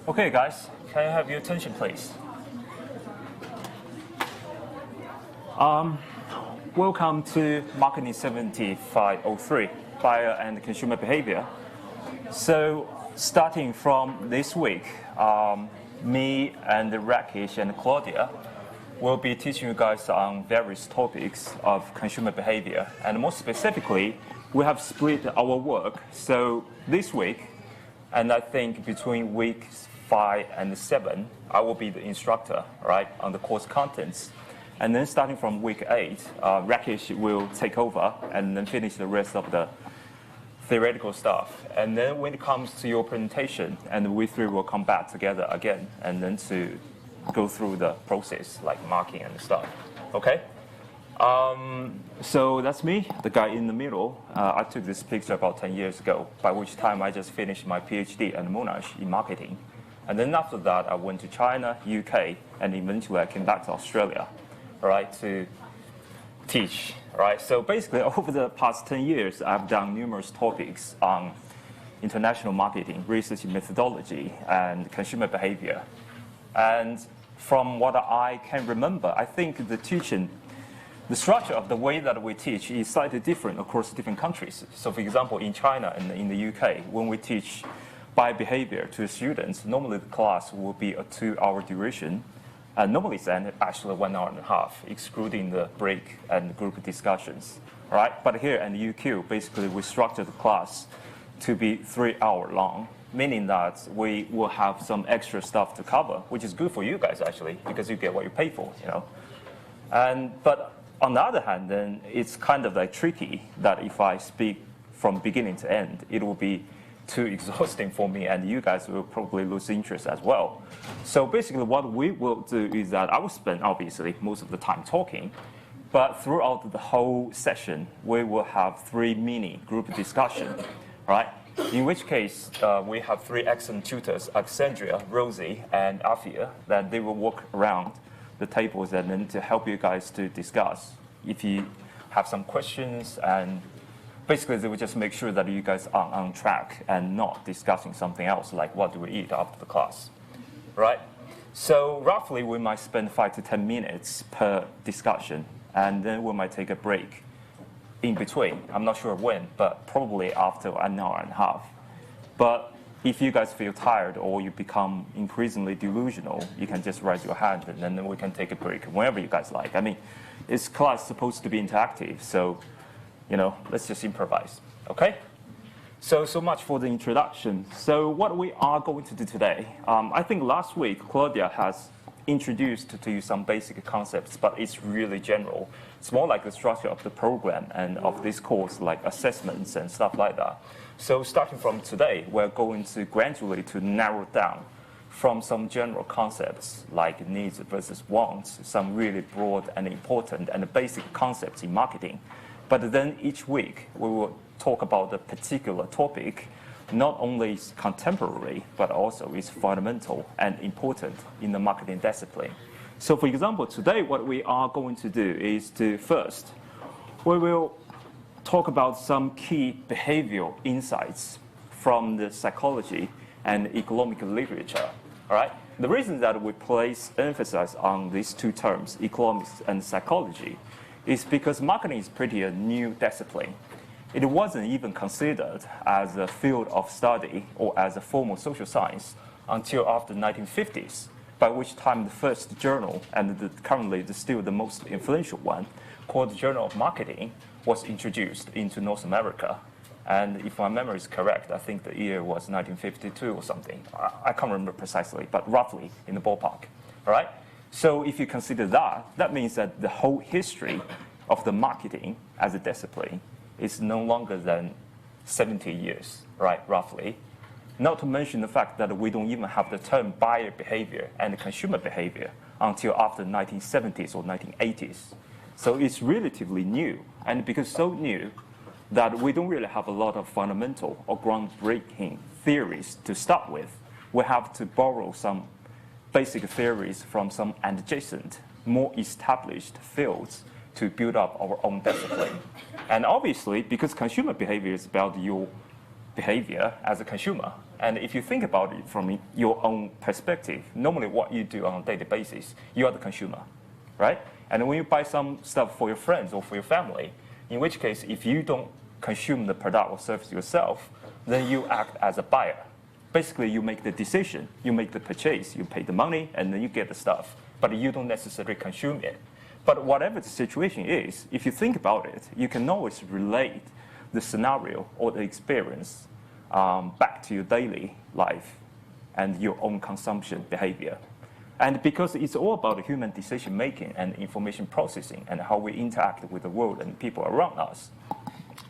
Okay, guys, can I have your attention, please? Welcome to Mktg7503 Buyer and Consumer Behavior. So, starting from this week, me and Rakesh and Claudia will be teaching you guys on various topics of consumer behavior. And more specifically, we have split our work. So this week, and I think between weeks 5 and 7, I will be the instructor, right, on the course contents. And then starting from week 8, Rakesh will take over and then finish the rest of the theoretical stuff. And then when it comes to your presentation, and we three will come back together again and then to go through the process, like marking and stuff. Okay? So that's me, the guy in the middle. I took this picture about 10 years ago, by which time I just finished my PhD at Monash in marketing. And then after that, I went to China, UK, and eventually I came back to Australia, right, to teach, right? So basically, over the past 10 years, I've done numerous topics on international marketing, research methodology, and consumer behavior. And from what I can remember, I think the structure of the way that we teach is slightly different across different countries. So for example, in China and in the UK, when we teach buyer behavior to students, normally the class will be a 2-hour duration. And normally it's actually 1 hour and a half, excluding the break and group discussions, right? But here in the UQ, basically we structure the class to be 3 hours long, meaning that we will have some extra stuff to cover, which is good for you guys actually, because you get what you pay for, you know. But on the other hand, then it's kind of like tricky that if I speak from beginning to end, it will be too exhausting for me, and you guys will probably lose interest as well. So basically what we will do is that I will spend, obviously, most of the time talking, but throughout the whole session, we will have 3 mini group discussions, right? In which case, we have 3 excellent tutors, Alexandria, Rosie, and Afia, that they will walk around the tables and then to help you guys to discuss. If you have some questions, and basically they will just make sure that you guys are on track and not discussing something else, like what do we eat after the class, right? So roughly we might spend 5 to 10 minutes per discussion, and then we might take a break in between. I'm not sure when, but probably after 1 hour and a half. But if you guys feel tired or you become increasingly delusional, you can just raise your hand and then we can take a break whenever you guys like. I mean, it's class supposed to be interactive, so, you know, let's just improvise, okay? So much for the introduction. So what we are going to do today, I think last week Claudia has introduced to you some basic concepts, but it's really general. It's more like the structure of the program and of this course, like assessments and stuff like that. So starting from today, we're going to gradually to narrow down from some general concepts like needs versus wants, some really broad and important and basic concepts in marketing. But then each week, we will talk about a particular topic, not only is contemporary, but also is fundamental and important in the marketing discipline. So for example, today what we are going to do is to first, we will talk about some key behavioral insights from the psychology and economic literature, all right? The reason that we place emphasis on these 2 terms, economics and psychology, is because marketing is pretty a new discipline. It wasn't even considered as a field of study or as a formal social science until after the 1950s, by which time the first journal, and currently still the most influential one, called the Journal of Marketing, was introduced into North America. And if my memory is correct, I think the year was 1952 or something. I can't remember precisely, but roughly in the ballpark, all right? So if you consider that, that means that the whole history of the marketing as a discipline is no longer than 70 years, right, roughly. Not to mention the fact that we don't even have the term buyer behavior and consumer behavior until after the 1970s or 1980s. So it's relatively new, and because so new that we don't really have a lot of fundamental or groundbreaking theories to start with, we have to borrow some basic theories from some adjacent, more established fields to build up our own discipline. And obviously, because consumer behavior is about your behavior as a consumer, And if you think about it from your own perspective, normally what you do on a daily basis, you are the consumer, right? And when you buy some stuff for your friends or for your family, in which case, if you don't consume the product or service yourself, then you act as a buyer. Basically, you make the decision, you make the purchase, you pay the money, and then you get the stuff, but you don't necessarily consume it. But whatever the situation is, if you think about it, you can always relate the scenario or the experience back to your daily life and your own consumption behavior. And because it's all about human decision making and information processing and how we interact with the world and people around us.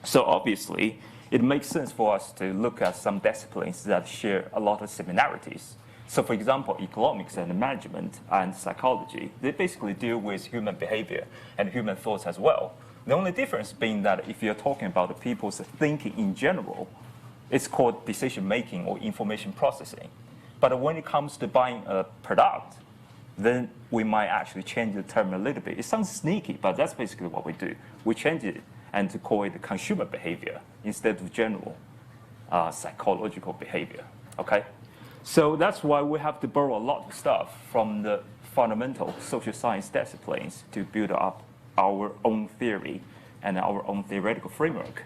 So obviously, it makes sense for us to look at some disciplines that share a lot of similarities. So for example, economics and management and psychology, they basically deal with human behavior and human thoughts as well. The only difference being that if you're talking about the people's thinking in general, it's called decision making or information processing. But when it comes to buying a product, then we might actually change the term a little bit. It sounds sneaky, but that's basically what we do. We change it and to call it consumer behavior instead of general psychological behavior, okay? So that's why we have to borrow a lot of stuff from the fundamental social science disciplines to build up our own theory and our own theoretical framework.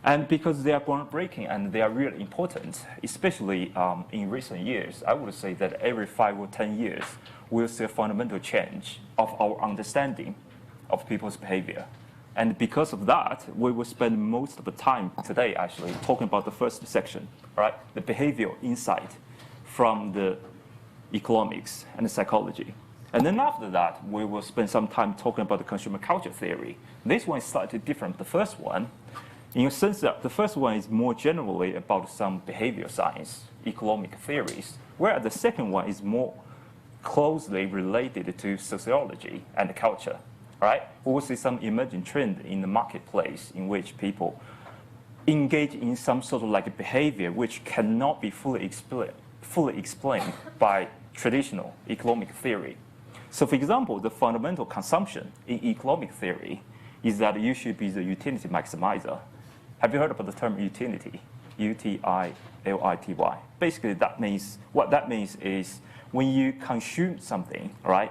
And because they are groundbreaking and they are really important, especially in recent years, I would say that every 5 or 10 years, we'll see a fundamental change of our understanding of people's behavior. And because of that, we will spend most of the time today actually talking about the first section, right? The behavioral insight from the economics and the psychology. And then after that, we will spend some time talking about the consumer culture theory. This one is slightly different from the first one, in a sense that the first one is more generally about some behavioral science, economic theories, whereas the second one is more closely related to sociology and culture, right? We will see some emerging trend in the marketplace in which people engage in some sort of like a behavior which cannot be fully explained by traditional economic theory. So for example, the fundamental consumption in economic theory is that you should be the utility maximizer. Have you heard about the term utility? U-T-I-L-I-T-Y. Basically, what that means is when you consume something, right?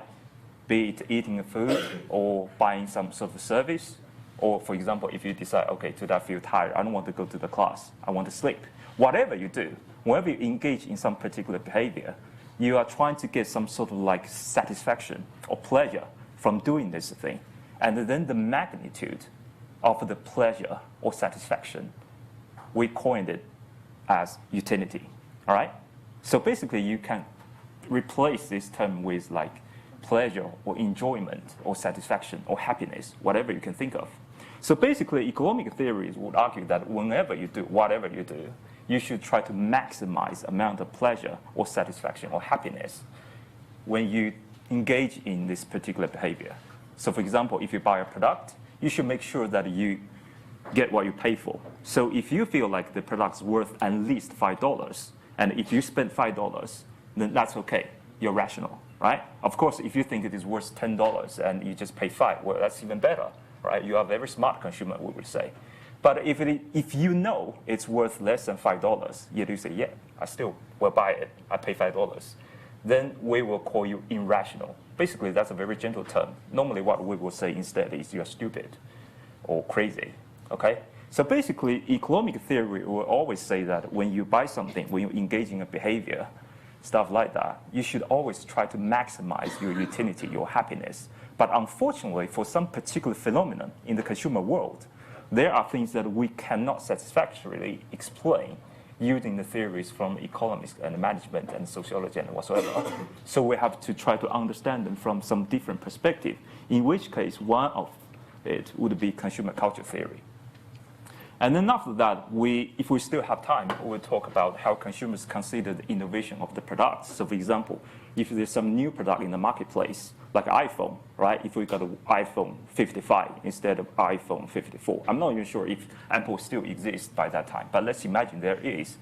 Be it eating food or buying some sort of service, or for example, if you decide, okay, today I feel tired, I don't want to go to the class, I want to sleep. Whatever you do, whenever you engage in some particular behavior, you are trying to get some sort of like satisfaction or pleasure from doing this thing. And then the magnitude of the pleasure or satisfaction, we coined it as utility, all right? So basically you can replace this term with like pleasure or enjoyment or satisfaction or happiness, whatever you can think of. So basically economic theories would argue that whenever you do whatever you do, you should try to maximize amount of pleasure or satisfaction or happiness when you engage in this particular behavior. So for example, if you buy a product, you should make sure that you get what you pay for. So if you feel like the product's worth at least $5, and if you spend $5, then that's okay. You're rational, right? Of course, if you think it is worth $10 and you just pay $5, well, that's even better, right? You are a very smart consumer, we would say. But if you know it's worth less than $5, yet you say, yeah, I still will buy it, I pay $5, then we will call you irrational. Basically, that's a very gentle term. Normally what we will say instead is you're stupid or crazy, okay? So basically, economic theory will always say that when you buy something, when you engage in a behavior, stuff like that, you should always try to maximize your utility, your happiness. But unfortunately, for some particular phenomenon in the consumer world, there are things that we cannot satisfactorily explain using the theories from economics and management and sociology and whatsoever. So we have to try to understand them from some different perspective, in which case one of it would be consumer culture theory. And then after that, if we still have time, we'll talk about how consumers consider the innovation of the products. So for example, if there's some new product in the marketplace, like iPhone, right? If we got an iPhone 55 instead of iPhone 54. I'm not even sure if Apple still exists by that time, but let's imagine there is.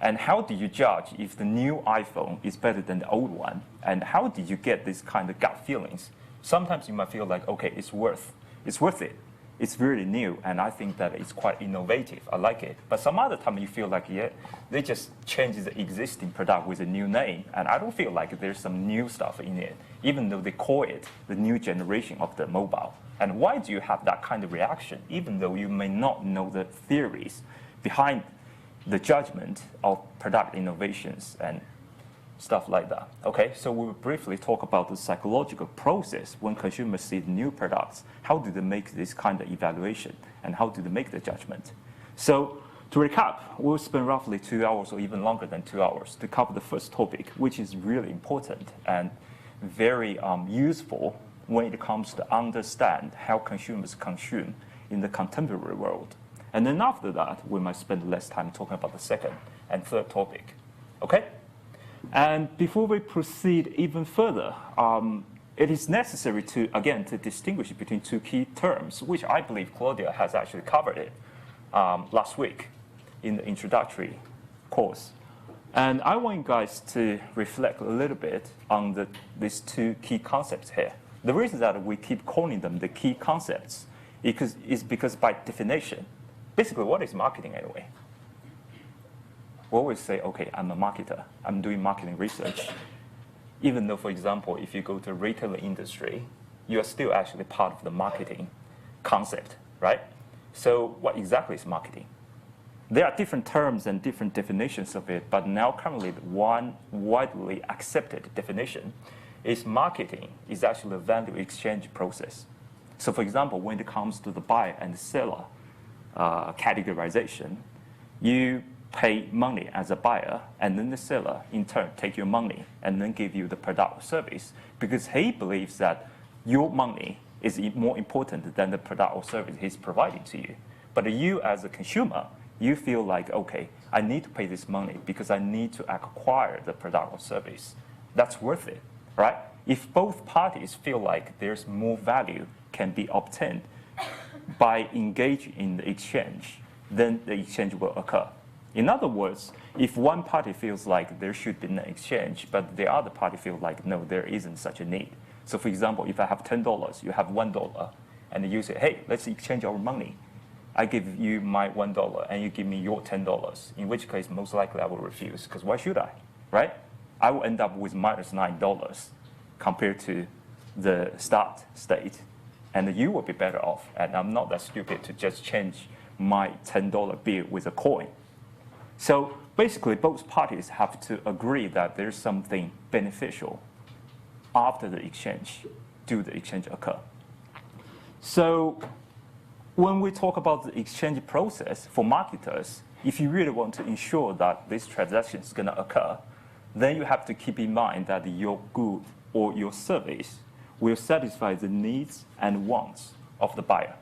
And how do you judge if the new iPhone is better than the old one? And how did you get this kind of gut feelings? Sometimes you might feel like, okay, it's worth it. it's really new, and I think that it's quite innovative. I like it. But some other time you feel like, yeah, they just change the existing product with a new name, and I don't feel like there's some new stuff in it, even though they call it the new generation of the mobile. And why do you have that kind of reaction, even though you may not know the theories behind the judgment of product innovations and stuff like that? Okay, so we will briefly talk about the psychological process when consumers see new products. How do they make this kind of evaluation, and how do they make the judgment? So to recap, we'll spend roughly 2 hours or even longer than 2 hours to cover the first topic, which is really important and very useful when it comes to understand how consumers consume in the contemporary world. And then after that, we might spend less time talking about the second and third topic. Okay? And before we proceed even further, it is necessary to, again, to distinguish between two key terms, which I believe Claudia has actually covered it last week in the introductory course. And I want you guys to reflect a little bit on these two key concepts here. The reason that we keep calling them the key concepts is because by definition, basically what is marketing anyway? We always say, okay, I'm a marketer. I'm doing marketing research. Even though, for example, if you go to the retail industry, you are still actually part of the marketing concept, right? So what exactly is marketing? There are different terms and different definitions of it, but now currently one widely accepted definition is marketing is actually a value exchange process. So for example, when it comes to the buyer and seller categorization, you pay money as a buyer, and then the seller in turn take your money and then give you the product or service, because he believes that your money is more important than the product or service he's providing to you. But you as a consumer, you feel like, okay, I need to pay this money because I need to acquire the product or service. That's worth it, right? If both parties feel like there's more value can be obtained by engaging in the exchange, then the exchange will occur. In other words, if one party feels like there should be an exchange, but the other party feels like, no, there isn't such a need. So for example, if I have $10, you have $1, and you say, hey, let's exchange our money. I give you my $1 and you give me your $10, in which case most likely I will refuse, because why should I, right? I will end up with minus $9 compared to the start state, and you will be better off, and I'm not that stupid to just change my $10 bill with a coin. So basically, both parties have to agree that there's something beneficial after the exchange, do the exchange occur. So when we talk about the exchange process for marketers, if you really want to ensure that this transaction is going to occur, then you have to keep in mind that your good or your service will satisfy the needs and wants of the buyer.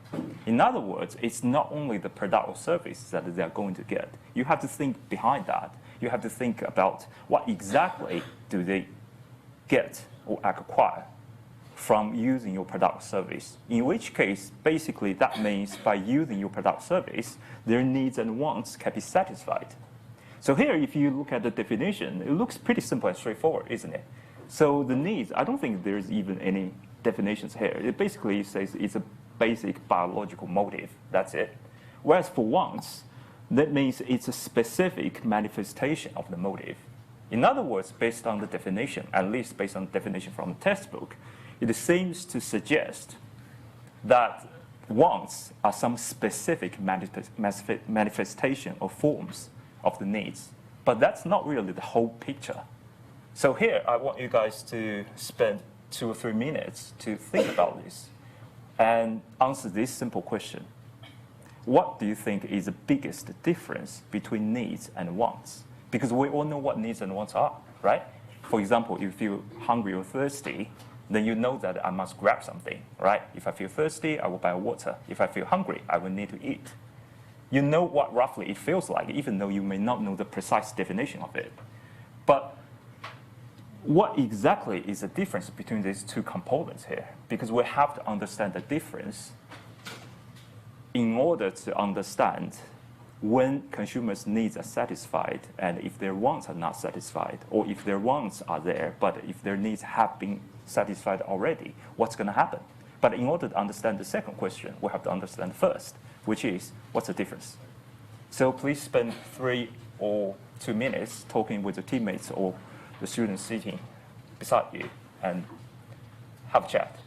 In other words, it's not only the product or service that they're going to get. You have to think behind that. You have to think about what exactly do they get or acquire from using your product or service. In which case, basically, that means by using your product or service, their needs and wants can be satisfied. So here, if you look at the definition, it looks pretty simple and straightforward, isn't it? So the needs, I don't think there's even any definitions here. It basically says it's a basic biological motive. That's it. Whereas for wants, that means it's a specific manifestation of the motive. In other words, based on the definition, at least based on the definition from the textbook, it seems to suggest that wants are some specific manifestation or forms of the needs. But that's not really the whole picture. So here, I want you guys to spend 2 or 3 minutes to think about this and answer this simple question. What do you think is the biggest difference between needs and wants? Because we all know what needs and wants are, right? For example, if you feel hungry or thirsty, then you know that I must grab something, right? If I feel thirsty, I will buy water. If I feel hungry, I will need to eat. You know what roughly it feels like, even though you may not know the precise definition of it. But what exactly is the difference between these two components here? Because we have to understand the difference in order to understand when consumers' needs are satisfied and if their wants are not satisfied, or if their wants are there, but if their needs have been satisfied already, what's going to happen? But in order to understand the second question, we have to understand first, which is, what's the difference? So please spend 3 or 2 minutes talking with your teammates or the students sitting beside you and have a chat.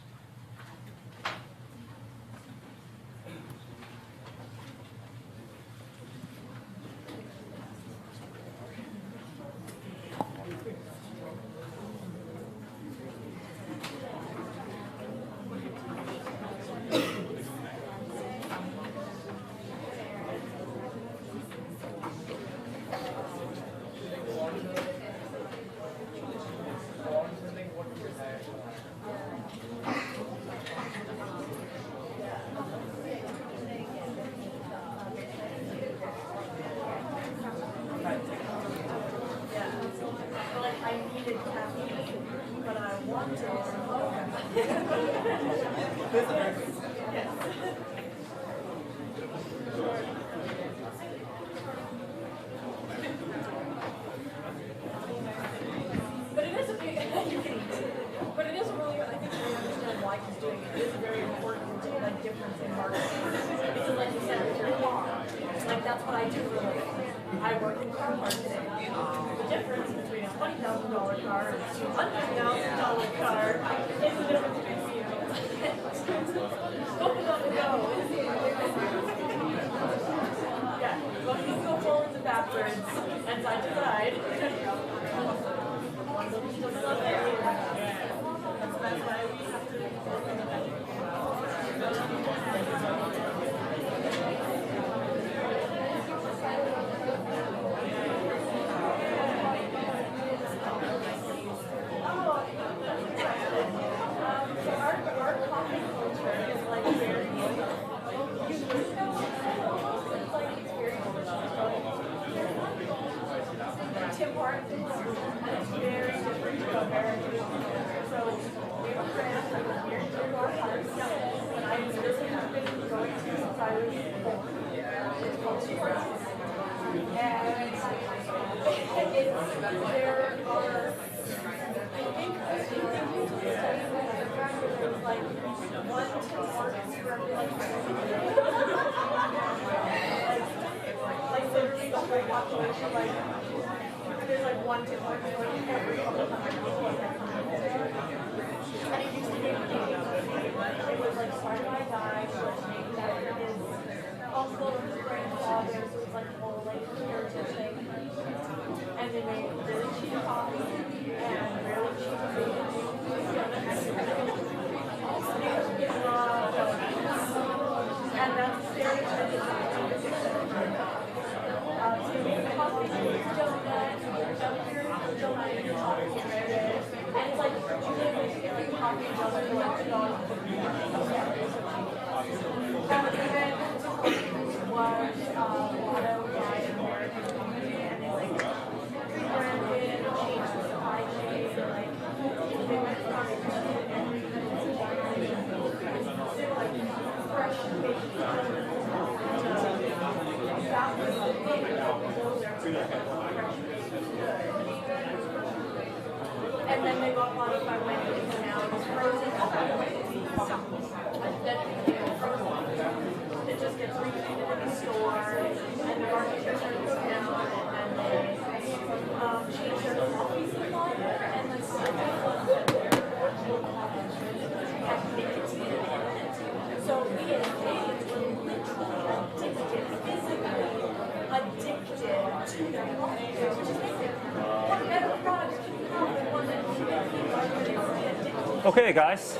Okay, guys.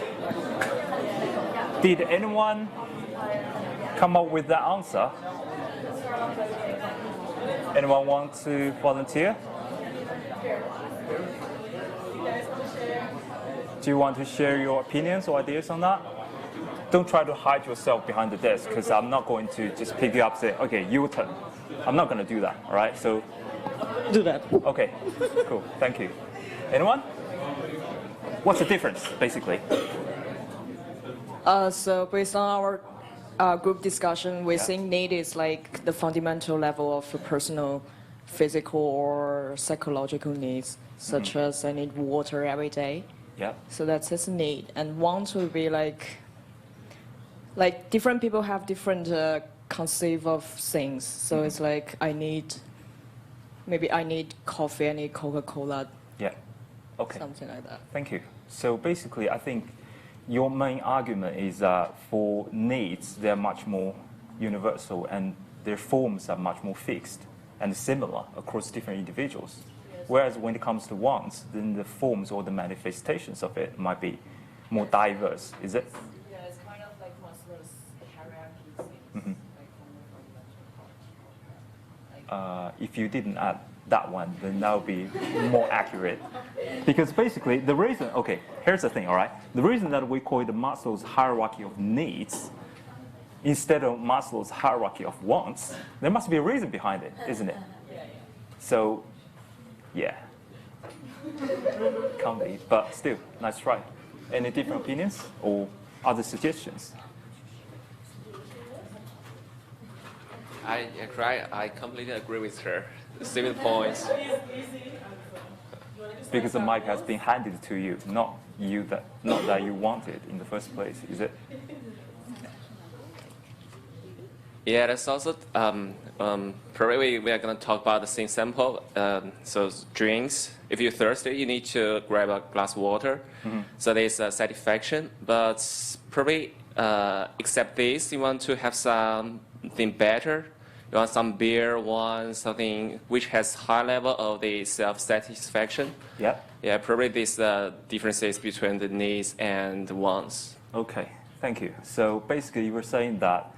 Did anyone come up with the answer? Anyone want to volunteer? Do you want to share your opinions or ideas on that? Don't try to hide yourself behind the desk, because I'm not going to just pick you up and say, okay, your turn. I'm not going to do that, all right? So do that. Okay, cool, thank you. Anyone? What's the difference, basically? So based on our group discussion, we think need is like the fundamental level of personal, physical or psychological needs, such as I need water every day. Yeah. So that's his need. And want would be like like different people have different conceive of things. So it's like maybe I need coffee, I need Coca-Cola. Yeah. Okay. Something like that. Thank you. So basically, I think your main argument is that for needs, they're much more universal and their forms are much more fixed and similar across different individuals. Yes. Whereas when it comes to wants, then the forms or the manifestations of it might be more diverse, is it? Yeah, it's kind of like Maslow's hierarchy things. Mm-hmm. Like if you didn't add that one, then that would be more accurate. Because basically, the reason, okay, here's the thing, all right? The reason that we call it the Maslow's hierarchy of needs instead of Maslow's hierarchy of wants, there must be a reason behind it, isn't it? So, yeah. Can't be, but still, nice try. Any different opinions or other suggestions? I completely agree with her. 7 points. Because the mic has been handed to you, not that you want it in the first place, is it? Yeah, that's also probably we are going to talk about the same sample. So drinks. If you're thirsty, you need to grab a glass of water. Mm-hmm. So there's a satisfaction. But probably except this, you want to have something better. You want some beer, want something which has high level of the self-satisfaction. Yeah. Yeah, probably these differences between the needs and the wants. Okay, thank you. So basically, you were saying that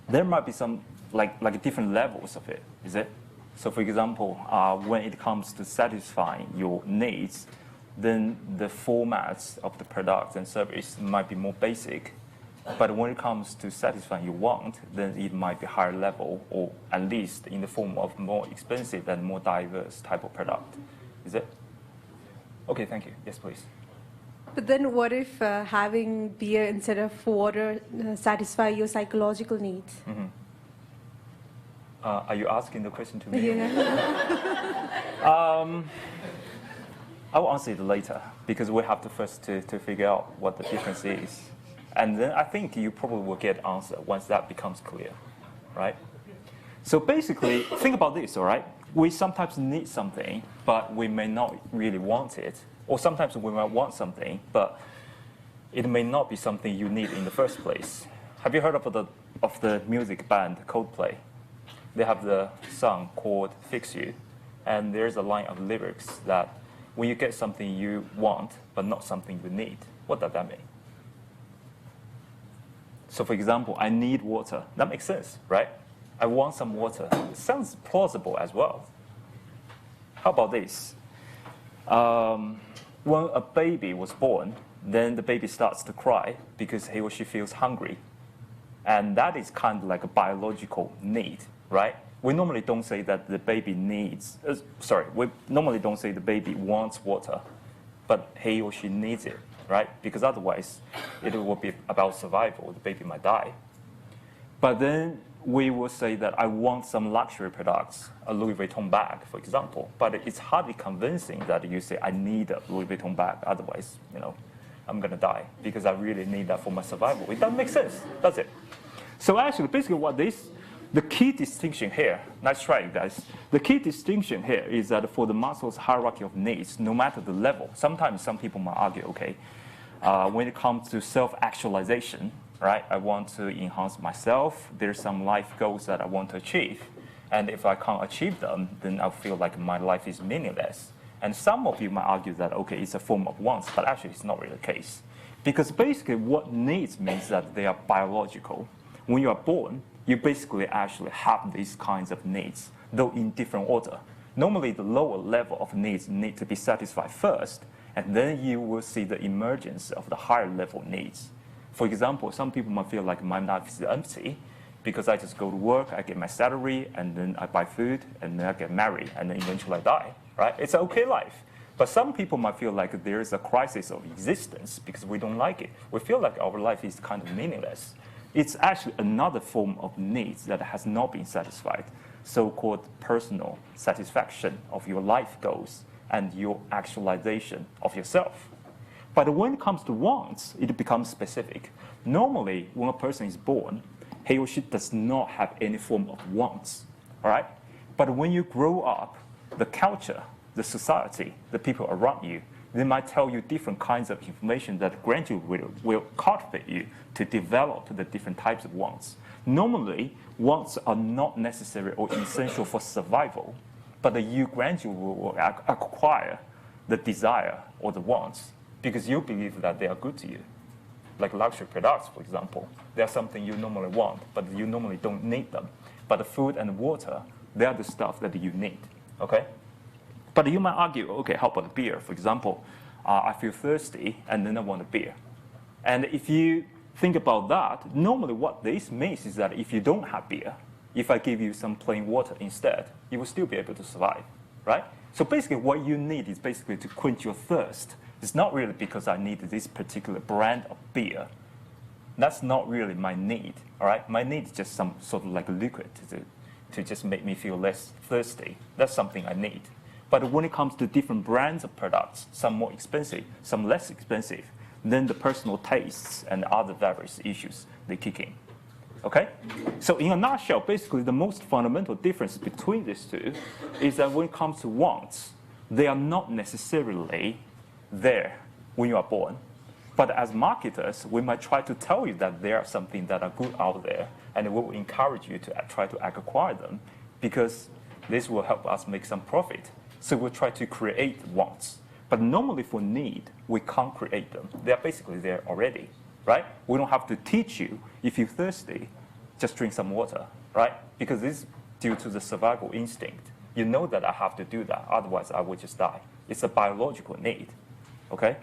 there might be some like different levels of it, is it? So for example, when it comes to satisfying your needs, then the formats of the product and service might be more basic. But when it comes to satisfying your want, then it might be higher level, or at least in the form of more expensive and more diverse type of product. Is it? Okay, thank you. Yes, please. But then what if having beer instead of water satisfy your psychological needs? Mm-hmm. Are you asking the question to me? Yeah. I'll answer it later, because we have to first to figure out what the difference is. And then I think you probably will get an answer once that becomes clear, right? So basically, think about this, all right? We sometimes need something, but we may not really want it. Or sometimes we might want something, but it may not be something you need in the first place. Have you heard of the music band Coldplay? They have the song called Fix You, and there's a line of lyrics that when you get something you want, but not something you need, what does that mean? So for example, I need water. That makes sense, right? I want some water. It sounds plausible as well. How about this? When a baby was born, then the baby starts to cry because he or she feels hungry. And that is kind of like a biological need, right? We normally don't say that the baby needs, we normally don't say the baby wants water, but he or she needs it, right? Because otherwise, it will be about survival. The baby might die. But then we will say that I want some luxury products, a Louis Vuitton bag, for example. But it's hardly convincing that you say, I need a Louis Vuitton bag. Otherwise, I'm going to die because I really need that for my survival. It doesn't make sense, does it? So actually, basically the key distinction here, nice try, guys. The key distinction here is that for the Maslow's hierarchy of needs, no matter the level, sometimes some people might argue, okay, when it comes to self-actualization, right, I want to enhance myself. There's some life goals that I want to achieve. And if I can't achieve them, then I feel like my life is meaningless. And some of you might argue that, okay, it's a form of wants, but actually it's not really the case. Because basically what needs means that they are biological. When you are born, you basically actually have these kinds of needs, though in different order. Normally, the lower level of needs need to be satisfied first, and then you will see the emergence of the higher level needs. For example, some people might feel like my life is empty because I just go to work, I get my salary, and then I buy food, and then I get married, and then eventually I die, right? It's an okay life. But some people might feel like there is a crisis of existence because we don't like it. We feel like our life is kind of meaningless. It's actually another form of needs that has not been satisfied, so-called personal satisfaction of your life goals and your actualization of yourself. But when it comes to wants, it becomes specific. Normally, when a person is born, he or she does not have any form of wants, all right? But when you grow up, the culture, the society, the people around you, they might tell you different kinds of information that gradually will cultivate you to develop the different types of wants. Normally, wants are not necessary or essential for survival, but you gradually will acquire the desire or the wants because you believe that they are good to you. Like luxury products, for example, they are something you normally want, but you normally don't need them. But the food and water, they are the stuff that you need, okay? But you might argue, okay, how about beer? For example, I feel thirsty and then I want a beer. And if you think about that, normally what this means is that if you don't have beer, if I give you some plain water instead, you will still be able to survive, right? So basically what you need is basically to quench your thirst. It's not really because I need this particular brand of beer. That's not really my need, all right? My need is just some sort of like a liquid to just make me feel less thirsty. That's something I need. But when it comes to different brands of products, some more expensive, some less expensive, then the personal tastes and other various issues, they kick in. Okay? So in a nutshell, basically the most fundamental difference between these two is that when it comes to wants, they are not necessarily there when you are born. But as marketers, we might try to tell you that there are something that are good out there, and we will encourage you to try to acquire them because this will help us make some profit. So we'll try to create wants. But normally for need, we can't create them. They are basically there already, right? We don't have to teach you, if you're thirsty, just drink some water, right? Because this is due to the survival instinct. You know that I have to do that, otherwise I would just die. It's a biological need, okay?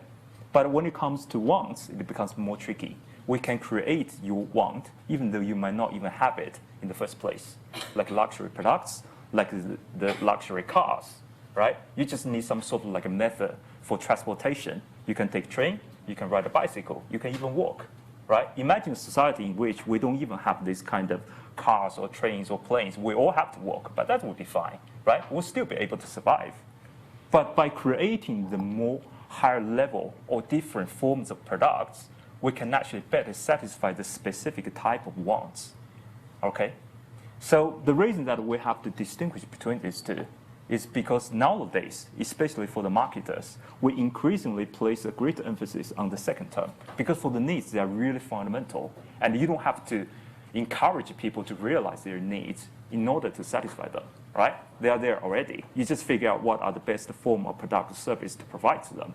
But when it comes to wants, it becomes more tricky. We can create your want, even though you might not even have it in the first place, like luxury products, like the luxury cars, right? You just need some sort of like a method for transportation. You can take train, you can ride a bicycle, you can even walk, right? Imagine a society in which we don't even have this kind of cars or trains or planes. We all have to walk, but that would be fine, right? We'll still be able to survive. But by creating the more higher level or different forms of products, we can actually better satisfy the specific type of wants, okay? So the reason that we have to distinguish between these two is because nowadays, especially for the marketers, we increasingly place a greater emphasis on the second term. Because for the needs, they are really fundamental. And you don't have to encourage people to realize their needs in order to satisfy them, right? They are there already. You just figure out what are the best form of product or service to provide to them.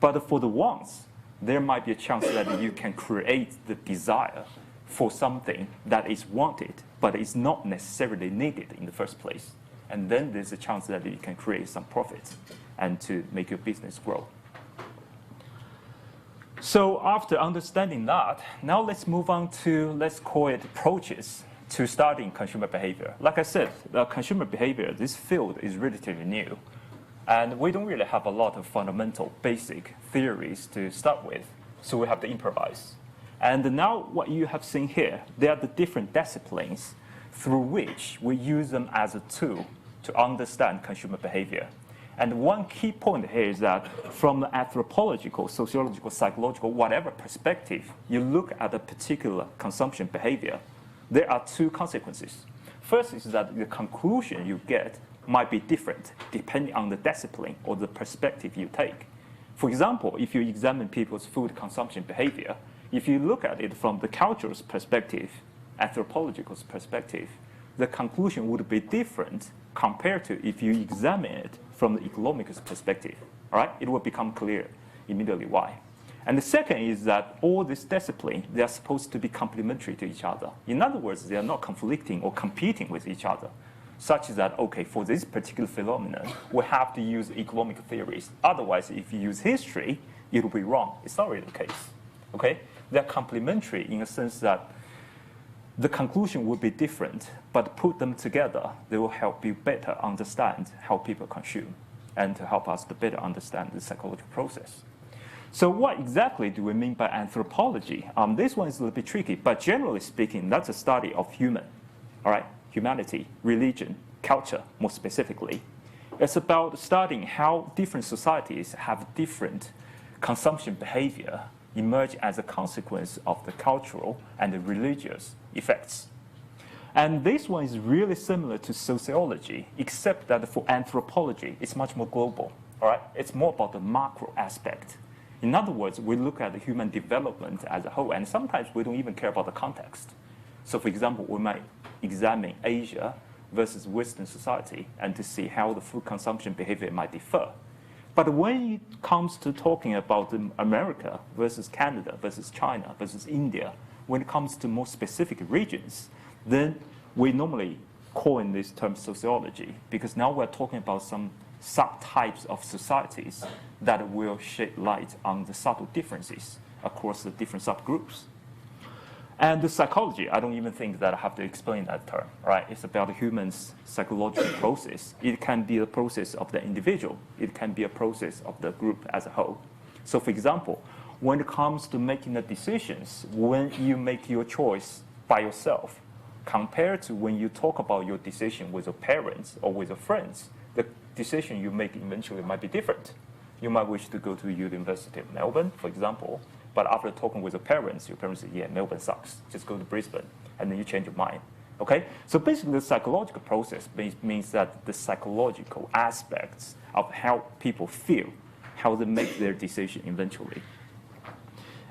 But for the wants, there might be a chance that you can create the desire for something that is wanted, but is not necessarily needed in the first place. And then there's a chance that you can create some profits and to make your business grow. So after understanding that, now let's move on to, let's call it approaches to studying consumer behavior. Like I said, the consumer behavior, this field is relatively new. And we don't really have a lot of fundamental basic theories to start with. So we have to improvise. And now what you have seen here, they are the different disciplines through which we use them as a tool to understand consumer behavior. And one key point here is that from the anthropological, sociological, psychological, whatever perspective you look at a particular consumption behavior, there are two consequences. First is that the conclusion you get might be different depending on the discipline or the perspective you take. For example, if you examine people's food consumption behavior, if you look at it from the cultural perspective, anthropological perspective, the conclusion would be different compared to if you examine it from the economic perspective. All right? It will become clear immediately why. And the second is that all these disciplines, they are supposed to be complementary to each other. In other words, they are not conflicting or competing with each other, such that, okay, for this particular phenomenon, we have to use economic theories. Otherwise, if you use history, it will be wrong. It's not really the case. Okay? They're complementary in a sense that the conclusion will be different, but put them together, they will help you better understand how people consume and to help us to better understand the psychological process. So what exactly do we mean by anthropology? This one is a little bit tricky, but generally speaking, that's a study of human, all right? Humanity, religion, culture, more specifically. It's about studying how different societies have different consumption behavior emerge as a consequence of the cultural and the religious effects. And this one is really similar to sociology, except that for anthropology, it's much more global. All right? It's more about the macro aspect. In other words, we look at the human development as a whole, and sometimes we don't even care about the context. So for example, we might examine Asia versus Western society and to see how the food consumption behavior might differ. But when it comes to talking about America versus Canada versus China versus India, when it comes to more specific regions, then we normally call in this term sociology, because now we're talking about some subtypes of societies that will shed light on the subtle differences across the different subgroups. And the psychology, I don't even think that I have to explain that term, right? It's about the human's psychological process. It can be a process of the individual. It can be a process of the group as a whole. So for example, when it comes to making the decisions, when you make your choice by yourself, compared to when you talk about your decision with your parents or with your friends, the decision you make eventually might be different. You might wish to go to the University of Melbourne, for example, but after talking with your parents say, yeah, Melbourne sucks, just go to Brisbane, and then you change your mind. Okay? So basically the psychological process means that the psychological aspects of how people feel, how they make their decision eventually.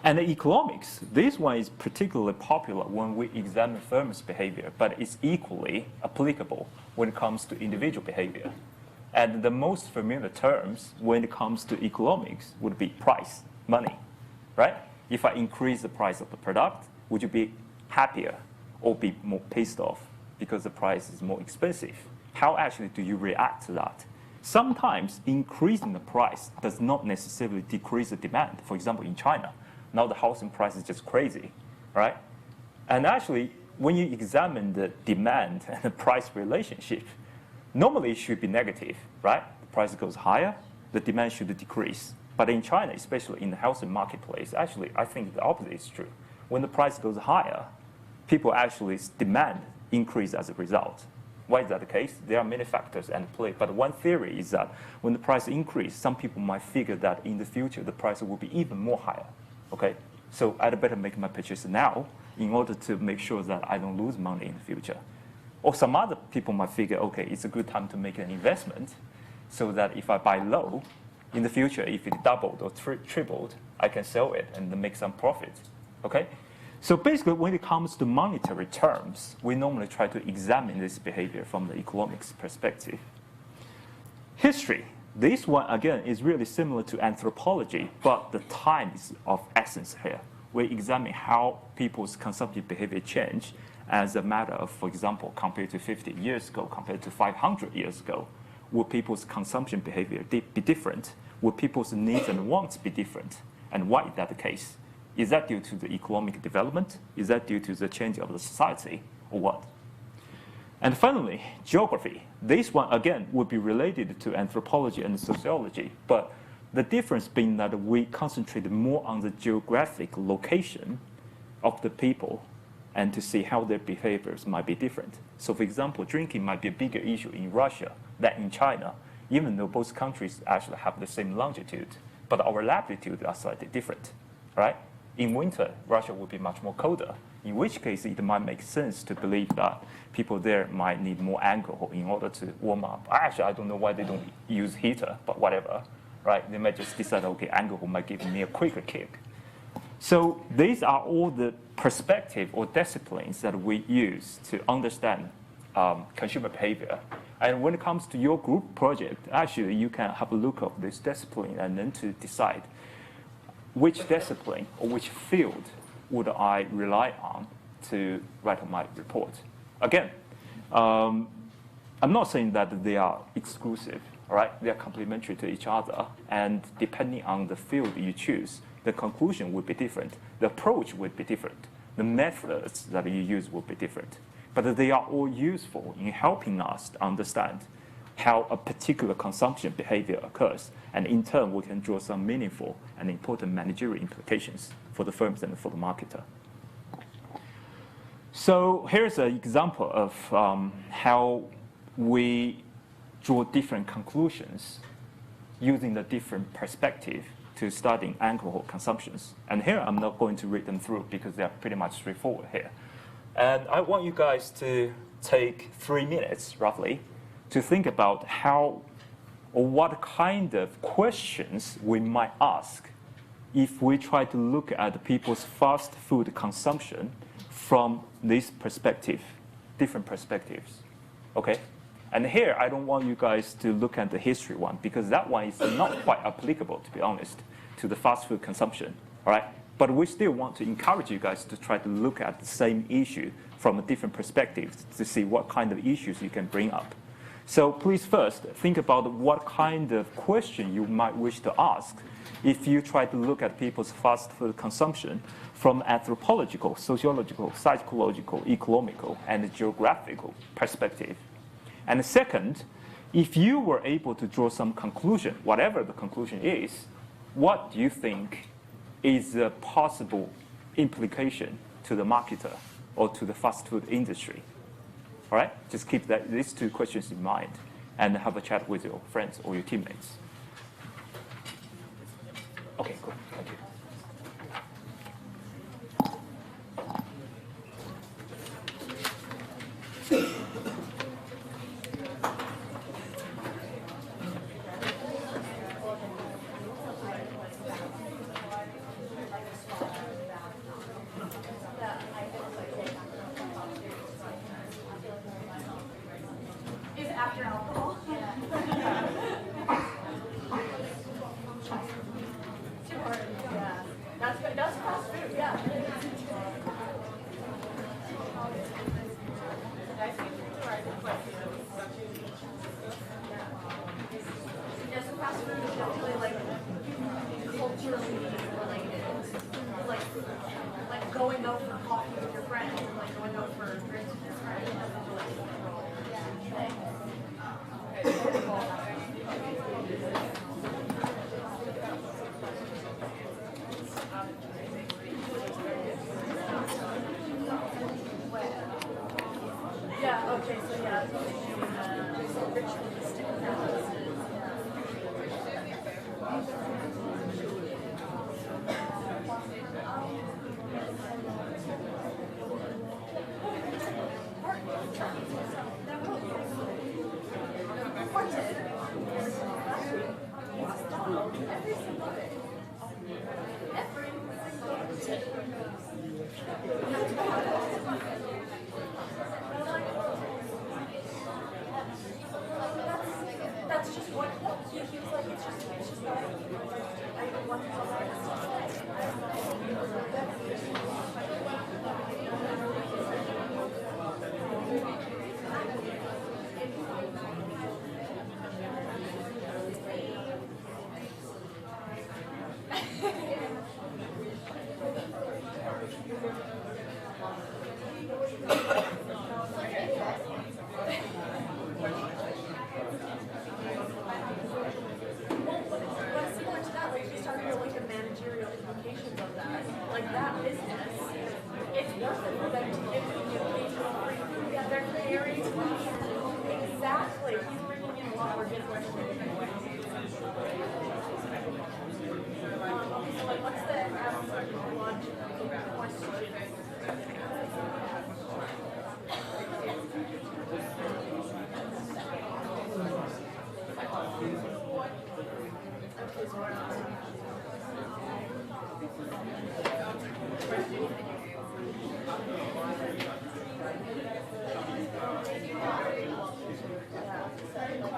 And the economics, this one is particularly popular when we examine firms' behavior, but it's equally applicable when it comes to individual behavior. And the most familiar terms when it comes to economics would be price, money, right? If I increase the price of the product, would you be happier or be more pissed off because the price is more expensive? How actually do you react to that? Sometimes increasing the price does not necessarily decrease the demand. For example, in China, now the housing price is just crazy, right? And actually, when you examine the demand and the price relationship, normally it should be negative, right? The price goes higher, the demand should decrease. But in China, especially in the housing marketplace, actually, I think the opposite is true. When the price goes higher, people actually demand increase as a result. Why is that the case? There are many factors at play, but one theory is that when the price increases, some people might figure that in the future, the price will be even more higher, okay? So I'd better make my purchase now in order to make sure that I don't lose money in the future. Or some other people might figure, okay, it's a good time to make an investment so that if I buy low, in the future, if it doubled or tripled, I can sell it and make some profit, okay? So basically, when it comes to monetary terms, we normally try to examine this behavior from the economics perspective. History, this one, again, is really similar to anthropology, but the time is of essence here. We examine how people's consumptive behavior change as a matter of, for example, compared to 50 years ago, compared to 500 years ago. Would people's consumption behavior be different? Would people's needs and wants be different? And why is that the case? Is that due to the economic development? Is that due to the change of the society, or what? And finally, geography. This one, again, would be related to anthropology and sociology, but the difference being that we concentrate more on the geographic location of the people and to see how their behaviors might be different. So for example, drinking might be a bigger issue in Russia than in China, even though both countries actually have the same longitude, but our latitude are slightly different, right? In winter, Russia would be much more colder, in which case it might make sense to believe that people there might need more alcohol in order to warm up. Actually, I don't know why they don't use heater, but whatever, right? They might just decide, okay, alcohol might give me a quicker kick. So these are all the perspective or disciplines that we use to understand consumer behavior. And when it comes to your group project, actually you can have a look at this discipline and then to decide which discipline or which field would I rely on to write my report. Again, I'm not saying that they are exclusive, all right? They are complementary to each other, and depending on the field you choose, the conclusion would be different, the approach would be different, the methods that you use would be different. But they are all useful in helping us to understand how a particular consumption behavior occurs, and in turn we can draw some meaningful and important managerial implications for the firms and for the marketer. So here's an example of how we draw different conclusions using the different perspective to studying alcohol consumptions. And here I'm not going to read them through because they're pretty much straightforward here. And I want you guys to take 3 minutes, roughly, to think about how or what kind of questions we might ask if we try to look at people's fast food consumption from this perspective, different perspectives, okay? And here, I don't want you guys to look at the history one because that one is not quite applicable, to be honest, to the fast food consumption, all right? But we still want to encourage you guys to try to look at the same issue from a different perspective to see what kind of issues you can bring up. So please first think about what kind of question you might wish to ask if you try to look at people's fast food consumption from anthropological, sociological, psychological, economical, and geographical perspective. And second, if you were able to draw some conclusion, whatever the conclusion is, what do you think is the possible implication to the marketer or to the fast food industry? All right? Just keep these 2 questions in mind and have a chat with your friends or your teammates. Okay, cool. Thank you. After alcohol. Too hard. Yeah. That's fast food. Yeah. Yeah, so fast food is definitely like culturally related. Like going out for coffee with your friends and like going out for drinks with your friends. Yeah, okay, so yeah, ritualistic practices. That's just what he was like. It's just what I don't want managerial implications of that. Like that business, it's worth it for them to give you occasional free food. Yeah, they're very exactly. He's bringing in a lot more business. So like, what's the logical question?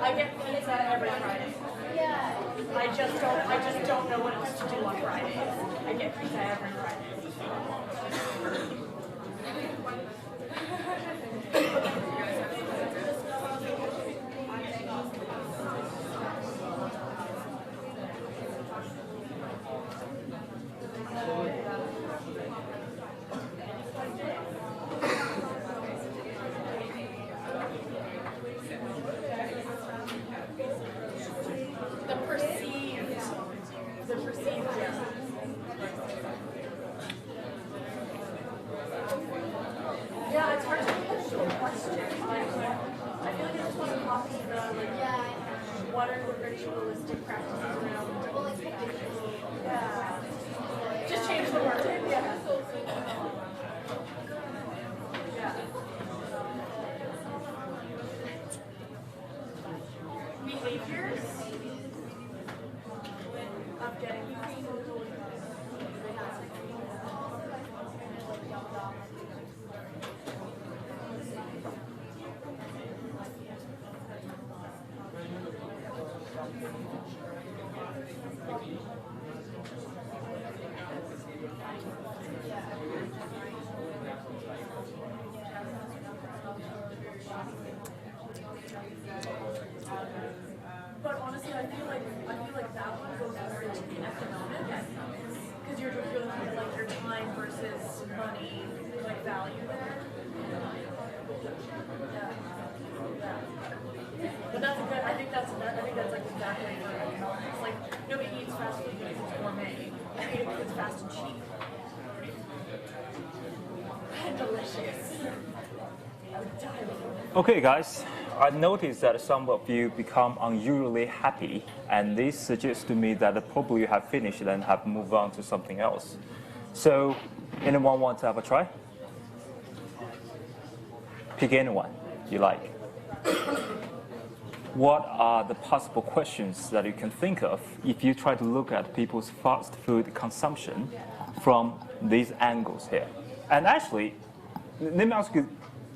I get pizza every Friday. Yeah. I just don't know what else to do on Fridays. I get pizza every Friday. Yeah, it's hard to answer the question. I feel like I just want to talk about what are the ritualistic practices around Just change the word. Yeah. Behaviors of getting fast food. But honestly, I feel like that one goes more into the economics because you're just really looking at like your time versus money, like value there. Yeah. But that's a good. I think that's like exactly what economics. Like nobody eats fast food because it's gourmet. You eat it because it's fast and cheap. And delicious. I would die with it. Okay, guys, I noticed that some of you become unusually happy, and this suggests to me that probably you have finished and have moved on to something else. So, anyone want to have a try? Pick anyone you like. What are the possible questions that you can think of if you try to look at people's fast food consumption from these angles here? And actually, let me ask you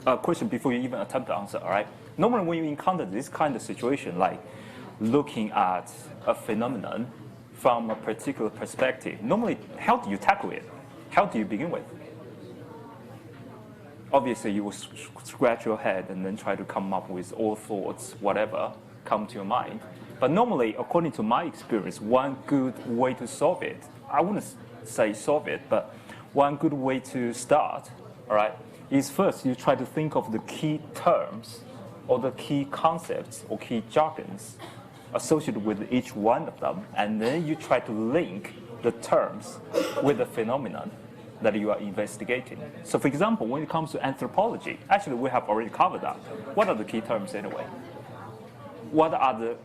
a question before you even attempt to answer, all right? Normally when you encounter this kind of situation, like looking at a phenomenon from a particular perspective, normally how do you tackle it? How do you begin with? Obviously you will scratch your head and then try to come up with all thoughts, whatever come to your mind. But normally, according to my experience, one good way to solve it, I wouldn't say solve it, but one good way to start, all right, is first you try to think of the key terms or the key concepts or key jargons associated with each one of them, and then you try to link the terms with the phenomenon that you are investigating. So for example, when it comes to anthropology, actually we have already covered that. What are the key terms anyway? What are the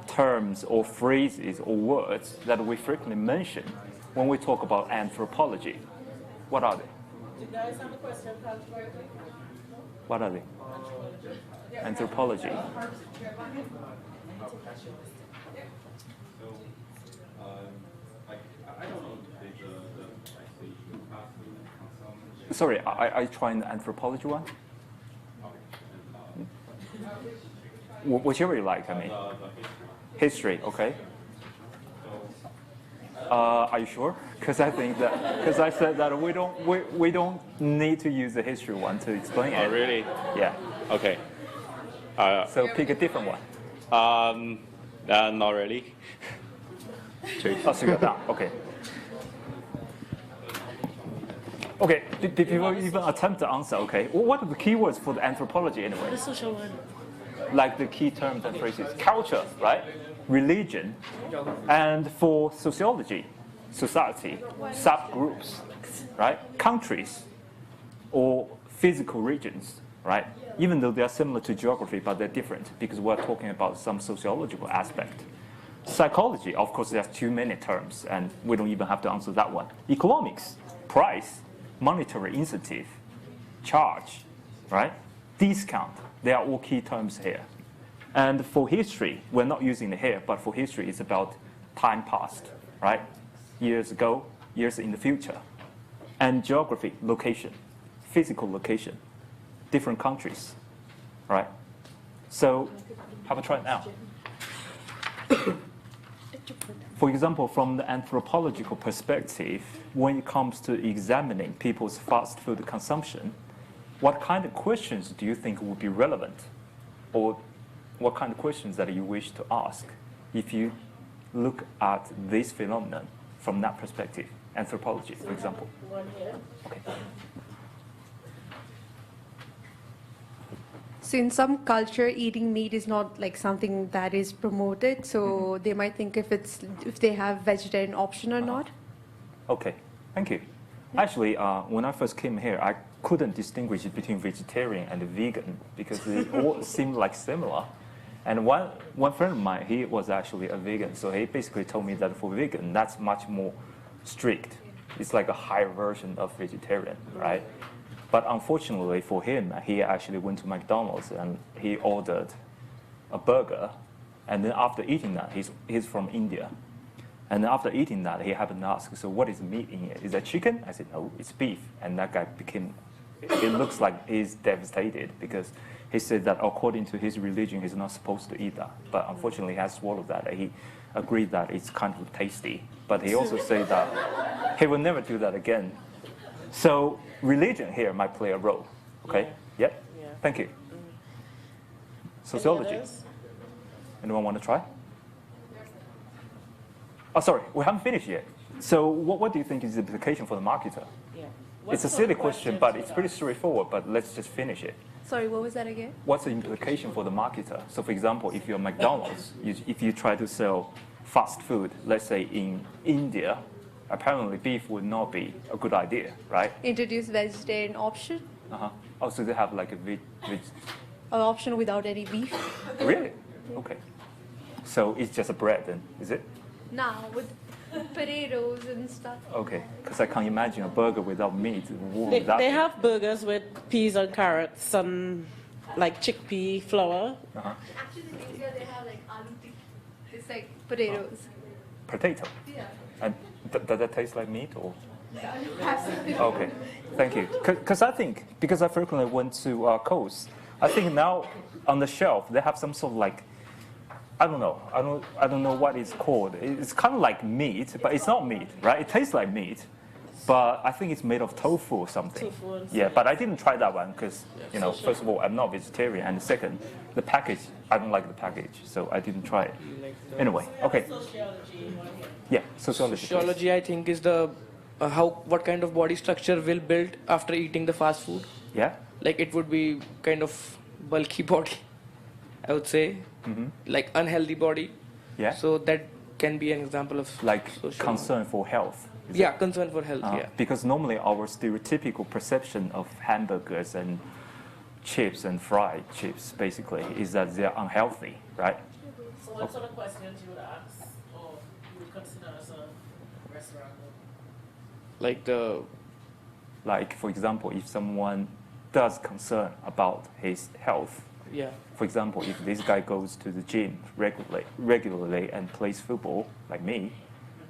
terms or phrases or words that we frequently mention when we talk about anthropology? What are they? Do you guys have a question? What are they? Anthropology. Sorry, I trying the anthropology one? Whichever you like, I mean. History, okay. Are you sure? Because I think that, because I said that we don't need to use the history one to explain it. Oh, really? Yeah. Okay. So pick a different one. Not really. Oh, so you're done. Okay. Okay, before you even attempt to answer, okay, what are the keywords for the anthropology anyway? The social one. Like the key terms and phrases. Culture, right? Religion. And for sociology, society, subgroups, right? Countries or physical regions, right? Even though they are similar to geography, but they're different because we're talking about some sociological aspect. Psychology, of course, there's too many terms, and we don't even have to answer that one. Economics, price, monetary incentive, charge, right? Discount, they are all key terms here. And for history, we're not using it here, but for history, it's about time past, right? Years ago, years in the future. And geography, location, physical location, different countries, right? So have a try now. For example, from the anthropological perspective, when it comes to examining people's fast food consumption, what kind of questions do you think would be relevant? Or what kind of questions that you wish to ask if you look at this phenomenon from that perspective? Anthropology, for example. Okay. So in some culture, eating meat is not like something that is promoted. So they might think if they have vegetarian option or not. Okay, thank you. Actually, when I first came here, I couldn't distinguish between vegetarian and vegan because they all seemed like similar. And one friend of mine, he was actually a vegan, so he basically told me that for vegan, that's much more strict. It's like a higher version of vegetarian, right? But unfortunately for him, he actually went to McDonald's and he ordered a burger, and then after eating that, he's from India. And then after eating that, he happened to ask, so what is meat in it? Is that chicken? I said, no, it's beef. And that guy it looks like he's devastated because he said that according to his religion, he's not supposed to eat that. But unfortunately, he has swallowed that. He agreed that it's kind of tasty. But he also said that he will never do that again. So religion here might play a role. Okay? Yeah? Thank you. Sociology. Anyone want to try? Oh, sorry, we haven't finished yet. So what do you think is the implication for the marketer? It's a silly question, but it's pretty straightforward, but let's just finish it. Sorry, what was that again? What's the implication for the marketer? So for example, if you're McDonald's, if you try to sell fast food, let's say in India, apparently beef would not be a good idea, right? Introduce vegetarian option. Oh, so they have like a veg An option without any beef. Really? Okay. So it's just a bread then, is it? Now with potatoes and stuff. Okay, because I can't imagine a burger without meat. They have burgers with peas and carrots, some like chickpea flour. Actually, in India they have like aloo tikki. It's like potatoes. Potato. Yeah. And does that taste like meat or? Okay, thank you. Because I frequently went to Coast, I think now on the shelf they have some sort of like, I don't know what it's called. It's kind of like meat, but it's not meat, right? It tastes like meat, but I think it's made of tofu or something. Yeah, but I didn't try that one because, first of all, I'm not vegetarian, and second, the package, I don't like the package, so I didn't try it. Anyway, okay. Yeah, sociology. Sociology, I think, is the what kind of body structure will build after eating the fast food. Yeah. Like it would be kind of bulky body, I would say, like unhealthy body. Yeah. So that can be an example of like sociology. concern for health. Yeah, concern for health. Yeah. Because normally our stereotypical perception of hamburgers and chips and fried chips basically is that they're unhealthy, right? So what sort of questions you would ask or you would consider as a restaurant? Like for example, if someone does concern about his health. Yeah. For example, if this guy goes to the gym regularly and plays football, like me,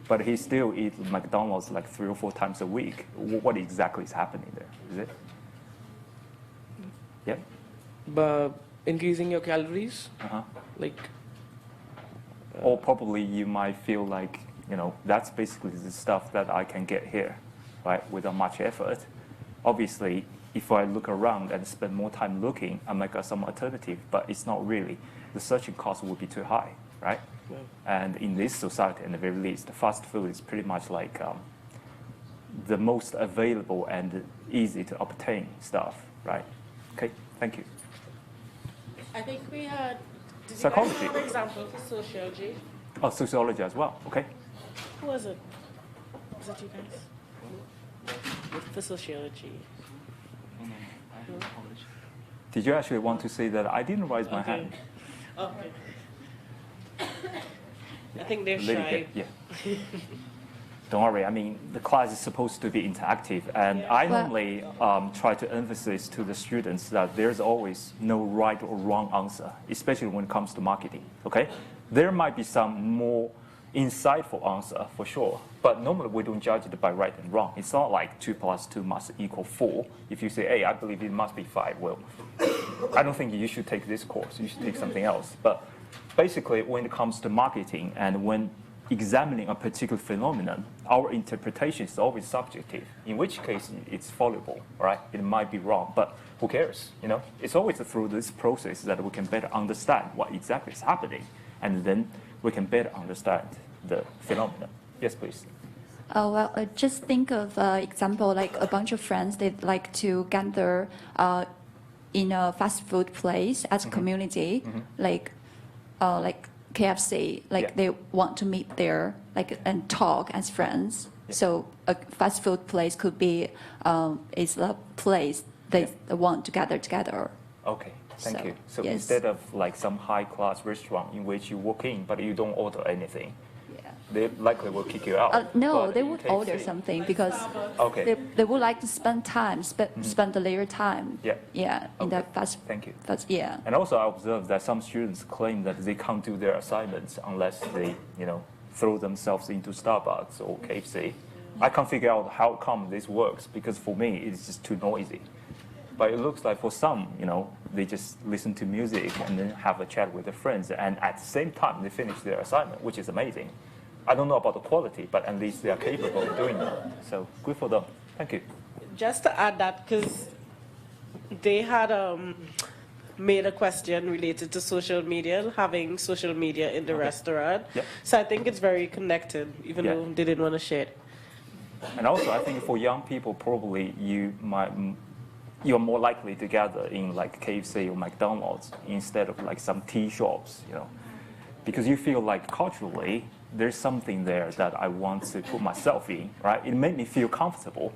but he still eats McDonald's like 3 or 4 times a week, what exactly is happening there? Is it? Yeah. But increasing your calories, like. Or probably you might feel like, that's basically the stuff that I can get here, right, without much effort. Obviously, if I look around and spend more time looking, I might get some alternative, but it's not really. The searching cost would be too high, right? Yeah. And in this society, at the very least, fast food is pretty much like the most available and easy to obtain stuff, right? Okay, thank you. I think we had psychology. You guys have an example for sociology. Oh, sociology as well. Okay. Who was it? Was it you guys? For sociology. Did you actually want to say that I didn't raise my hand? Okay. I think they're Lady, shy. yeah. Don't worry. I mean, the class is supposed to be interactive, and I normally try to emphasize to the students that there's always no right or wrong answer, especially when it comes to marketing. Okay, there might be some more insightful answer for sure, but normally we don't judge it by right and wrong. It's not like 2 + 2 must equal 4. If you say, hey, I believe it must be 5, well, I don't think you should take this course. You should take something else. But basically, when it comes to marketing and when examining a particular phenomenon, our interpretation is always subjective, in which case it's fallible, right? It might be wrong, but who cares, It's always through this process that we can better understand what exactly is happening, and then we can better understand the phenomenon. Yes, please. Just think of example, like a bunch of friends, they'd like to gather in a fast food place as a community, like KFC, they want to meet there, and talk as friends. Yeah. So a fast food place could be is a place they want to gather together. Okay, Thank you. So yes. instead of like some high-class restaurant in which you walk in but you don't order anything, Yeah. they likely will kick you out. No, But they in would KFC order something because Okay. they would like to spend time, spend the later time. Yeah. Yeah, in Okay. that Thank you. yeah. And also, I observed that some students claim that they can't do their assignments unless they, throw themselves into Starbucks or KFC. I can't figure out how come this works because for me, it's just too noisy. But it looks like for some, they just listen to music and then have a chat with their friends, and at the same time, they finish their assignment, which is amazing. I don't know about the quality, but at least they are capable of doing that. So good for them. Thank you. Just to add that, because they had made a question related to social media, having social media in the restaurant. Yep. So I think it's very connected, even Yeah. though they didn't want to share it. And also, I think for young people, probably you're more likely to gather in like KFC or McDonald's instead of like some tea shops, because you feel like culturally there's something there that I want to put myself in, right? It made me feel comfortable,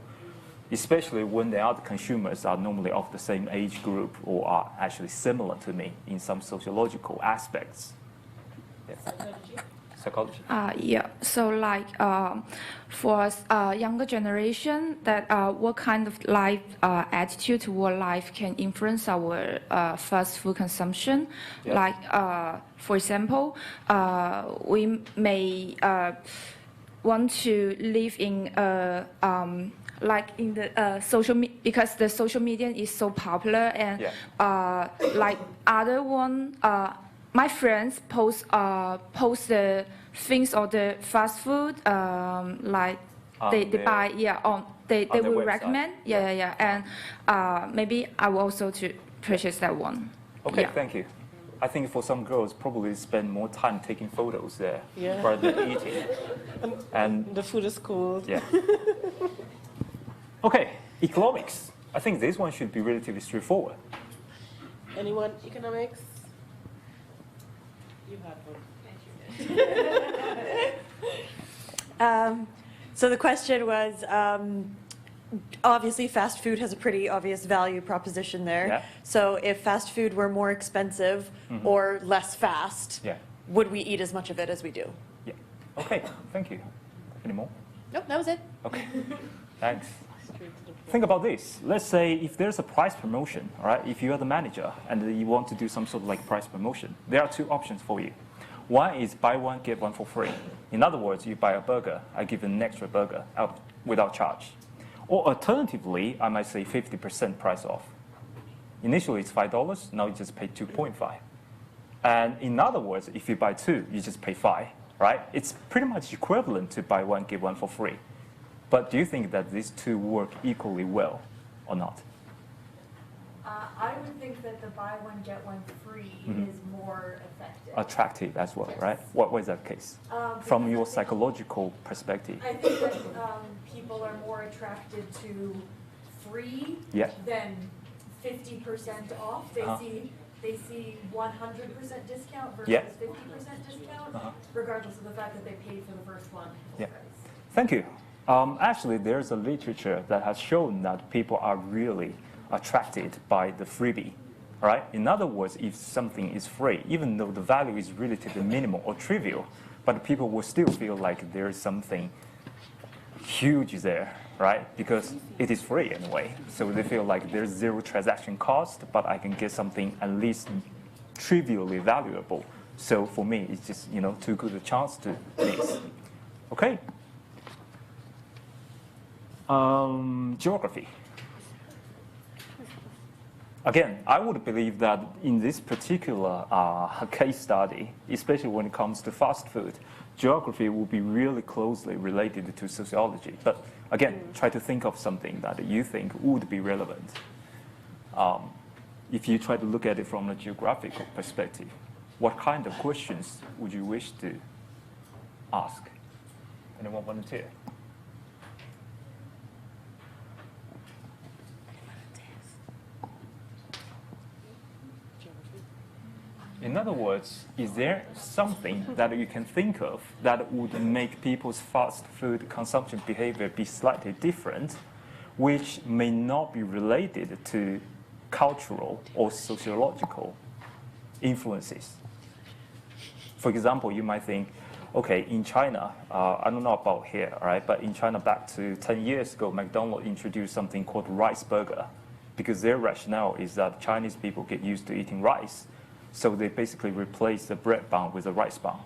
especially when the other consumers are normally of the same age group or are actually similar to me in some sociological aspects. Yes. Psychology. Yeah. So like for younger generation, that what kind of life attitude toward life can influence our fast food consumption? Yeah. Like for example, we may want to live in like in the because the social media is so popular and Yeah. like other one. My friends post the things or the fast food like they buy they their will website. recommend and maybe I will also to purchase that one. Okay, Yeah. thank you. I think for some girls, probably spend more time taking photos there Yeah. rather than eating. And The food is cold. yeah. Okay, economics. I think this one should be relatively straightforward. Anyone economics? You had one. So the question was, obviously fast food has a pretty obvious value proposition there. Yeah. So if fast food were more expensive or less fast, Yeah. would we eat as much of it as we do? Yeah. Okay, thank you. Any more? Nope, that was it. Okay, thanks. Think about this. Let's say if there's a price promotion, all right? If you are the manager and you want to do some sort of like price promotion, there are two options for you. One is buy one, get one for free. In other words, you buy a burger, I give an extra burger out without charge. Or alternatively, I might say 50% price off. Initially it's $5, now you just pay 2.5. And in other words, if you buy two, you just pay 5, right? It's pretty much equivalent to buy one, get one for free. But do you think that these two work equally well or not? I would think that the buy one, get one free is more effective. Attractive as well, right? What is that case? From your psychological perspective. I think that people are more attracted to free Yeah. than 50% off. They see 100% discount versus Yeah. 50% discount, Uh-huh. regardless of the fact that they paid for the first one. Yeah. Thank you. Actually, there's a literature that has shown that people are really attracted by the freebie, right? In other words, if something is free, even though the value is relatively minimal or trivial, but people will still feel like there is something huge there, right? Because it is free anyway. So they feel like there's zero transaction cost, but I can get something at least trivially valuable. So for me, it's just, too good a chance to miss. Okay. Geography. Again, I would believe that in this particular case study, especially when it comes to fast food, geography will be really closely related to sociology. But again, try to think of something that you think would be relevant. If you try to look at it from a geographical perspective, what kind of questions would you wish to ask? Anyone volunteer? In other words, is there something that you can think of that would make people's fast food consumption behavior be slightly different, which may not be related to cultural or sociological influences. For example, you might think, okay, in China, I don't know about here, right? But in China, back to 10 years ago, McDonald's introduced something called rice burger, because their rationale is that Chinese people get used to eating rice, so they basically replace the bread bun with a rice bun.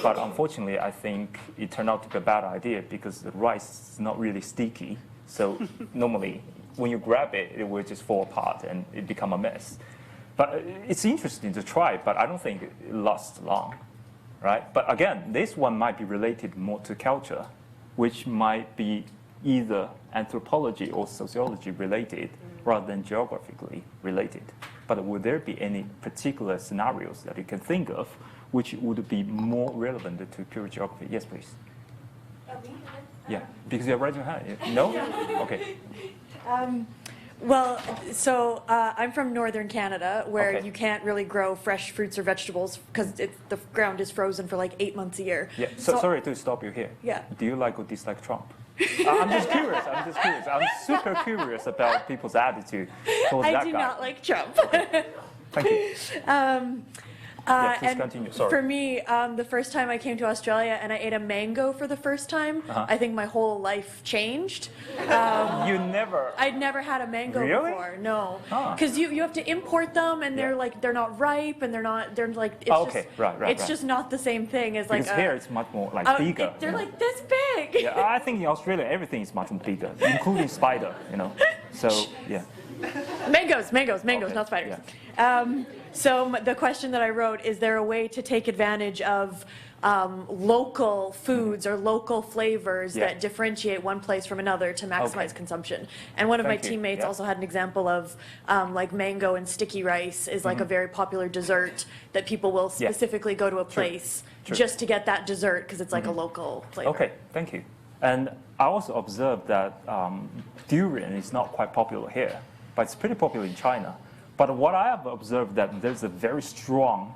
But unfortunately, I think it turned out to be a bad idea because the rice is not really sticky. So normally, when you grab it, it will just fall apart and it become a mess. But it's interesting to try, but I don't think it lasts long, right? But again, this one might be related more to culture, which might be either anthropology or sociology related rather than geographically related. But would there be any particular scenarios that you can think of which would be more relevant to pure geography? Yes, please. Yeah, because you have raised your hand. No? Okay. Well, so I'm from northern Canada, where Okay. you can't really grow fresh fruits or vegetables because the ground is frozen for like 8 months a year. Yeah, so sorry to stop you here. Yeah. Do you like or dislike Trump? I'm just curious. I'm super curious about people's attitude towards that I do guy. not like Trump. Thank you. Yeah, please and continue. Sorry. For me, the first time I came to Australia and I ate a mango for the first time, I think my whole life changed. You never. I'd never had a mango Really? before, no. Huh. Because you have to import them, and they're Yeah. like they're not ripe, and they're like it's Okay, just, right, it's right. just not the same thing as like Because here it's much more like bigger. they're you know. like this big. Yeah, I think in Australia everything is much more bigger, including spider. You know. So yeah. Mangoes, Okay, not spiders. So the question that I wrote, is there a way to take advantage of local foods or local flavors Yeah. that differentiate one place from another to maximize Okay. consumption? And one of my Thank you. teammates Yeah. also had an example of like mango and sticky rice is like a very popular dessert that people will Mm-hmm. Yeah. specifically go to a place True. just to get that dessert because it's like a local flavor. Okay, thank you. And I also observed that durian is not quite popular here, but it's pretty popular in China. But what I have observed that there's a very strong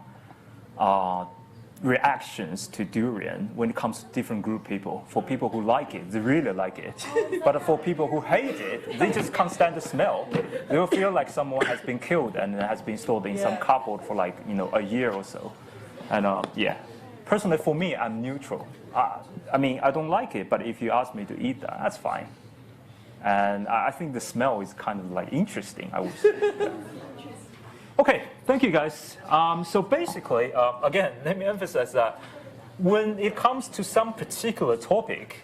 reactions to durian when it comes to different group people. For people who like it, they really like it. But for people who hate it, they just can't stand the smell. They will feel like someone has been killed and has been stored in some cupboard for like a year or so. And yeah, personally for me, I'm neutral. I mean, I don't like it, but if you ask me to eat that, that's fine. And I think the smell is kind of like interesting, I would say. Okay, thank you guys. So basically, again, let me emphasize that when it comes to some particular topic,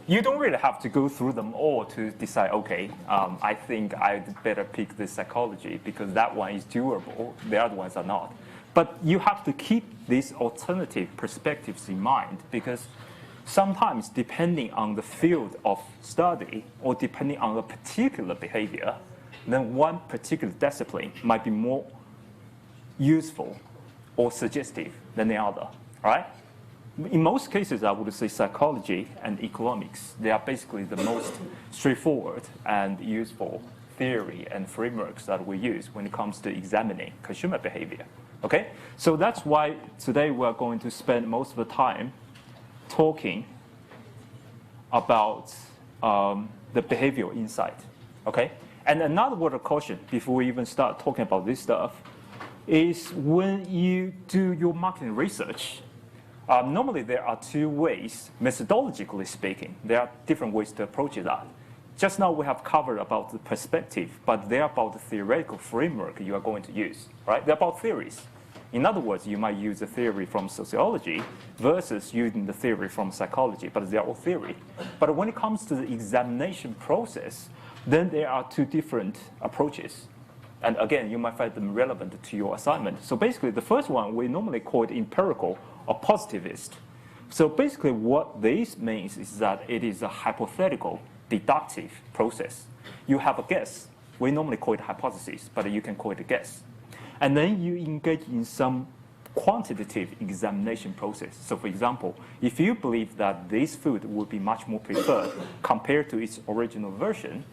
you don't really have to go through them all to decide, okay, I think I'd better pick this psychology because that one is doable, the other ones are not. But you have to keep these alternative perspectives in mind because sometimes depending on the field of study or depending on a particular behavior, then one particular discipline might be more useful or suggestive than the other, right? In most cases, I would say psychology and economics, they are basically the most straightforward and useful theory and frameworks that we use when it comes to examining consumer behavior, okay? So that's why today we're going to spend most of the time talking about the behavioral insight, okay? And another word of caution before we even start talking about this stuff is when you do your marketing research, normally there are two ways, methodologically speaking, there are different ways to approach that. Just now we have covered about the perspective, but they're about the theoretical framework you are going to use, right? They're about theories. In other words, you might use a theory from sociology versus using the theory from psychology, but they're all theory. But when it comes to the examination process, then there are two different approaches. And again, you might find them relevant to your assignment. So basically, the first one, we normally call it empirical or positivist. So basically, what this means is that it is a hypothetical, deductive process. You have a guess. We normally call it hypothesis, but you can call it a guess. And then you engage in some quantitative examination process. So for example, if you believe that this food would be much more preferred compared to its original version,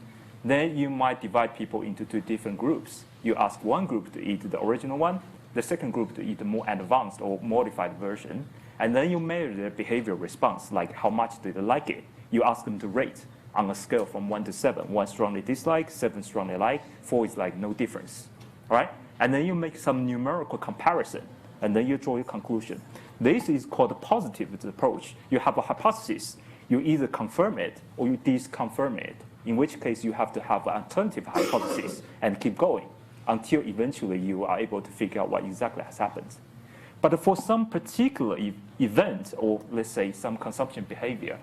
then you might divide people into two different groups. You ask one group to eat the original one, the second group to eat the more advanced or modified version, and then you measure their behavioral response, like how much do they like it. You ask them to rate. on a scale from 1 to 7. 1 strongly dislike, 7 strongly like, 4 is like no difference. All right? And then you make some numerical comparison, and then you draw your conclusion. This is called a positive approach. You have a hypothesis. You either confirm it or you disconfirm it, in which case you have to have an alternative hypothesis and keep going until eventually you are able to figure out what exactly has happened. But for some particular event, or let's say some consumption behavior,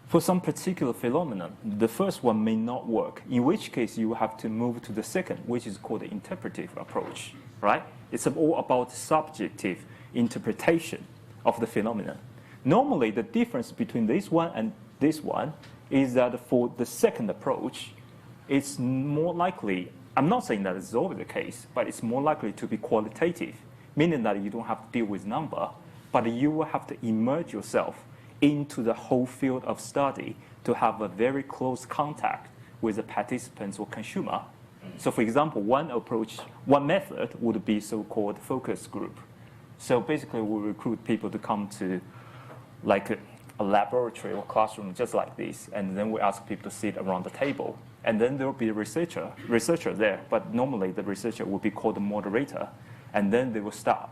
for some particular phenomenon, the first one may not work, in which case you have to move to the second, which is called the interpretive approach, right? It's all about subjective interpretation of the phenomenon. Normally, the difference between this one and this one is that for the second approach, it's more likely, I'm not saying that it's always the case, but it's more likely to be qualitative, meaning that you don't have to deal with number, but you will have to immerse yourself into the whole field of study to have a very close contact with the participants or consumer. So for example, one method would be so-called focus group. So basically we recruit people to come to like a laboratory or classroom just like this, and then we ask people to sit around the table. And then there will be a researcher there, but normally the researcher will be called the moderator, and then they will start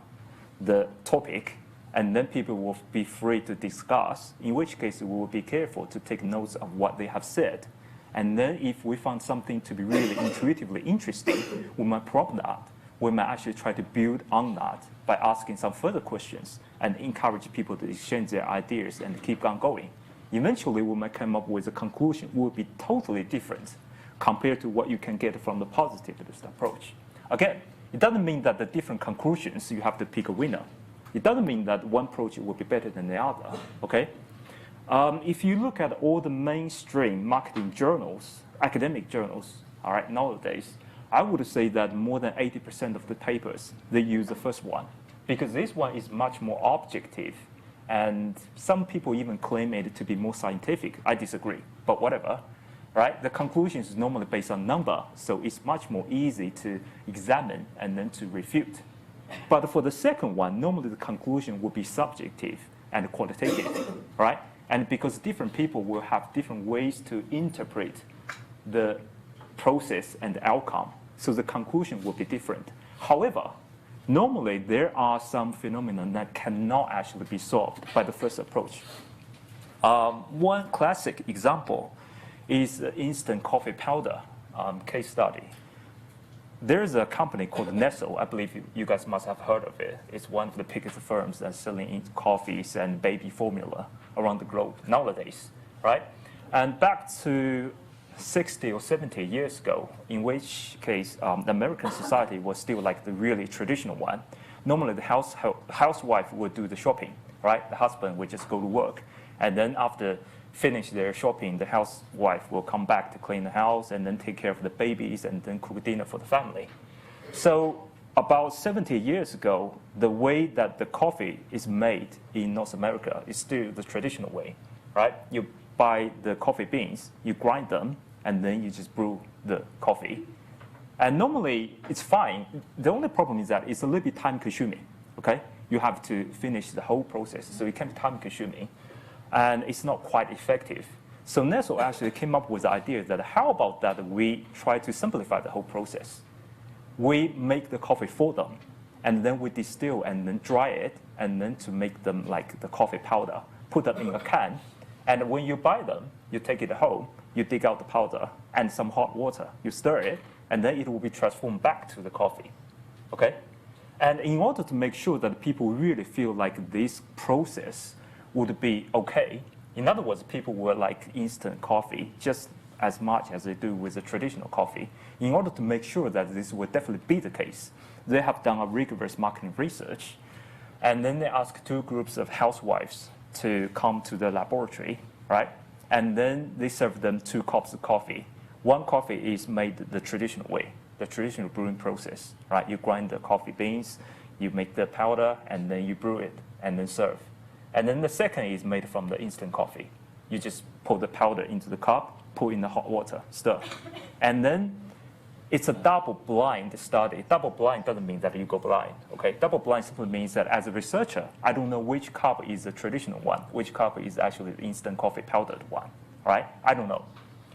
the topic, and then people will be free to discuss, in which case we will be careful to take notes of what they have said. And then if we find something to be really intuitively interesting, we might prompt that. We might actually try to build on that by asking some further questions and encourage people to exchange their ideas and keep on going. Eventually, we might come up with a conclusion will be totally different compared to what you can get from the positivist approach. Again, it doesn't mean that the different conclusions, you have to pick a winner. It doesn't mean that one approach will be better than the other, okay? If you look at all the mainstream marketing journals, academic journals, all right, nowadays, I would say that more than 80% of the papers, they use the first one, because this one is much more objective, and some people even claim it to be more scientific. I disagree, but whatever, right? The conclusion is normally based on number, so it's much more easy to examine and then to refute. But for the second one, normally the conclusion would be subjective and qualitative, right? And because different people will have different ways to interpret the process and the outcome, so the conclusion will be different. However, normally there are some phenomena that cannot actually be solved by the first approach. One classic example is the instant coffee powder case study. There's a company called Nestle. I believe you guys must have heard of it. It's one of the biggest firms that's selling coffees and baby formula around the globe nowadays, right? And back to 60 or 70 years ago, in which case the American society was still like the really traditional one. Normally the housewife would do the shopping, right? The husband would just go to work. And then after finish their shopping, the housewife will come back to clean the house and then take care of the babies and then cook dinner for the family. So about 70 years ago, the way that the coffee is made in North America is still the traditional way, right? You buy the coffee beans, you grind them, and then you just brew the coffee. And normally it's fine. The only problem is that it's a little bit time consuming, okay? You have to finish the whole process, so it can be time consuming. And it's not quite effective. So Nestle actually came up with the idea that how about that we try to simplify the whole process. We make the coffee for them, and then we distill and then dry it, and then to make them like the coffee powder, put them in a can, and when you buy them, you take it home, you dig out the powder and some hot water, you stir it, and then it will be transformed back to the coffee, okay? And in order to make sure that people really feel like this process would be okay. In other words, people will like instant coffee just as much as they do with the traditional coffee. In order to make sure that this will definitely be the case, they have done a rigorous marketing research, and then they ask 2 groups of housewives to come to the laboratory, right? And then they serve them 2 cups of coffee. One coffee is made the traditional way, the traditional brewing process, right? You grind the coffee beans, you make the powder, and then you brew it, and then serve. And then the second is made from the instant coffee. You just pour the powder into the cup, pour in the hot water, stir. And then it's a double-blind study. Double-blind doesn't mean that you go blind, okay? Double-blind simply means that as a researcher, I don't know which cup is the traditional one, which cup is actually the instant coffee powdered one, right? I don't know.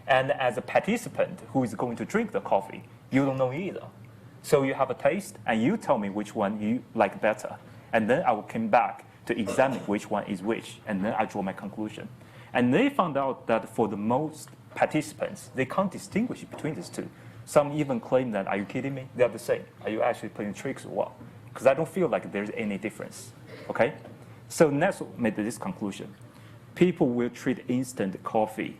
And as a participant who is going to drink the coffee, you don't know either. So you have a taste, and you tell me which one you like better. And then I will come back to examine which one is which, and then I draw my conclusion. And they found out that for the most participants, they can't distinguish between these two. Some even claim that, are you kidding me? They're the same. Are you actually playing tricks or what? Because I don't feel like there's any difference, okay? So Nestle made this conclusion. People will treat instant coffee.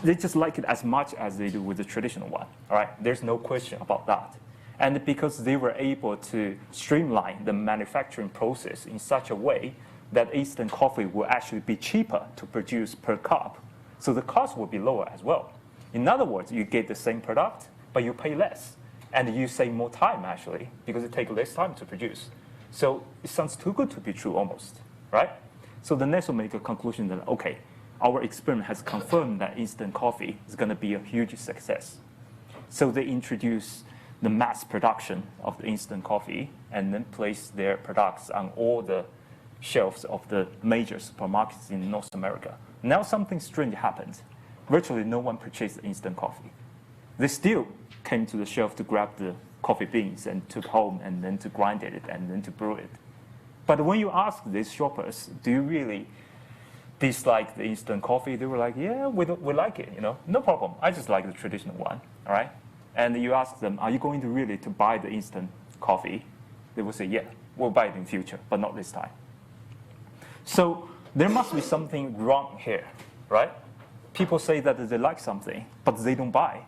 They just like it as much as they do with the traditional one, all right? There's no question about that. And because they were able to streamline the manufacturing process in such a way that instant coffee will actually be cheaper to produce per cup, so the cost will be lower as well. In other words, you get the same product, but you pay less. And you save more time, actually, because it takes less time to produce. So it sounds too good to be true, almost, right? So the Nestle make a conclusion that, okay, our experiment has confirmed that instant coffee is going to be a huge success. So they introduce the mass production of the instant coffee and then place their products on all the shelves of the major supermarkets in North America. Now something strange happened. Virtually no one purchased instant coffee. They still came to the shelf to grab the coffee beans and took home and then to grind it and then to brew it. But when you ask these shoppers, do you really dislike the instant coffee? They were like, yeah, we like it, no problem. I just like the traditional one, all right? And you ask them, are you going to really to buy the instant coffee? They will say, yeah, we'll buy it in future, but not this time. So there must be something wrong here, right? People say that they like something, but they don't buy.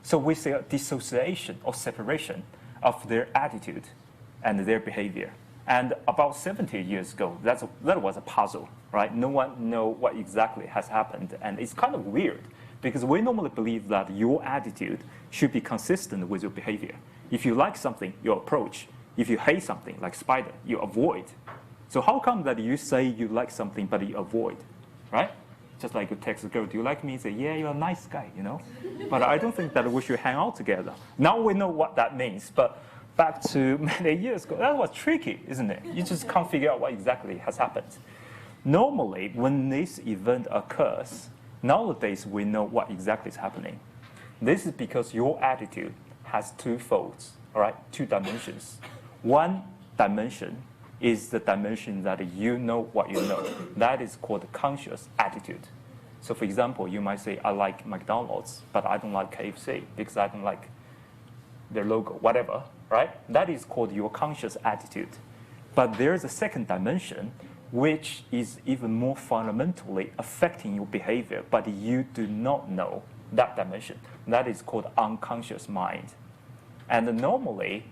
So we see a dissociation or separation of their attitude and their behavior. And about 70 years ago, that was a puzzle, right? No one knows what exactly has happened. And it's kind of weird, because we normally believe that your attitude should be consistent with your behavior. If you like something, you approach. If you hate something, like spider, you avoid. So how come that you say you like something, but you avoid, right? Just like you text a girl, do you like me? Say, yeah, you're a nice guy, But I don't think that we should hang out together. Now we know what that means, but back to many years ago, that was tricky, isn't it? You just can't figure out what exactly has happened. Normally, when this event occurs, nowadays we know what exactly is happening. This is because your attitude has two folds, all right, two dimensions. One dimension is the dimension that you know what you know. That is called conscious attitude. So for example, you might say, I like McDonald's, but I don't like KFC because I don't like their logo, whatever, right? That is called your conscious attitude. But there's a second dimension, which is even more fundamentally affecting your behavior, but you do not know that dimension. That is called unconscious mind. And normally,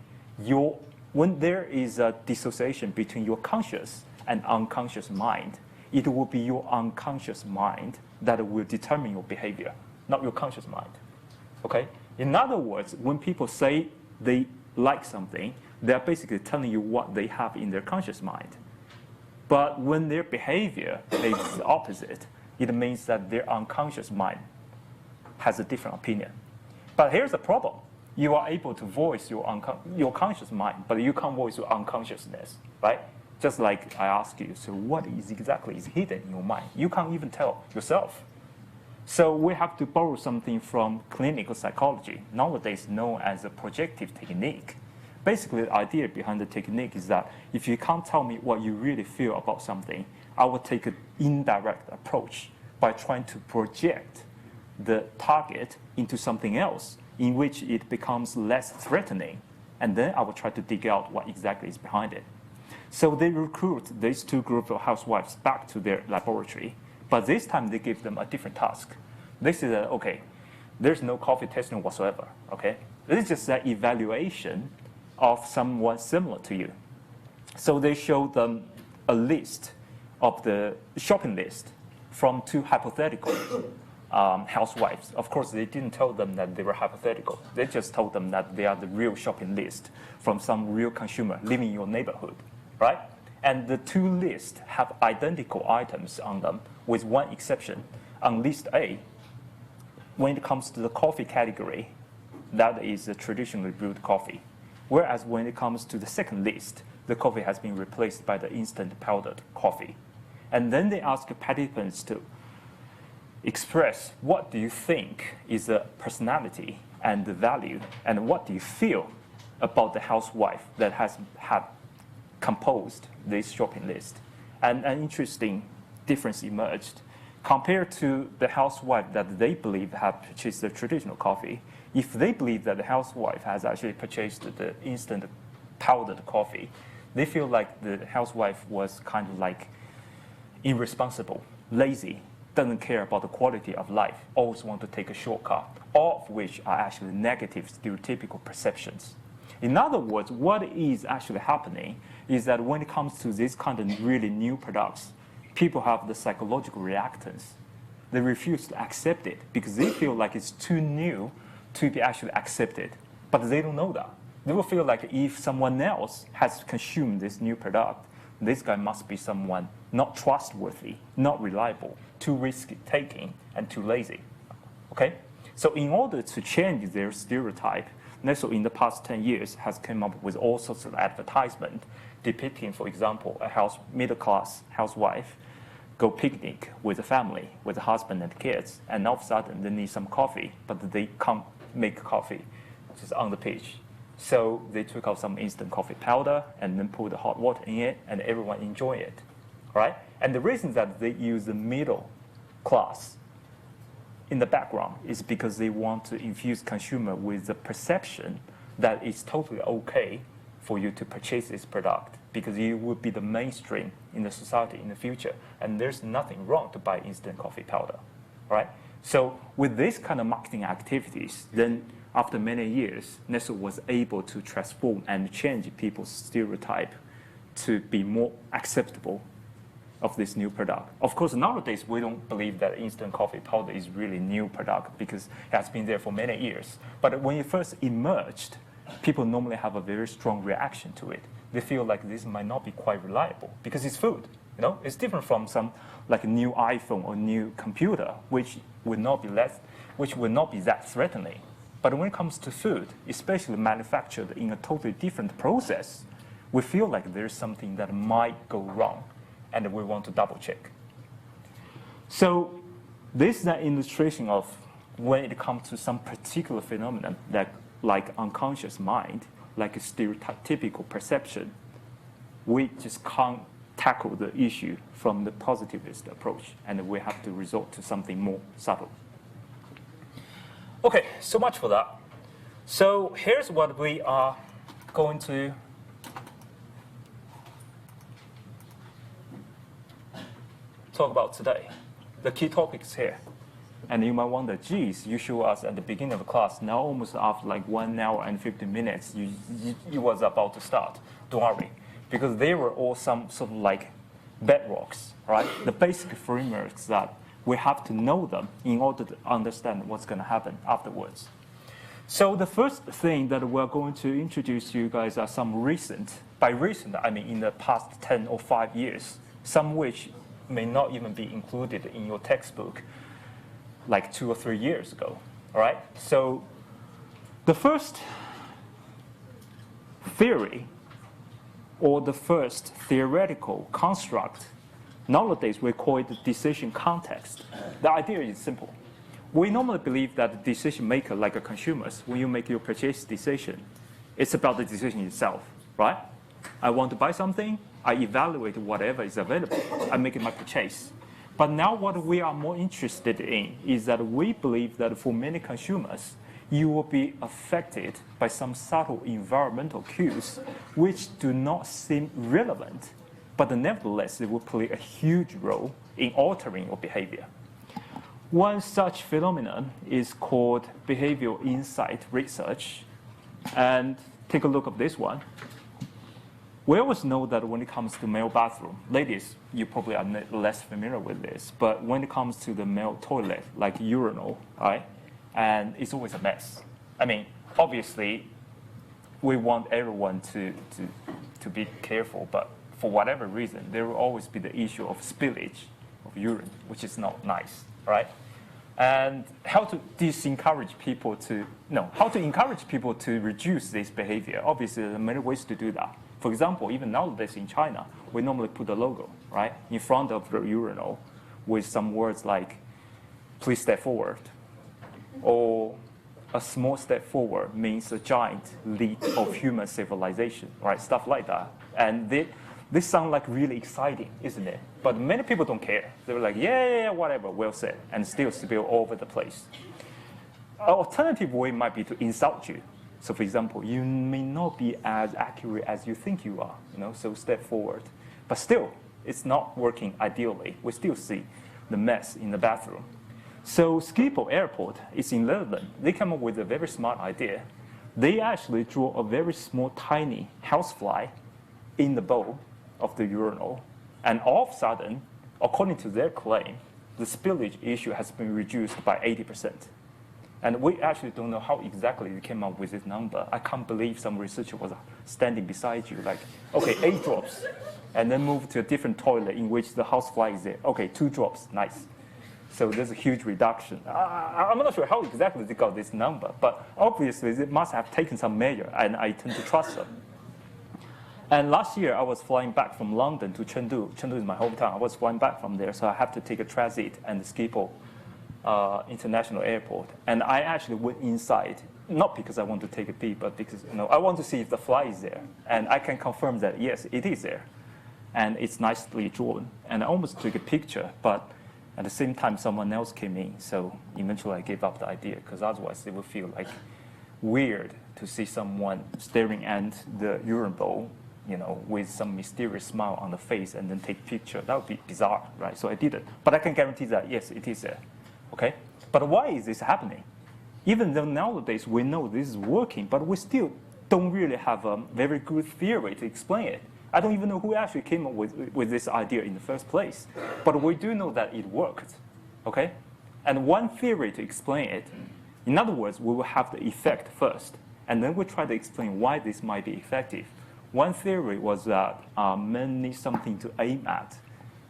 when there is a dissociation between your conscious and unconscious mind, it will be your unconscious mind that will determine your behavior, not your conscious mind, okay? In other words, when people say they like something, they're basically telling you what they have in their conscious mind. But when their behavior is the opposite, it means that their unconscious mind has a different opinion. But here's the problem. You are able to voice your conscious mind, but you can't voice your unconsciousness, right? Just like I ask you, so what is exactly is hidden in your mind? You can't even tell yourself. So we have to borrow something from clinical psychology, nowadays known as a projective technique. Basically, the idea behind the technique is that if you can't tell me what you really feel about something, I will take an indirect approach by trying to project the target into something else in which it becomes less threatening, and then I will try to dig out what exactly is behind it. So they recruit these two groups of housewives back to their laboratory, but this time they give them a different task. They said, okay, there's no coffee tasting whatsoever, okay? This is just an evaluation of someone similar to you. So they showed them a list of the shopping list from two hypothetical housewives. Of course, they didn't tell them that they were hypothetical. They just told them that they are the real shopping list from some real consumer living in your neighborhood, right? And the two lists have identical items on them with one exception. On list A, when it comes to the coffee category, that is the traditionally brewed coffee. Whereas when it comes to the second list, the coffee has been replaced by the instant powdered coffee. And then they ask participants to express what do you think is the personality and the value, and what do you feel about the housewife that has composed this shopping list. And an interesting difference emerged. Compared to the housewife that they believe have purchased the traditional coffee, if they believe that the housewife has actually purchased the instant powdered coffee, they feel like the housewife was kind of like irresponsible, lazy, doesn't care about the quality of life, always want to take a shortcut, all of which are actually negative stereotypical perceptions. In other words, what is actually happening is that when it comes to these kind of really new products, people have the psychological reactance. They refuse to accept it because they feel like it's too new to be actually accepted. But they don't know that. They will feel like if someone else has consumed this new product, this guy must be someone not trustworthy, not reliable, too risk-taking, and too lazy. Okay? So in order to change their stereotype, Nestle in the past 10 years has come up with all sorts of advertisement depicting, for example, a middle-class housewife go picnic with a family, with a husband and kids, and all of a sudden they need some coffee, but they can't make coffee just on the page. So they took out some instant coffee powder and then put the hot water in it, and everyone enjoy it, right? And the reason that they use the middle class in the background is because they want to infuse consumer with the perception that it's totally okay for you to purchase this product because you will be the mainstream in the society in the future, and there's nothing wrong to buy instant coffee powder, right? So with this kind of marketing activities, then after many years, Nestle was able to transform and change people's stereotype to be more acceptable of this new product. Of course, nowadays, we don't believe that instant coffee powder is really new product because it has been there for many years. But when it first emerged, people normally have a very strong reaction to it. They feel like this might not be quite reliable because it's food. You know, it's different from some like a new iPhone or new computer, which would not be that threatening. But when it comes to food, especially manufactured in a totally different process, we feel like there's something that might go wrong, and we want to double check. So this is an illustration of when it comes to some particular phenomenon that, like unconscious mind, like a stereotypical perception, we just can't tackle the issue from the positivist approach, and we have to resort to something more subtle. Okay, so much for that. So here's what we are going to talk about today. The key topics here. And you might wonder, geez, you show us at the beginning of the class, now almost after like 1 hour and 15 minutes, you was about to start. Don't worry, because they were all some sort of like bedrocks, right? The basic frameworks that we have to know them in order to understand what's going to happen afterwards. So the first thing that we're going to introduce to you guys are some recent, by recent, I mean in the past 10 or 5 years, some which may not even be included in your textbook like 2 or 3 years ago, all right? So the first theory or the first theoretical construct, nowadays we call it the decision context. The idea is simple. We normally believe that the decision maker, like a consumers, when you make your purchase decision, it's about the decision itself, right? I want to buy something, I evaluate whatever is available, I make my purchase. But now what we are more interested in is that we believe that for many consumers, you will be affected by some subtle environmental cues which do not seem relevant, but nevertheless, it will play a huge role in altering your behavior. One such phenomenon is called behavioral insight research. And take a look at this one. We always know that when it comes to male bathroom, ladies, you probably are less familiar with this, but when it comes to the male toilet, like urinal, right, and it's always a mess. I mean, obviously, we want everyone to be careful, but for whatever reason, there will always be the issue of spillage of urine, which is not nice, right? And how to encourage people to reduce this behavior. Obviously, there are many ways to do that. For example, even nowadays in China, we normally put a logo, right, in front of the urinal with some words like, please step forward. Or a small step forward means a giant leap of human civilization, right, stuff like that. And this sounds like really exciting, isn't it? But many people don't care. They're like, yeah, whatever, well said, and still spill all over the place. An alternative way might be to insult you. So for example, you may not be as accurate as you think you are, so step forward. But still, it's not working ideally. We still see the mess in the bathroom. So Schiphol Airport is in London. They come up with a very smart idea. They actually draw a very small, tiny housefly in the bowl of the urinal. And all of a sudden, according to their claim, the spillage issue has been reduced by 80%. And we actually don't know how exactly they came up with this number. I can't believe some researcher was standing beside you, like, okay, 8 drops, and then move to a different toilet in which the housefly is there. Okay, 2 drops, nice. So there's a huge reduction. I'm not sure how exactly they got this number, but obviously they must have taken some measure, and I tend to trust them. And last year, I was flying back from London to Chengdu. Chengdu is my hometown. I was flying back from there, so I have to take a transit and the Schiphol International Airport. And I actually went inside, not because I want to take a pee, but because I want to see if the fly is there. And I can confirm that, yes, it is there. And it's nicely drawn. And I almost took a picture, but at the same time, someone else came in. So eventually, I gave up the idea, because otherwise, it would feel like weird to see someone staring at the urine bowl, with some mysterious smile on the face and then take a picture. That would be bizarre, right? So I didn't. But I can guarantee that, yes, it is there, okay? But why is this happening? Even though nowadays we know this is working, but we still don't really have a very good theory to explain it. I don't even know who actually came up with this idea in the first place. But we do know that it worked, okay? And one theory to explain it, in other words, we will have the effect first, and then we'll try to explain why this might be effective. One theory was that men need something to aim at.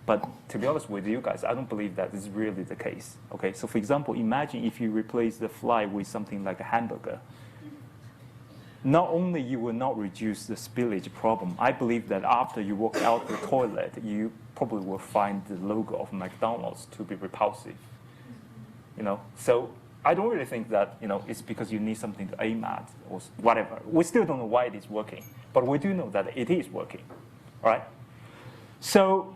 But to be honest with you guys, I don't believe that is really the case. Okay, so for example, imagine if you replace the fly with something like a hamburger. Not only you will not reduce the spillage problem, I believe that after you walk out the toilet, you probably will find the logo of McDonald's to be repulsive. So I don't really think that it's because you need something to aim at or whatever. We still don't know why it is working, but we do know that it is working, right? So,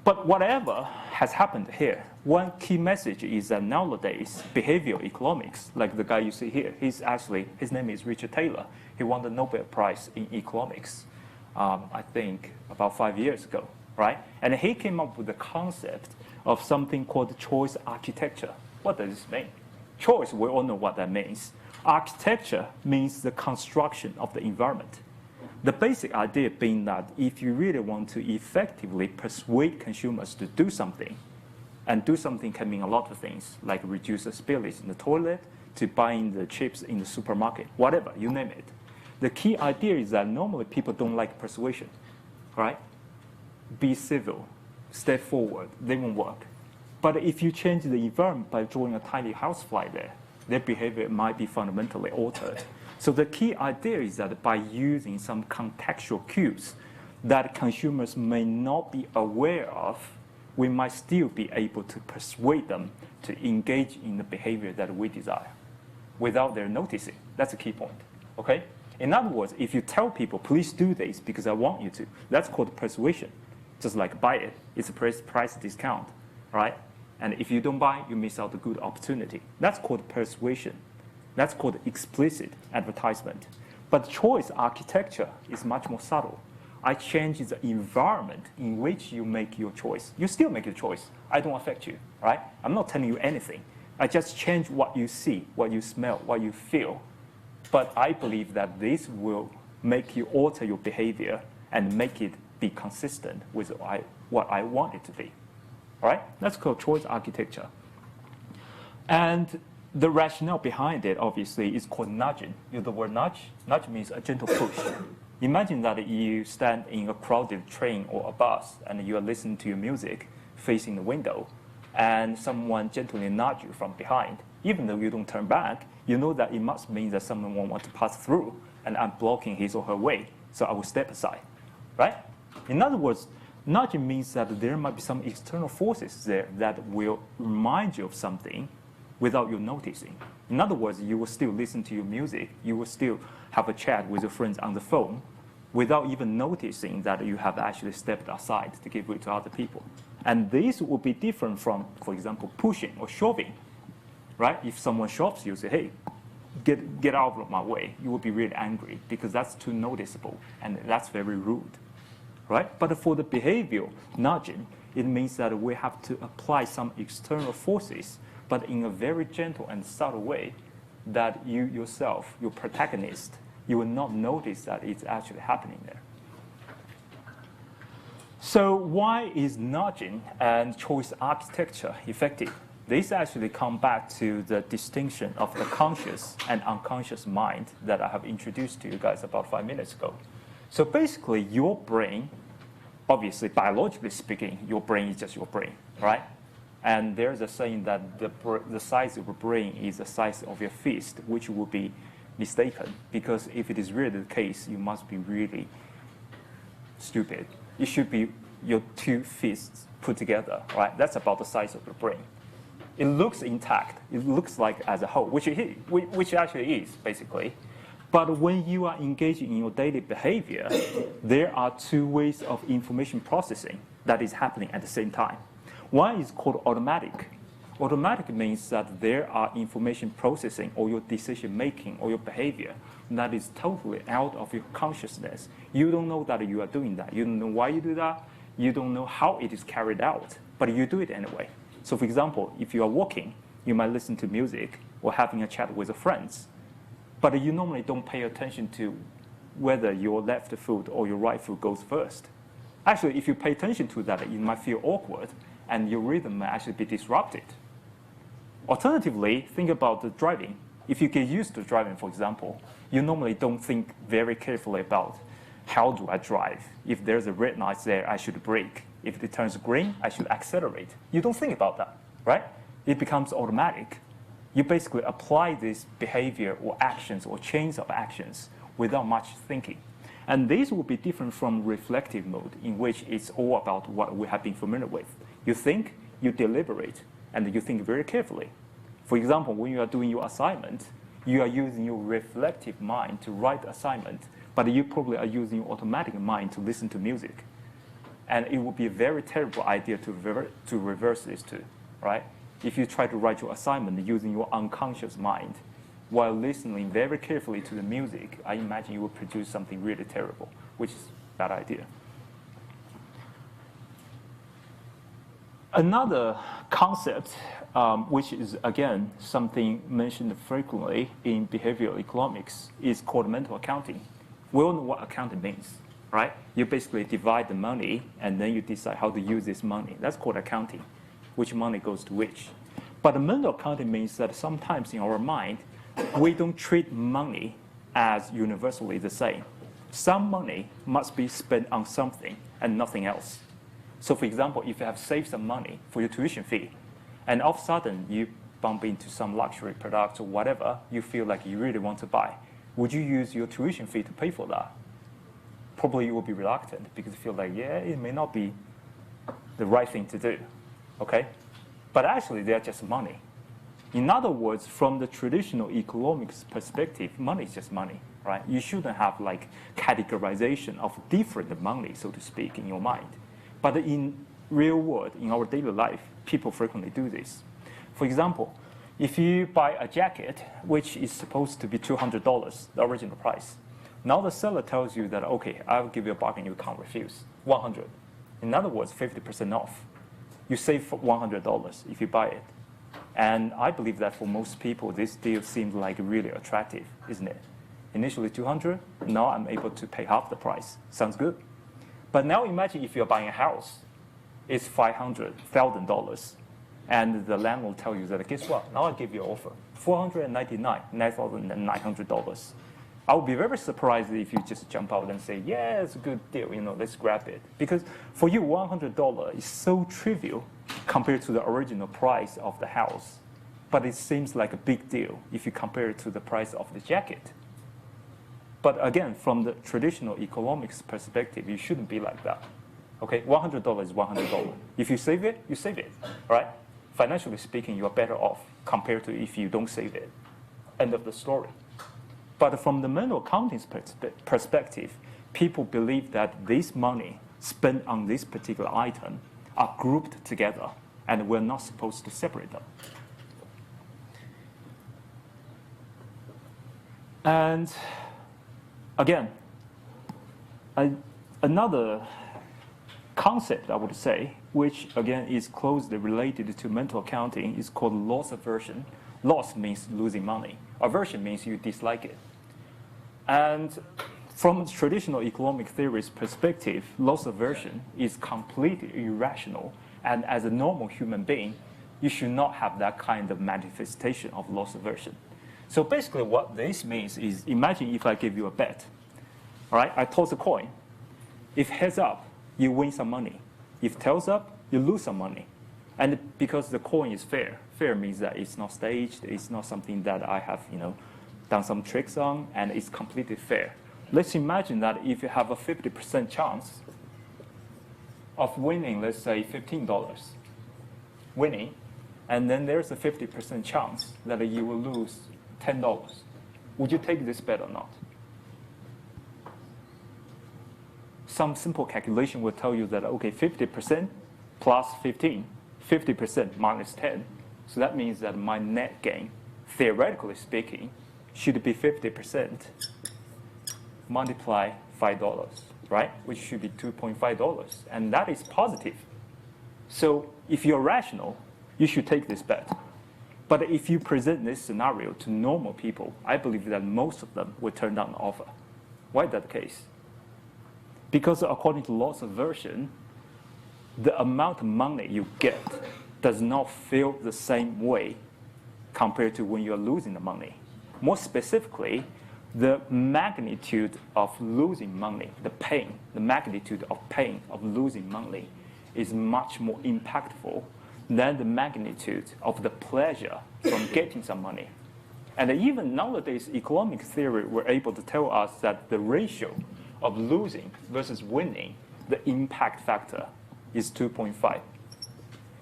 but whatever has happened here, one key message is that nowadays behavioral economics, like the guy you see here, his name is Richard Taylor. He won the Nobel Prize in economics, I think about 5 years ago, right? And he came up with the concept of something called choice architecture. What does this mean? Choice, we all know what that means. Architecture means the construction of the environment. The basic idea being that if you really want to effectively persuade consumers to do something, and do something can mean a lot of things, like reduce the spillage in the toilet, to buying the chips in the supermarket, whatever, you name it. The key idea is that normally people don't like persuasion, right? Be civil, step forward, they won't work. But if you change the environment by drawing a tiny housefly there, their behavior might be fundamentally altered. So the key idea is that by using some contextual cues that consumers may not be aware of, we might still be able to persuade them to engage in the behavior that we desire without their noticing. That's a key point, okay? In other words, if you tell people, please do this because I want you to, that's called persuasion. Just like buy it, it's a price discount, right? And if you don't buy, you miss out a good opportunity. That's called persuasion. That's called explicit advertisement. But choice architecture is much more subtle. I change the environment in which you make your choice. You still make your choice. I don't affect you, right? I'm not telling you anything. I just change what you see, what you smell, what you feel. But I believe that this will make you alter your behavior and make it be consistent with what I want it to be. All right? That's called choice architecture. And the rationale behind it, obviously, is called nudging. You know the word nudge? Nudge means a gentle push. Imagine that you stand in a crowded train or a bus and you are listening to your music facing the window, and someone gently nudge you from behind, even though you don't turn back, you know that it must mean that someone wants to pass through, and I'm blocking his or her way, so I will step aside, right? In other words, nudging means that there might be some external forces there that will remind you of something without you noticing. In other words, you will still listen to your music, you will still have a chat with your friends on the phone without even noticing that you have actually stepped aside to give way to other people. And this will be different from, for example, pushing or shoving, right? If someone shoves you, say, hey, get out of my way, you will be really angry because that's too noticeable and that's very rude, right? But for the behavioral nudging, it means that we have to apply some external forces, but in a very gentle and subtle way that you yourself, your protagonist, you will not notice that it's actually happening there. So why is nudging and choice architecture effective? This actually comes back to the distinction of the conscious and unconscious mind that I have introduced to you guys about 5 minutes ago. So basically, your brain, obviously, biologically speaking, your brain is just your brain, right? And there's a saying that the size of your brain is the size of your fist, which will be mistaken, because if it is really the case, you must be really stupid. It should be your two fists put together, right? That's about the size of your brain. It looks intact. It looks like as a whole, which actually is, basically. But when you are engaging in your daily behavior, there are two ways of information processing that is happening at the same time. One is called automatic. Automatic means that there are information processing or your decision making or your behavior that is totally out of your consciousness. You don't know that you are doing that. You don't know why you do that. You don't know how it is carried out, but you do it anyway. So for example, if you are walking, you might listen to music or having a chat with your friends, but you normally don't pay attention to whether your left foot or your right foot goes first. Actually, if you pay attention to that, you might feel awkward and your rhythm might actually be disrupted. Alternatively, think about the driving. If you get used to driving, for example, you normally don't think very carefully about how do I drive. If there's a red light there, I should brake. If it turns green, I should accelerate. You don't think about that, right? It becomes automatic. You basically apply this behavior or actions or chains of actions without much thinking. And these will be different from reflective mode, in which it's all about what we have been familiar with. You think, you deliberate, and you think very carefully. For example, when you are doing your assignment, you are using your reflective mind to write the assignment, but you probably are using your automatic mind to listen to music. And it would be a very terrible idea to reverse this too, right? If you try to write your assignment using your unconscious mind while listening very carefully to the music, I imagine you will produce something really terrible, which is a bad idea. Another concept, which is, again, something mentioned frequently in behavioral economics, is called mental accounting. We all know what accounting means, right? You basically divide the money, and then you decide how to use this money. That's called accounting, which money goes to which. But the mental accounting means that sometimes in our mind, we don't treat money as universally the same. Some money must be spent on something and nothing else. So for example, if you have saved some money for your tuition fee, and all of a sudden you bump into some luxury product or whatever you feel like you really want to buy, would you use your tuition fee to pay for that? Probably you will be reluctant because you feel like, yeah, it may not be the right thing to do, okay? But actually, they're just money. In other words, from the traditional economics perspective, money is just money, right? You shouldn't have like categorization of different money, so to speak, in your mind. But in real world, in our daily life, people frequently do this. For example, if you buy a jacket, which is supposed to be $200, the original price, now the seller tells you that, okay, I'll give you a bargain you can't refuse, $100. In other words, 50% off. You save $100 if you buy it. And I believe that for most people, this deal seems like really attractive, isn't it? Initially $200, now I'm able to pay half the price. Sounds good. But now imagine if you're buying a house, it's $500,000. And the landlord tells you that, guess what? Now I'll give you an offer, $499,900. I would be very surprised if you just jump out and say, yeah, it's a good deal, let's grab it. Because for you, $100 is so trivial compared to the original price of the house. But it seems like a big deal if you compare it to the price of the jacket. But again, from the traditional economics perspective, you shouldn't be like that. Okay, $100 is $100. If you save it, you save it, right? Financially speaking, you are better off compared to if you don't save it. End of the story. But from the manual accounting perspective, people believe that this money spent on this particular item are grouped together, and we're not supposed to separate them. And again, another concept, I would say, which again is closely related to mental accounting, is called loss aversion. Loss means losing money. Aversion means you dislike it. And from traditional economic theory's perspective, loss aversion is completely irrational. And as a normal human being, you should not have that kind of manifestation of loss aversion. So basically what this means is, imagine if I give you a bet. All right, I toss a coin. If heads up, you win some money. If tails up, you lose some money. And because the coin is fair, fair means that it's not staged, it's not something that I have, done some tricks on, and it's completely fair. Let's imagine that if you have a 50% chance of winning, let's say $15, winning, and then there's a 50% chance that you will lose $10. Would you take this bet or not? Some simple calculation will tell you that, okay, 50% plus 15, 50% minus 10. So that means that my net gain, theoretically speaking, should be 50% multiply $5, right? Which should be $2.5. And that is positive. So if you're rational, you should take this bet. But if you present this scenario to normal people, I believe that most of them will turn down the offer. Why is that the case? Because according to loss aversion, the amount of money you get does not feel the same way compared to when you're losing the money. More specifically, the magnitude of losing money, the magnitude of pain of losing money is much more impactful than the magnitude of the pleasure from getting some money. And even nowadays, economic theory were able to tell us that the ratio of losing versus winning, the impact factor is 2.5.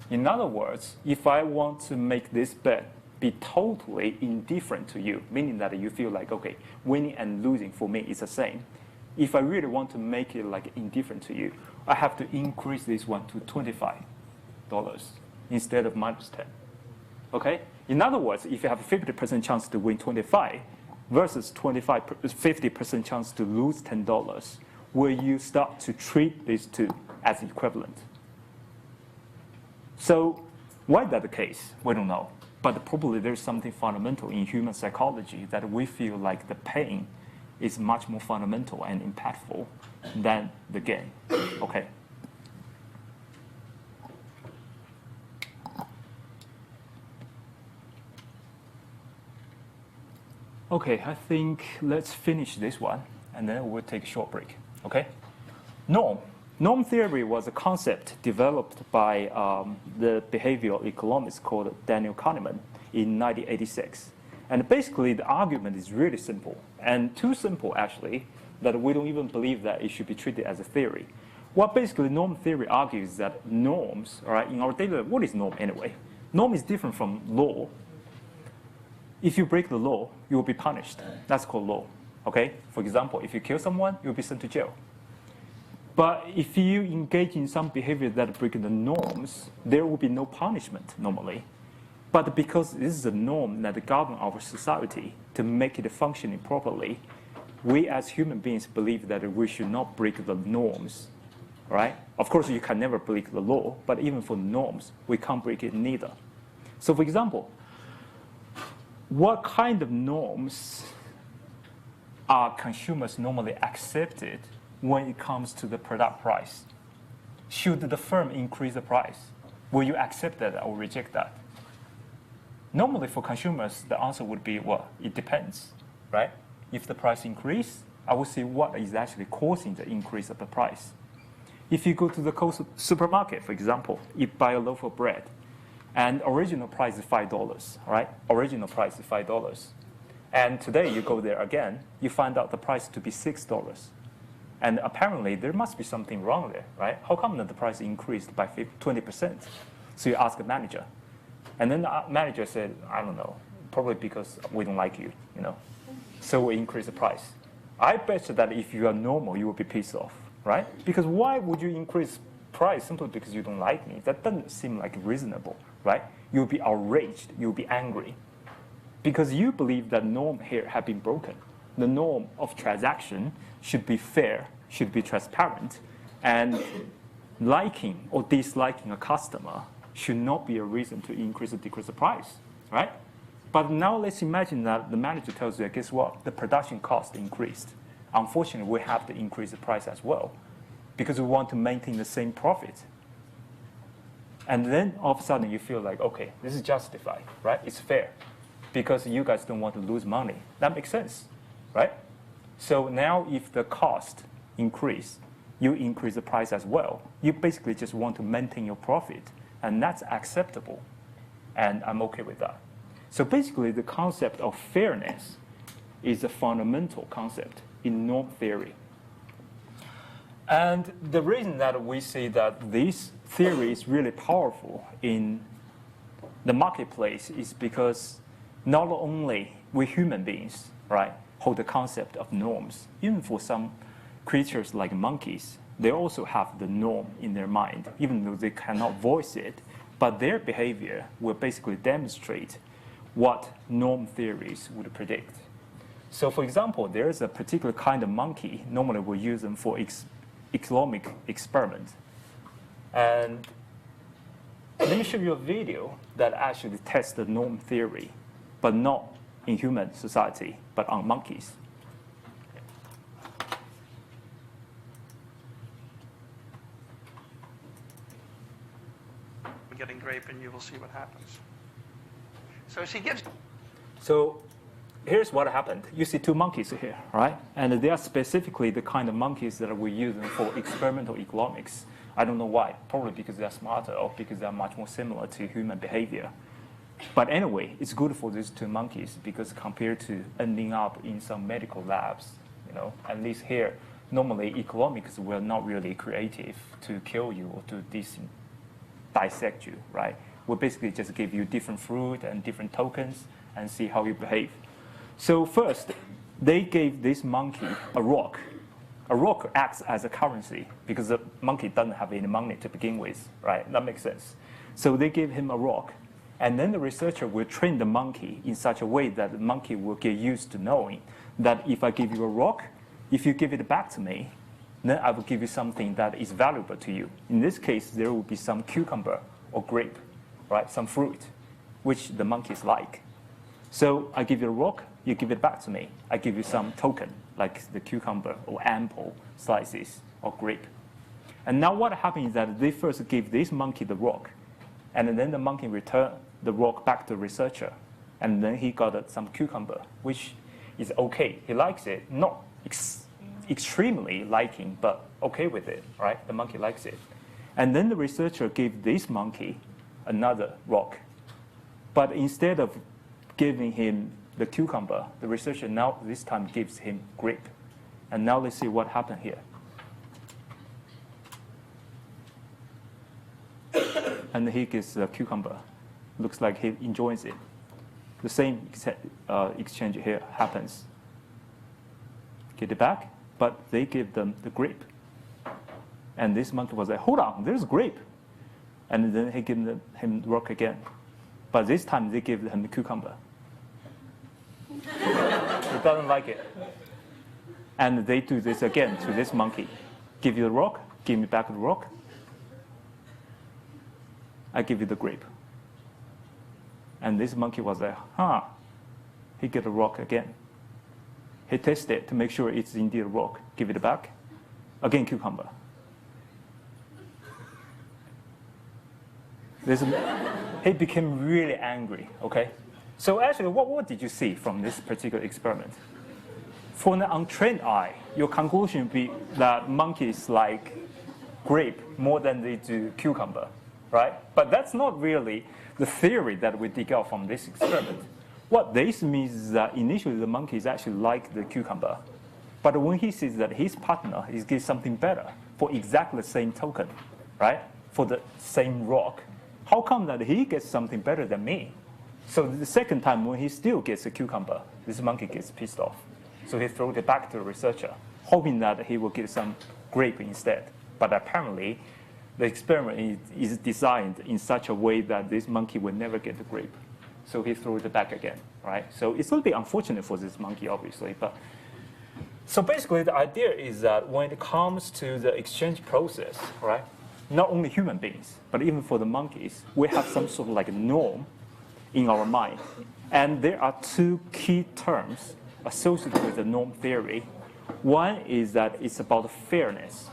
In other words, if I want to make this bet be totally indifferent to you, meaning that you feel like, okay, winning and losing for me is the same. If I really want to make it like indifferent to you, I have to increase this one to $25 instead of minus 10. Okay? In other words, if you have a 50% chance to win 25 versus 50% chance to lose $10, will you start to treat these two as equivalent? So why is that the case? We don't know. But probably there's something fundamental in human psychology that we feel like the pain is much more fundamental and impactful than the gain. Okay. Okay, I think let's finish this one, and then we'll take a short break. Okay? Norm. Norm theory was a concept developed by the behavioral economist called Daniel Kahneman in 1986. And basically, the argument is really simple, and too simple, actually, that we don't even believe that it should be treated as a theory. What basically norm theory argues is that norms, all right, in our daily life, what is norm anyway? Norm is different from law. If you break the law, you will be punished. That's called law. Okay? For example, if you kill someone, you'll be sent to jail. But if you engage in some behavior that break the norms, there will be no punishment normally. But because this is a norm that governs our society to make it functioning properly, we as human beings believe that we should not break the norms. Right? Of course, you can never break the law, but even for norms, we can't break it neither. So for example, what kind of norms are consumers normally accepted when it comes to the product price? Should the firm increase the price? Will you accept that or reject that? Normally for consumers, the answer would be, well, it depends, right? If the price increase, I will see what is actually causing the increase of the price. If you go to the supermarket, for example, you buy a loaf of bread, and original price is $5, right? Original price is $5. And today you go there again, you find out the price to be $6. And apparently there must be something wrong there, right? How come that the price increased by 20%? So you ask the manager. And then the manager said, I don't know, probably because we don't like you, you know. So we increase the price. I bet you that if you are normal, you will be pissed off, right? Because why would you increase price simply because you don't like me? That doesn't seem like reasonable, right? You'll be outraged, you'll be angry. Because you believe that norm here have been broken. The norm of transaction should be fair, should be transparent, and liking or disliking a customer should not be a reason to increase or decrease the price, right? But now let's imagine that the manager tells you, guess what? The production cost increased. Unfortunately, we have to increase the price as well because we want to maintain the same profit. And then all of a sudden you feel like, okay, this is justified, right? It's fair because you guys don't want to lose money. That makes sense, right? So now if the cost increase, you increase the price as well. You basically just want to maintain your profit, and that's acceptable. And I'm okay with that. So basically the concept of fairness is a fundamental concept in norm theory. And the reason that we see that this theory is really powerful in the marketplace is because not only we human beings, right, hold the concept of norms. Even for some creatures like monkeys, they also have the norm in their mind, even though they cannot voice it. But their behavior will basically demonstrate what norm theories would predict. So for example, there is a particular kind of monkey, normally we use them for economic experiment. And let me show you a video that actually tests the norm theory, but not in human society, but on monkeys. Getting grape, and you will see what happens. So she gives. So here's what happened. You see two monkeys here, right? And they are specifically the kind of monkeys that we use for experimental economics. I don't know why. Probably because they're smarter or because they're much more similar to human behavior. But anyway, it's good for these two monkeys because compared to ending up in some medical labs, you know, at least here, normally economics were not really creative to kill you or to dissect you, right? We basically just give you different fruit and different tokens and see how you behave. So first, they gave this monkey a rock. A rock acts as a currency because the monkey doesn't have any money to begin with, right? That makes sense. So they gave him a rock. And then the researcher will train the monkey in such a way that the monkey will get used to knowing that if I give you a rock, if you give it back to me, then I will give you something that is valuable to you. In this case, there will be some cucumber or grape, right? Some fruit, which the monkeys like. So I give you a rock, you give it back to me. I give you some token, like the cucumber or apple slices or grape. And now what happens is that they first give this monkey the rock, and then the monkey returned the rock back to the researcher. And then he got some cucumber, which is okay. He likes it, not extremely liking, but okay with it, right? The monkey likes it. And then the researcher gave this monkey another rock. But instead of giving him the cucumber, the researcher now this time gives him grape. And now let's see what happened here. And he gets the cucumber. Looks like he enjoys it. The same exchange here happens. Get it back, but they give them the grape. And this monkey was like, hold on, there's grape. And then he gave him the rock again. But this time they give him the cucumber. He doesn't like it. And they do this again to this monkey. Give you the rock, give me back the rock. I give you the grape. And this monkey was like, he get a rock again. He tasted it to make sure it's indeed a rock. Give it back. Again, cucumber. He became really angry, okay? So actually, what did you see from this particular experiment? For an untrained eye, your conclusion would be that monkeys like grape more than they do cucumber, right? But that's not really the theory that we dig out from this experiment. What this means is that initially the monkeys actually like the cucumber, but when he sees that his partner is getting something better for exactly the same token, right? For the same rock, how come that he gets something better than me? So the second time when he still gets a cucumber, this monkey gets pissed off. So he throws it back to the researcher, hoping that he will get some grape instead. But apparently, the experiment is designed in such a way that this monkey will never get the grape. So he throws it back again, right? So it's a little bit unfortunate for this monkey, obviously. But so basically, the idea is that when it comes to the exchange process, right, not only human beings, but even for the monkeys, we have some sort of like a norm in our mind. And there are two key terms associated with the norm theory. One is that it's about fairness.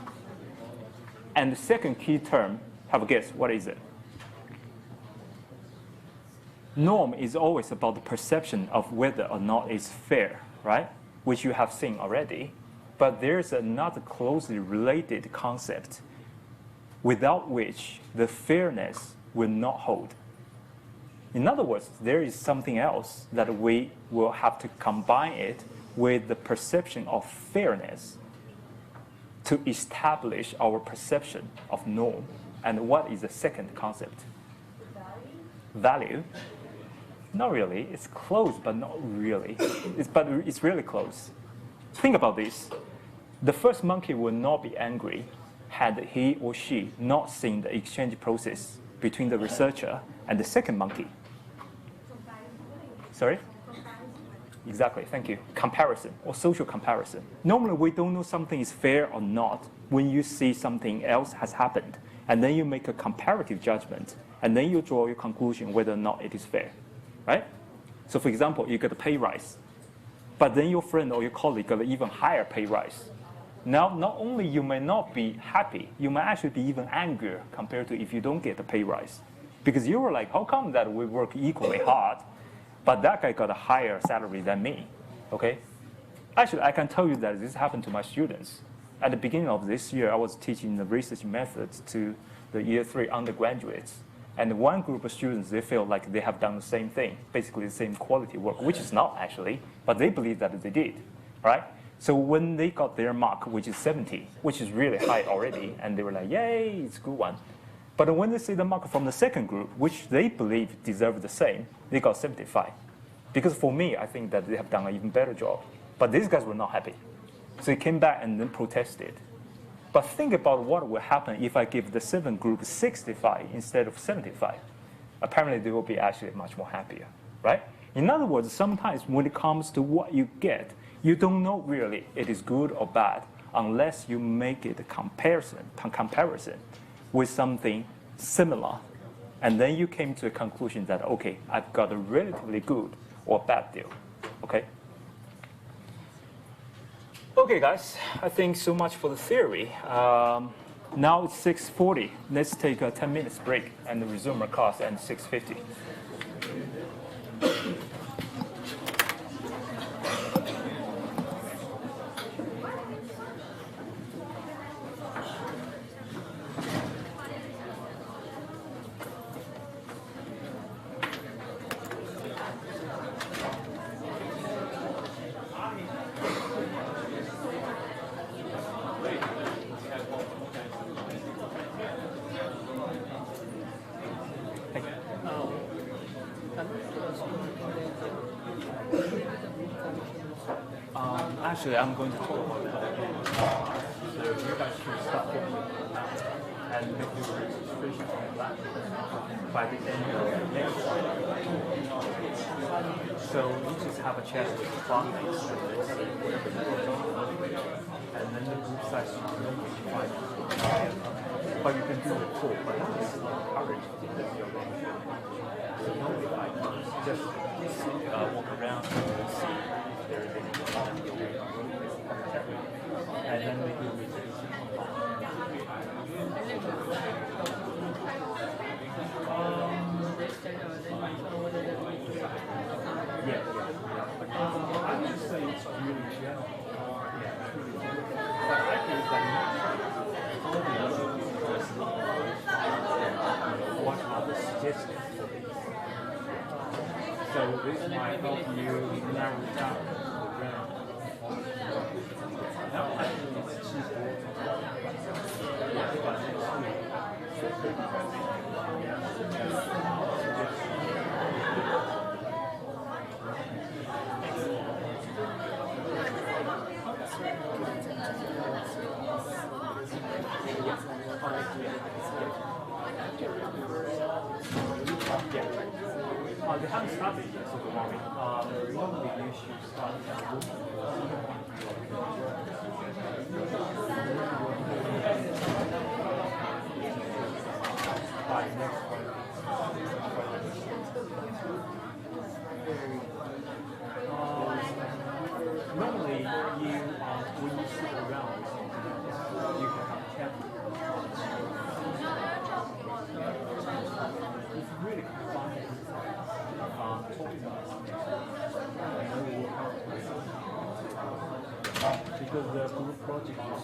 And the second key term, have a guess, what is it? Norm is always about the perception of whether or not it's fair, right? Which you have seen already. But there's another closely related concept without which the fairness will not hold. In other words, there is something else that we will have to combine it with the perception of fairness to establish our perception of norm. And what is the second concept? Value? Not really. It's close, but not really. But it's really close. Think about this. The first monkey will not be angry had he or she not seen the exchange process between the researcher and the second monkey. Sorry? Exactly, thank you. Comparison or social comparison. Normally, we don't know something is fair or not when you see something else has happened. And then you make a comparative judgment. And then you draw your conclusion whether or not it is fair. Right? So for example, you get a pay rise. But then your friend or your colleague got an even higher pay rise. Now, not only you may not be happy, you might actually be even angrier compared to if you don't get a pay rise. Because you were like, how come that we work equally hard, but that guy got a higher salary than me? Okay? Actually, I can tell you that this happened to my students. At the beginning of this year, I was teaching the research methods to the year 3 undergraduates. And one group of students, they feel like they have done the same thing, basically the same quality work, which is not actually, but they believe that they did, right? So when they got their mark, which is 70, which is really high already, and they were like, yay, it's a good one. But when they see the mark from the second group, which they believe deserve the same, they got 75. Because for me, I think that they have done an even better job. But these guys were not happy. So they came back and then protested. But think about what will happen if I give the 7th group 65 instead of 75. Apparently, they will be actually much more happier, right? In other words, sometimes when it comes to what you get, you don't know really it is good or bad unless you make it a comparison with something similar. And then you came to a conclusion that, okay, I've got a relatively good or bad deal, okay? Okay, guys, I think so much for the theory. Now it's 6:40. Let's take a 10 minutes break and resume our class at 6:50. Actually, I'm going to talk about that. So you guys should start and make your registration on that by the end of next week. So you just have a chat with the classmates and then the group size is normally 5. But you can do it 4, but that is not encouraged because you're wrong. So normally I just walk around and see if there is any and then we do research. Yeah. I would say it's really general. Yeah, it's really general. But I think that all the other this might help you narrow down the range of now actually it's cheaper but they haven't started yet, so don't worry. Normally you should start by next Friday. Normally you when you sit around you can have chat. It's really fun. Because the group project is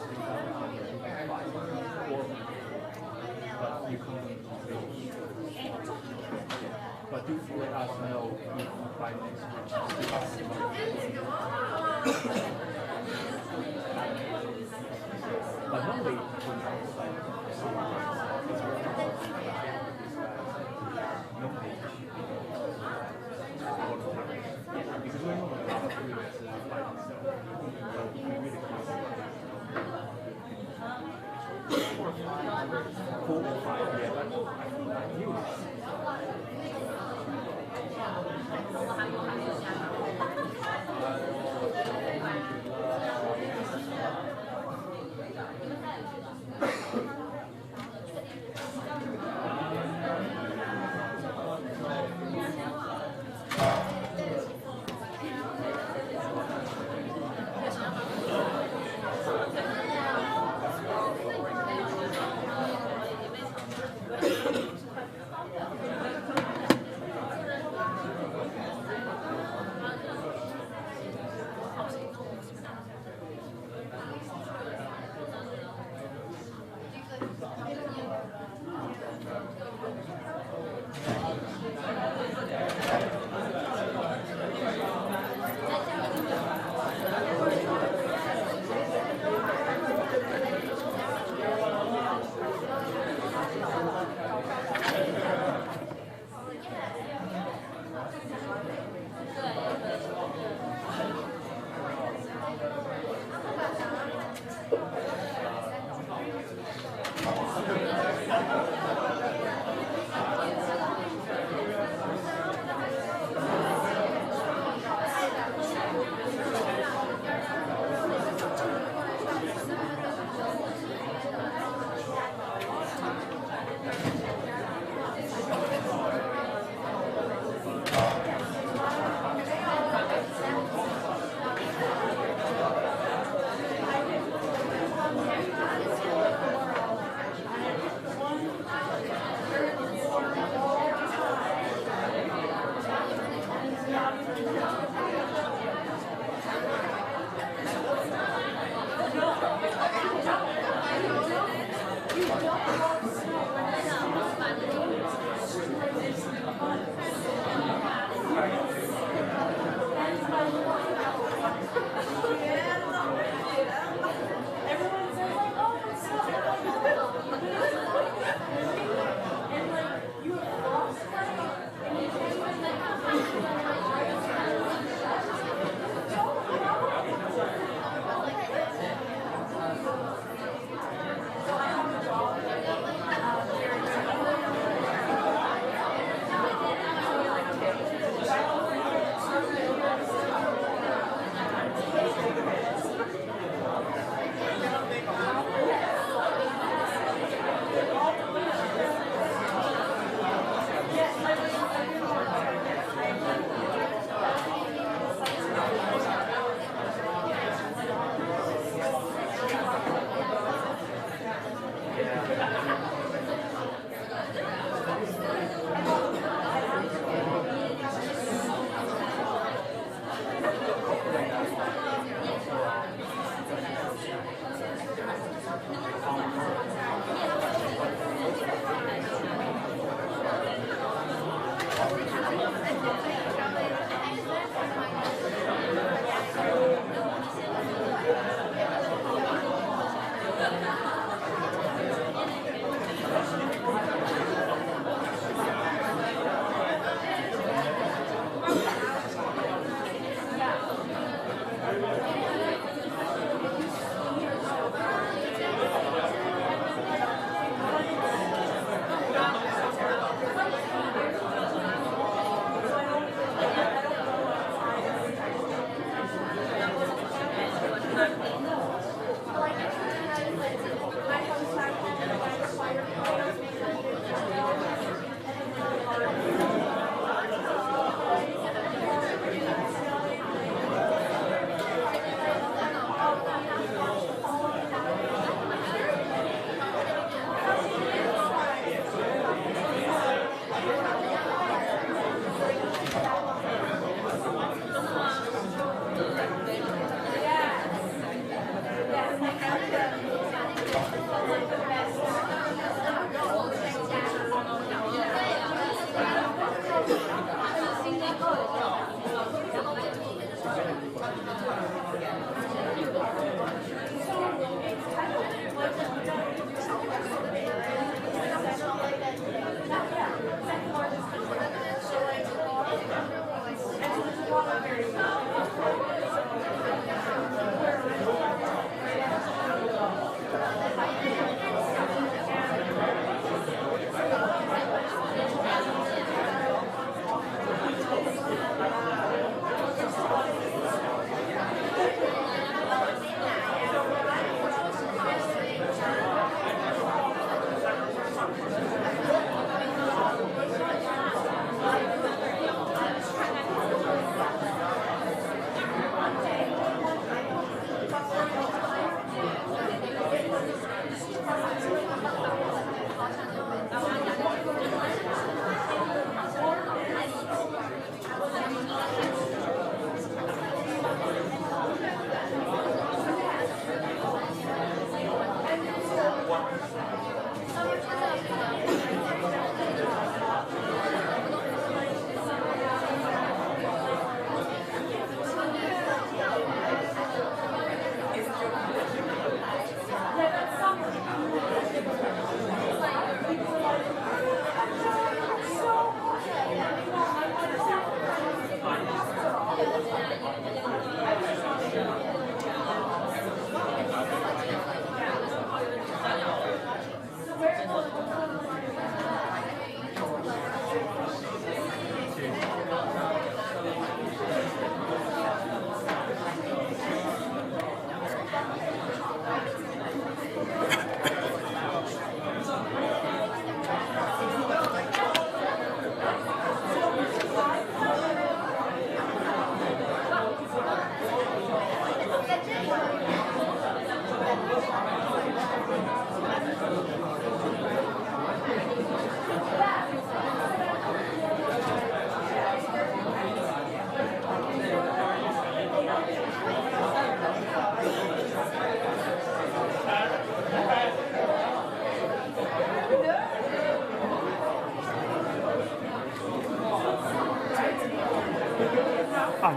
but you can't but do let us know if by next week but normally because we're not allowed to do it by themselves. But we really can't. 4 or 5, yeah, but I knew it.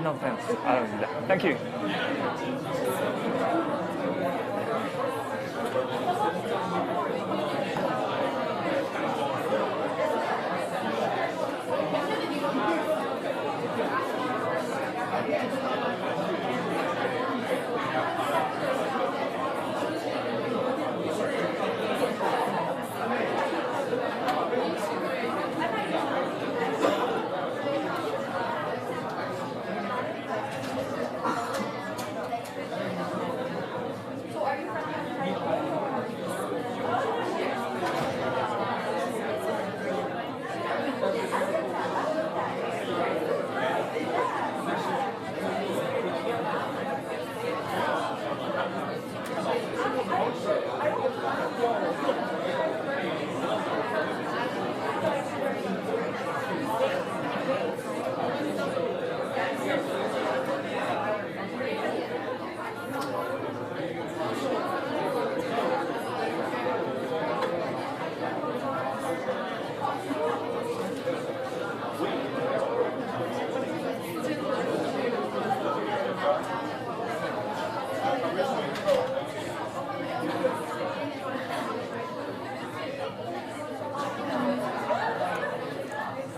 No, thanks. I don't need that. Thank you.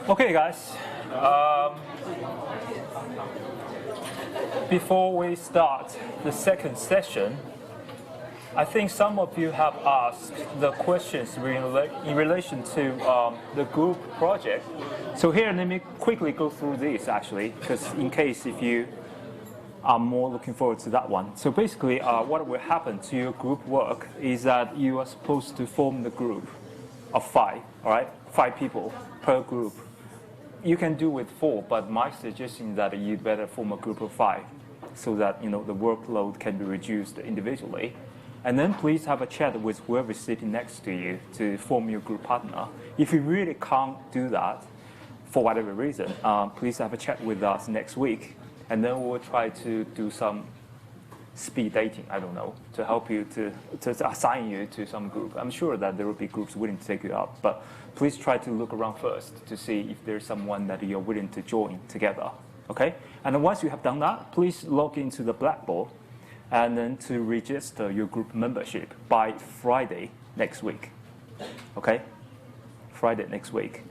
Okay, guys. Before we start the second session, I think some of you have asked the questions in relation to the group project. So here, let me quickly go through this actually, because in case if you I'm more looking forward to that one. So basically, what will happen to your group work is that you are supposed to form the group of 5, all right? 5 people per group. You can do with 4, but my suggestion is that you better form a group of 5 so that the workload can be reduced individually. And then please have a chat with whoever is sitting next to you to form your group partner. If you really can't do that, for whatever reason, please have a chat with us next week, and then we'll try to do some speed dating, I don't know, to help you to assign you to some group. I'm sure that there will be groups willing to take you up, but please try to look around first to see if there's someone that you're willing to join together, okay? And then once you have done that, please log into the Blackboard and then to register your group membership by Friday next week, okay? Friday next week.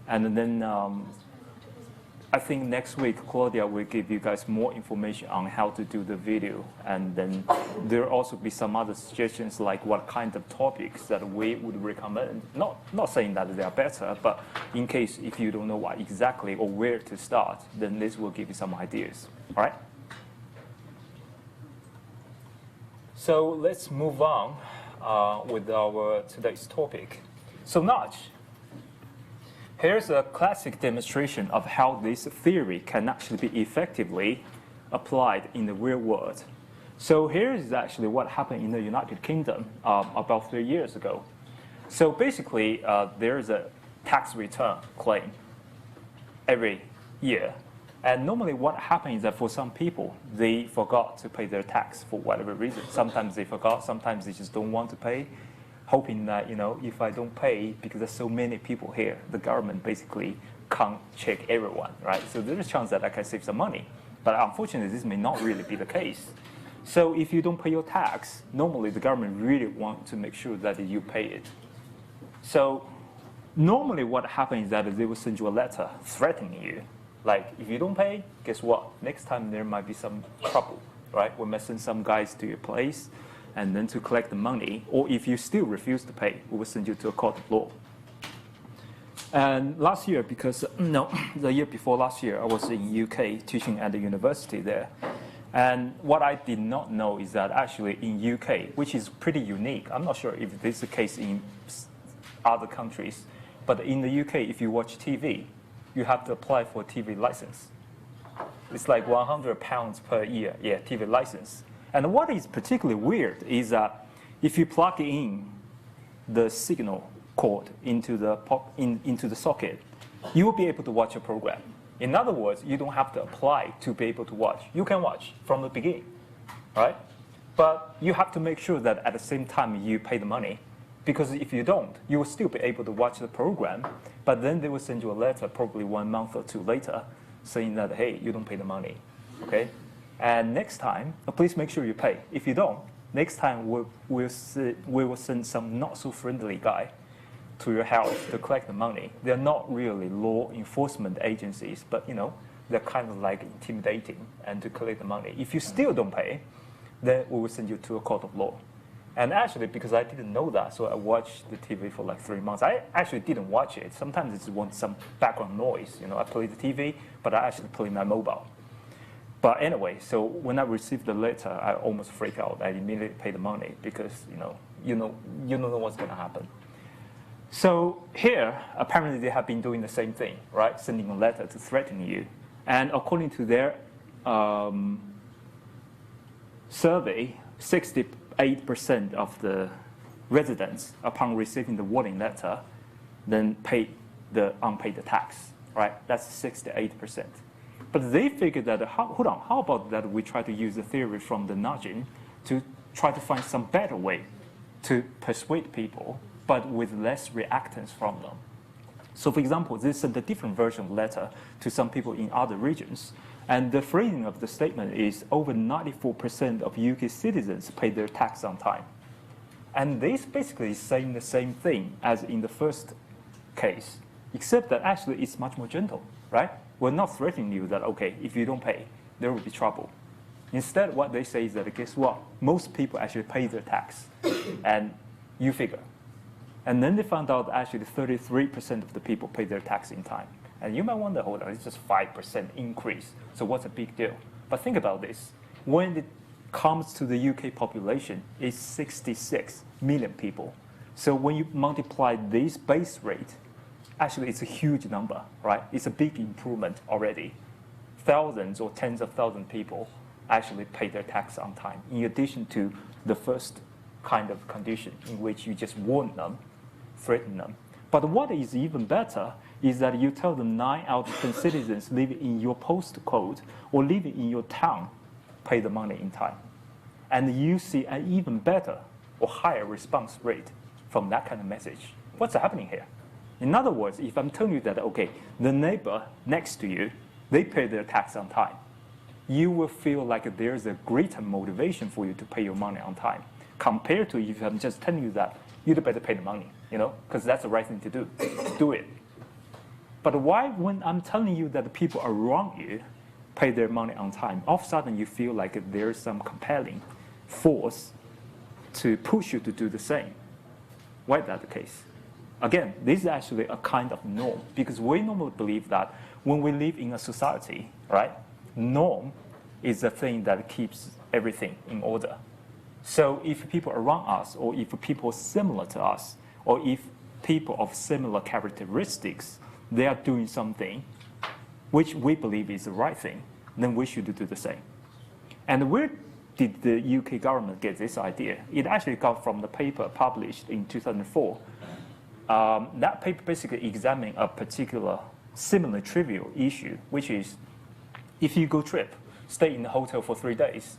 And then I think next week, Claudia will give you guys more information on how to do the video. And then there will also be some other suggestions like what kind of topics that we would recommend. Not saying that they are better, but in case if you don't know what exactly or where to start, then this will give you some ideas, all right? So let's move on with our today's topic. So Nudge. Here's a classic demonstration of how this theory can actually be effectively applied in the real world. So here is actually what happened in the United Kingdom about 3 years ago. So basically, there is a tax return claim every year. And normally what happens is that for some people, they forgot to pay their tax for whatever reason. Sometimes they forgot, sometimes they just don't want to pay, hoping that, if I don't pay, because there's so many people here, the government basically can't check everyone, right? So there's a chance that I can save some money. But unfortunately, this may not really be the case. So if you don't pay your tax, normally the government really wants to make sure that you pay it. So normally what happens is that they will send you a letter threatening you. Like, if you don't pay, guess what? Next time there might be some trouble, right? We might send some guys to your place and then to collect the money, or if you still refuse to pay, we will send you to a court of law. And last year, the year before last year, I was in UK teaching at the university there. And what I did not know is that actually in UK, which is pretty unique, I'm not sure if this is the case in other countries, but in the UK, if you watch TV, you have to apply for a TV license. It's like £100 per year, TV license. And what is particularly weird is that if you plug in the signal cord into the socket, you will be able to watch a program. In other words, you don't have to apply to be able to watch. You can watch from the beginning, right? But you have to make sure that at the same time you pay the money, because if you don't, you will still be able to watch the program, but then they will send you a letter probably 1 month or 2 later saying that, hey, you don't pay the money, okay? And next time, please make sure you pay. If you don't, next time we will send some not-so-friendly guy to your house to collect the money. They're not really law enforcement agencies, but they're kind of like intimidating and to collect the money. If you still don't pay, then we will send you to a court of law. And actually, because I didn't know that, so I watched the TV for like 3 months. I actually didn't watch it. Sometimes I just want some background noise. I play the TV, but I actually play my mobile. But anyway, so when I received the letter, I almost freaked out. I immediately paid the money because you don't know what's going to happen. So here, apparently they have been doing the same thing, right? Sending a letter to threaten you. And according to their survey, 68% of the residents, upon receiving the warning letter, then paid the unpaid tax, right? That's 68%. But they figured that, hold on, how about that we try to use the theory from the nudging to try to find some better way to persuade people, but with less reactance from them. So for example, they sent a different version of the letter to some people in other regions. And the phrasing of the statement is over 94% of UK citizens pay their tax on time. And this basically is saying the same thing as in the first case, except that actually it's much more gentle, right? We're not threatening you that, okay, if you don't pay, there will be trouble. Instead, what they say is that, guess what? Most people actually pay their tax, and you figure. And then they found out that actually 33% of the people pay their tax in time. And you might wonder, hold on, it's just 5% increase. So what's a big deal? But think about this. When it comes to the UK population, it's 66 million people. So when you multiply this base rate, actually it's a huge number, right? It's a big improvement already. Thousands or tens of thousands of people actually pay their tax on time, in addition to the first kind of condition in which you just warn them, threaten them. But what is even better is that you tell them 9 out of 10 citizens living in your postcode or living in your town pay the money in time. And you see an even better or higher response rate from that kind of message. What's happening here? In other words, if I'm telling you that, okay, the neighbor next to you, they pay their tax on time, you will feel like there's a greater motivation for you to pay your money on time, compared to if I'm just telling you that you'd better pay the money, because that's the right thing to do. Do it. But why, when I'm telling you that the people around you pay their money on time, all of a sudden you feel like there's some compelling force to push you to do the same? Why is that the case? Again, this is actually a kind of norm, because we normally believe that when we live in a society, right, norm is the thing that keeps everything in order. So if people around us, or if people similar to us, or if people of similar characteristics, they are doing something which we believe is the right thing, then we should do the same. And where did the UK government get this idea? It actually got from the paper published in 2004. That paper basically examined a particular similar trivial issue, which is if you go trip, stay in the hotel for 3 days,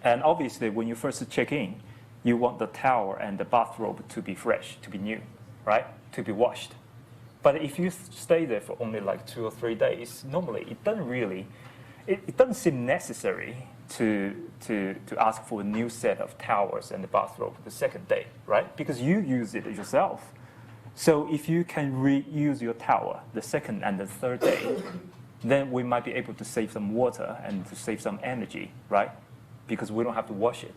and obviously when you first check in, you want the towel and the bathrobe to be fresh, to be new, right? To be washed. But if you stay there for only like 2 or 3 days, normally it doesn't really, it doesn't seem necessary to ask for a new set of towels and the bathrobe the second day, right? Because you use it yourself. So if you can reuse your towel the second and the third day, then we might be able to save some water and to save some energy, right? Because we don't have to wash it.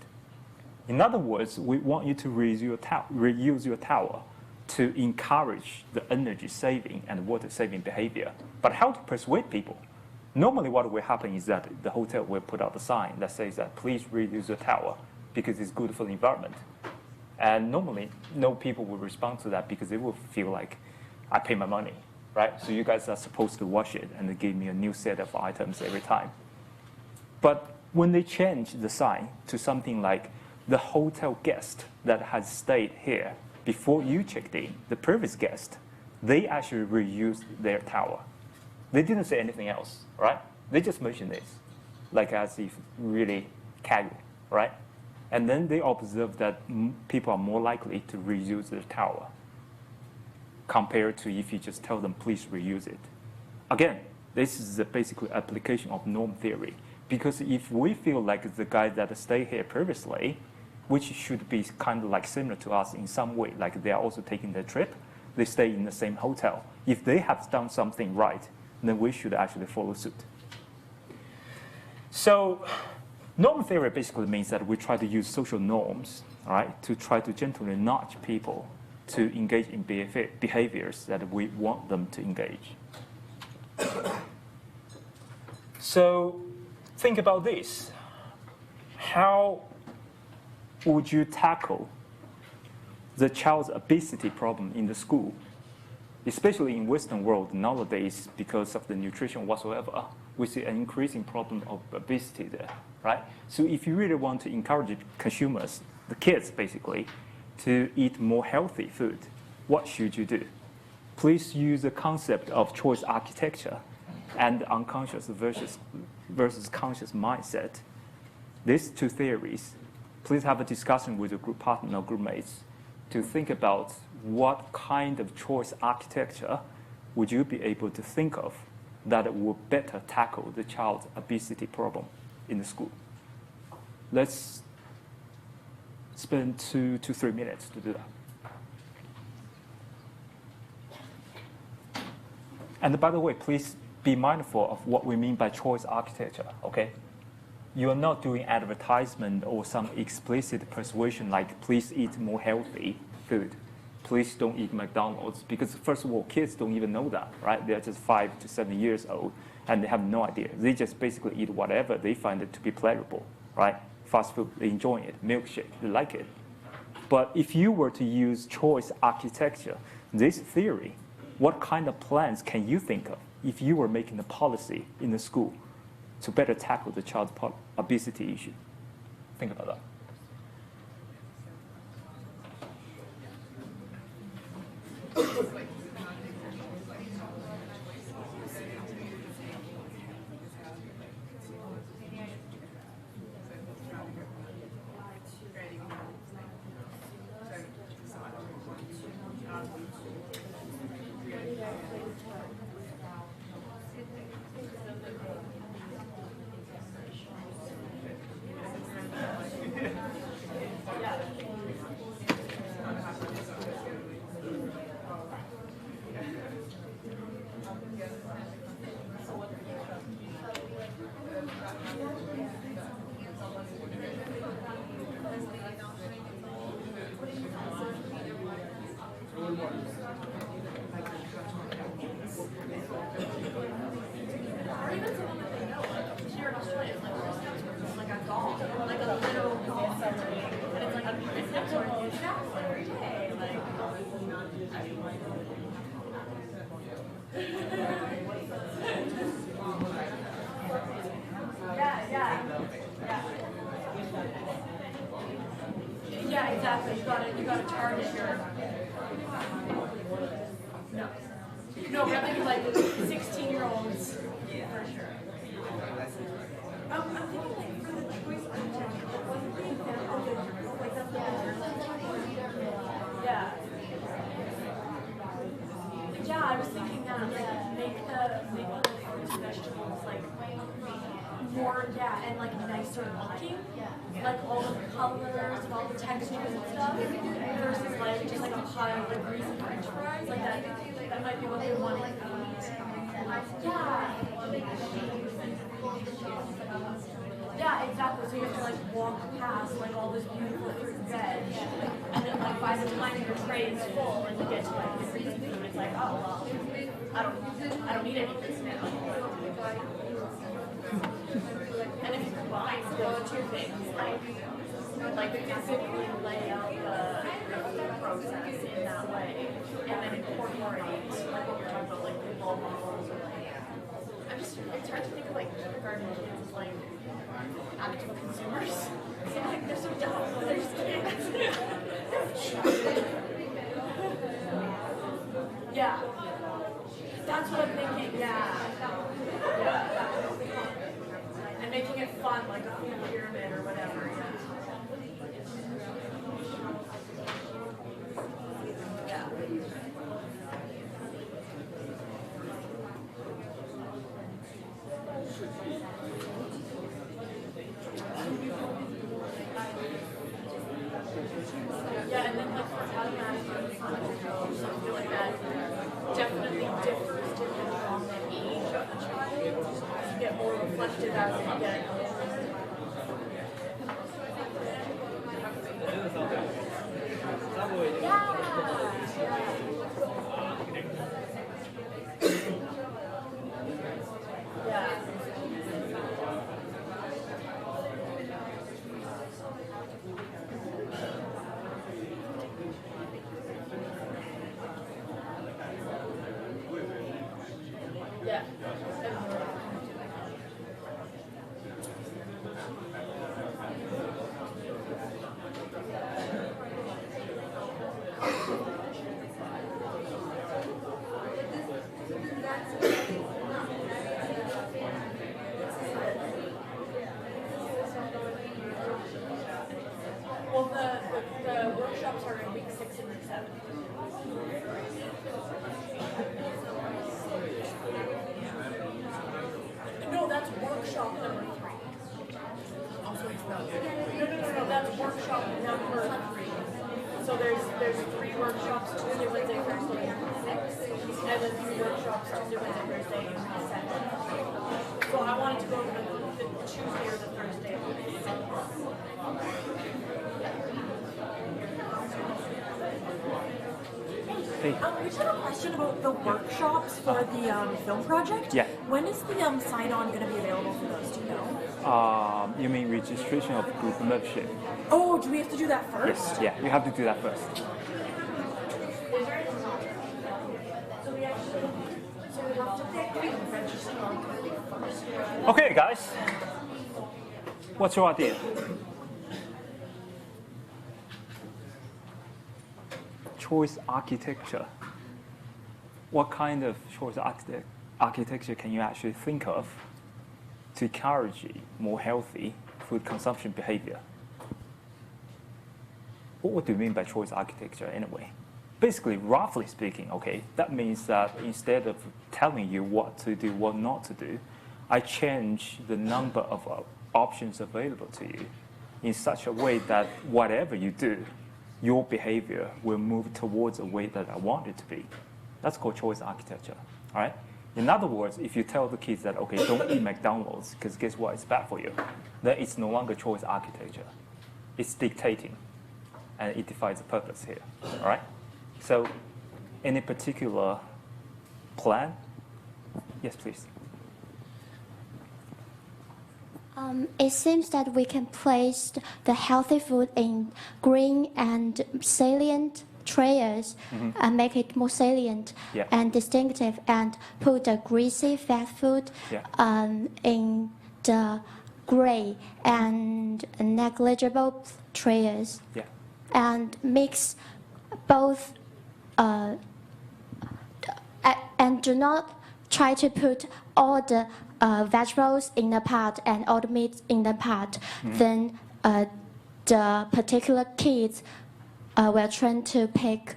In other words, we want you to reuse your towel to encourage the energy saving and water saving behavior. But how to persuade people? Normally what will happen is that the hotel will put out a sign that says that please reuse your towel because it's good for the environment. And normally no people will respond to that because they will feel like I pay my money, right? So you guys are supposed to wash it and give me a new set of items every time. But when they change the sign to something like the hotel guest that has stayed here before you checked in, the previous guest, they actually reused their towel. They didn't say anything else, right? They just mentioned this, like as if really casual, right? And then they observed that people are more likely to reuse their towel compared to if you just tell them, please reuse it. Again, this is the basic application of norm theory. Because if we feel like the guy that stayed here previously, which should be kind of like similar to us in some way, like they are also taking their trip, they stay in the same hotel. If they have done something right, then we should actually follow suit. So norm theory basically means that we try to use social norms, right, to try to gently nudge people to engage in behaviors that we want them to engage. So think about this. How would you tackle the child's obesity problem in the school? Especially in Western world nowadays, because of the nutrition whatsoever, we see an increasing problem of obesity there, right? So if you really want to encourage consumers, the kids basically, to eat more healthy food, what should you do? Please use the concept of choice architecture and unconscious versus conscious mindset. These two theories, please have a discussion with your group partner or group mates to think about what kind of choice architecture would you be able to think of that will better tackle the child's obesity problem in the school. Let's spend 2 to 3 minutes to do that. And by the way, please be mindful of what we mean by choice architecture, okay? You are not doing advertisement or some explicit persuasion like please eat more healthy food. Please don't eat McDonald's, because first of all, kids don't even know that, right? They're just 5 to 7 years old. and they have no idea. They just basically eat whatever they find it to be pleasurable, right? Fast food, they enjoy it. Milkshake, they like it. But if you were to use choice architecture, this theory, what kind of plans can you think of if you were making a policy in the school to better tackle the child obesity issue? Think about that. Yeah, exactly. You gotta target your. No. No, but I'm thinking like 16-year-olds. Yeah, for sure. I'm thinking like for the choice architecture, wasn't the example like that's yeah. Yeah, I was thinking that like make the fruits and vegetables like more and like nicer looking. Like all the colors and all the textures and stuff versus like just like a pile of like greasy French fries. Like that might be what they want to eat. Yeah, exactly. So you have to like walk past like all this beautiful fruit and veg, and then like by the time your tray is full and you get to like the greasy food, it's like, oh well, I don't need any of this now. And if you combine those two things, like physically lay out the process in that way, and then incorporate like what you're talking about, like the role models or like. It's hard to think of like kindergarten kids as like actual consumers. So like they're so dumb, but they're just kids. Yeah. That's what I'm thinking, yeah. And making it fun, like a food pyramid or whatever, yeah. Yeah, and then like for automatic something like that definitely differs depending on the age of the child. You get more reflective as you get older. Well, the workshops are in week 6 and week 7. No, that's workshop number 3. No, that's workshop number 3. So there's 3 workshops, Tuesday, Wednesday, Thursday, and 6, and then 3 workshops, Tuesday, Wednesday, Thursday, and 7. So I wanted to go to the Tuesday or the Thursday of the week. Hey. We just have a question about the workshops for the film project. Yeah. When is the sign-on going to be available for those? Do you know? You mean registration of group membership? Oh, do we have to do that first? Yes, yeah, you have to do that first. Okay, guys. What's your idea? Choice architecture. What kind of choice architecture can you actually think of to encourage more healthy food consumption behavior? What do you mean by choice architecture anyway? Basically, roughly speaking, okay, that means that instead of telling you what to do, what not to do, I change the number of options available to you in such a way that whatever you do, your behavior will move towards a way that I want it to be. That's called choice architecture, all right? In other words, if you tell the kids that, okay, don't eat McDonald's because guess what, it's bad for you, then it's no longer choice architecture. It's dictating, and it defies the purpose here, all right? So, any particular plan? Yes, please. It seems that we can place the healthy food in green and salient trays and make it more salient and distinctive, and put the greasy fat food in the gray and negligible trays, and mix both and do not try to put all the vegetables in the pot and all the meat in the pot. Then the particular kids were trained to pick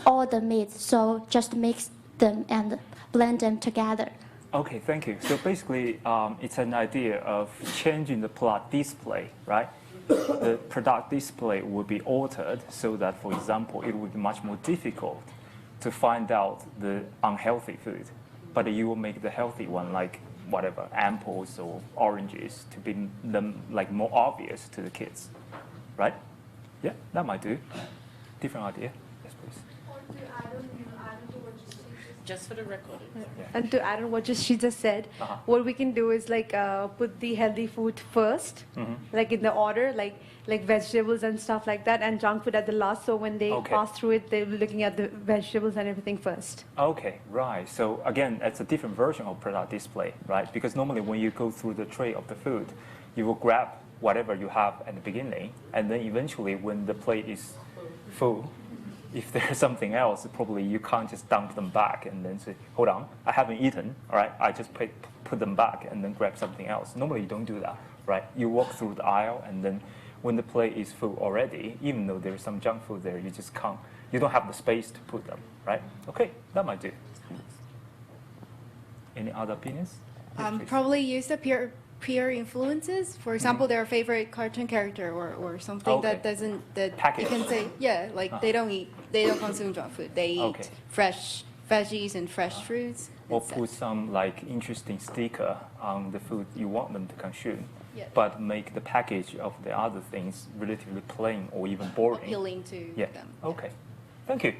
all the meats, so just mix them and blend them together. Okay, thank you. So basically, it's an idea of changing the product display, right? The product display will be altered so that, for example, it would be much more difficult to find out the unhealthy food, but you will make the healthy one, like whatever, apples or oranges, to be like more obvious to the kids, right? Yeah, that might do. Different idea. Yes, please. Just for the record. And to add on what she just said, what we can do is like put the healthy food first, like in the order, like vegetables and stuff like that, and junk food at the last. So when they pass through it, they're looking at the vegetables and everything first. Okay, right. So again, it's a different version of product display, right? Because normally when you go through the tray of the food, you will grab whatever you have at the beginning, and then eventually when the plate is full, if there's something else, probably you can't just dump them back and then say, hold on, I haven't eaten, all right? I just put them back and then grab something else. Normally you don't do that, right? You walk through the aisle, and then when the plate is full already, even though there's some junk food there, you just can't, you don't have the space to put them, right? Okay, that might do. Any other opinions? Probably use the peer influences. For example, their favorite cartoon character or something that package. You can say, like they don't consume junk food. They eat fresh veggies and fresh fruits. Or put some like interesting sticker on the food you want them to consume, but make the package of the other things relatively plain or even boring. Appealing to them. Okay, thank you.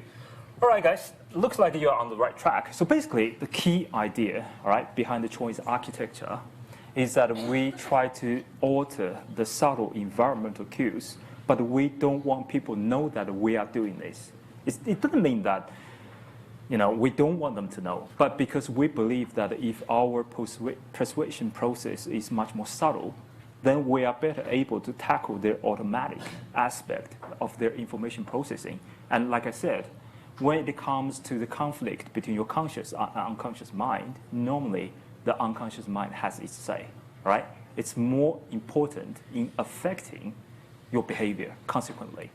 All right, guys, looks like you're on the right track. So basically, the key idea, all right, behind the choice architecture is that we try to alter the subtle environmental cues, but we don't want people to know that we are doing this. It doesn't mean that we don't want them to know, but because we believe that if our persuasion process is much more subtle, then we are better able to tackle their automatic aspect of their information processing. And like I said, when it comes to the conflict between your conscious and unconscious mind, normally the unconscious mind has its say, right? It's more important in affecting your behavior consequently.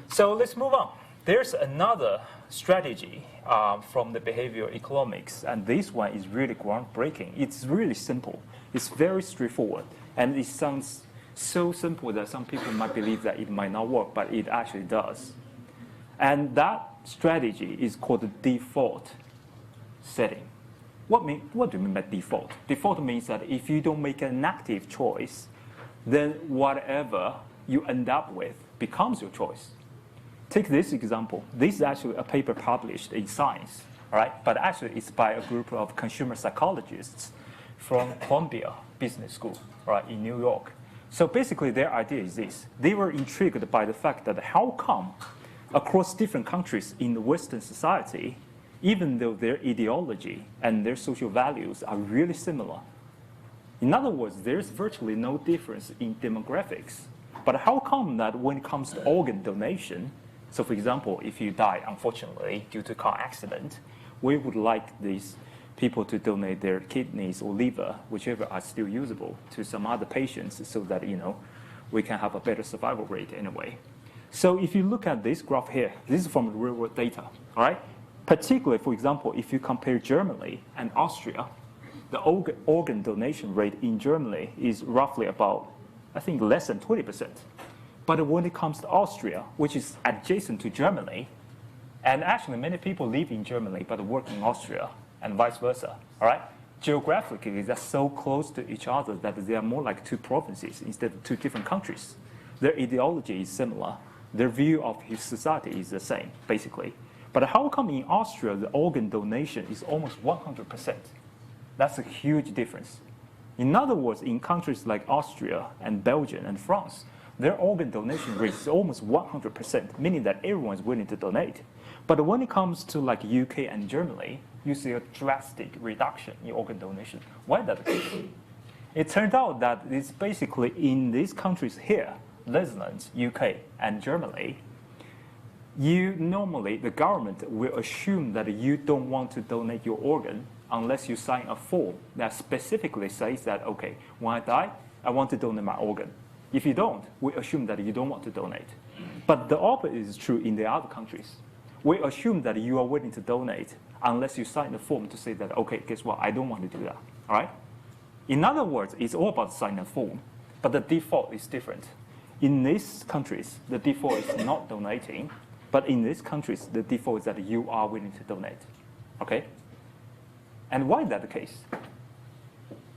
So let's move on. There's another strategy from the behavioral economics, and this one is really groundbreaking. It's really simple. It's very straightforward, and it sounds so simple that some people might believe that it might not work, but it actually does. And that strategy is called the default setting. What do you mean by default? Default means that if you don't make an active choice, then whatever you end up with becomes your choice. take this example. This is actually a paper published in Science, all right? But actually, it's by a group of consumer psychologists from Columbia Business School, right, in New York. So basically, their idea is this. They were intrigued by the fact that how come across different countries in the Western society, even though their ideology and their social values are really similar. In other words, there's virtually no difference in demographics. But how come that when it comes to organ donation, so for example, if you die, unfortunately, due to a car accident, we would like these people to donate their kidneys or liver, whichever are still usable, to some other patients so that, we can have a better survival rate anyway. So if you look at this graph here, this is from real world data, all right? Particularly, for example, if you compare Germany and Austria, the organ donation rate in Germany is roughly about, I think, less than 20%. But when it comes to Austria, which is adjacent to Germany, and actually many people live in Germany but work in Austria, and vice versa, all right? Geographically, they're so close to each other that they are more like two provinces instead of two different countries. Their ideology is similar. Their view of his society is the same, basically. But how come in Austria, the organ donation is almost 100%? That's a huge difference. In other words, in countries like Austria and Belgium and France, their organ donation rate is almost 100%, meaning that everyone is willing to donate. But when it comes to like UK and Germany, you see a drastic reduction in organ donation. Why is that the case? It turned out that it's basically in these countries here, Netherlands, UK, and Germany, the government will assume that you don't want to donate your organ unless you sign a form that specifically says that, okay, when I die, I want to donate my organ. If you don't, we assume that you don't want to donate. But the opposite is true in the other countries. We assume that you are willing to donate unless you sign the form to say that, okay, guess what, I don't want to do that, all right? In other words, it's all about signing a form, but the default is different. In these countries, the default is not donating, but in these countries, the default is that you are willing to donate, okay? And why is that the case?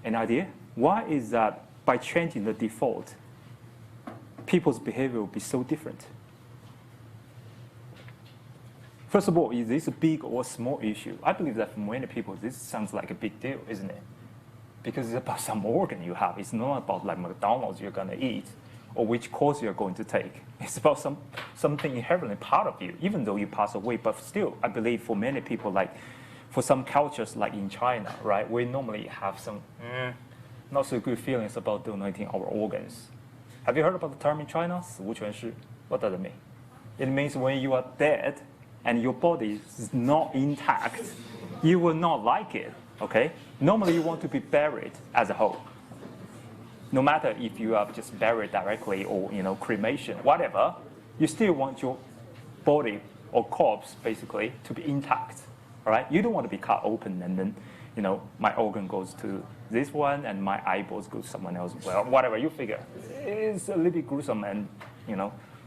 An idea? Why is that by changing the default, people's behavior will be so different? First of all, is this a big or small issue? I believe that for many people, this sounds like a big deal, isn't it? Because it's about some organ you have. It's not about like McDonald's you're going to eat or which course you're going to take. It's about something inherently part of you, even though you pass away. But still, I believe for many people, like for some cultures like in China, right, we normally have some not so good feelings about donating our organs. Have you heard about the term in China, 死无全尸? What does it mean? It means when you are dead and your body is not intact, you will not like it, okay? Normally you want to be buried as a whole. No matter if you are just buried directly or, cremation, whatever, you still want your body or corpse, basically, to be intact, all right? You don't want to be cut open and then, my organ goes to this one and my eyeballs go to someone else. Well, whatever, you figure. It's a little bit gruesome and,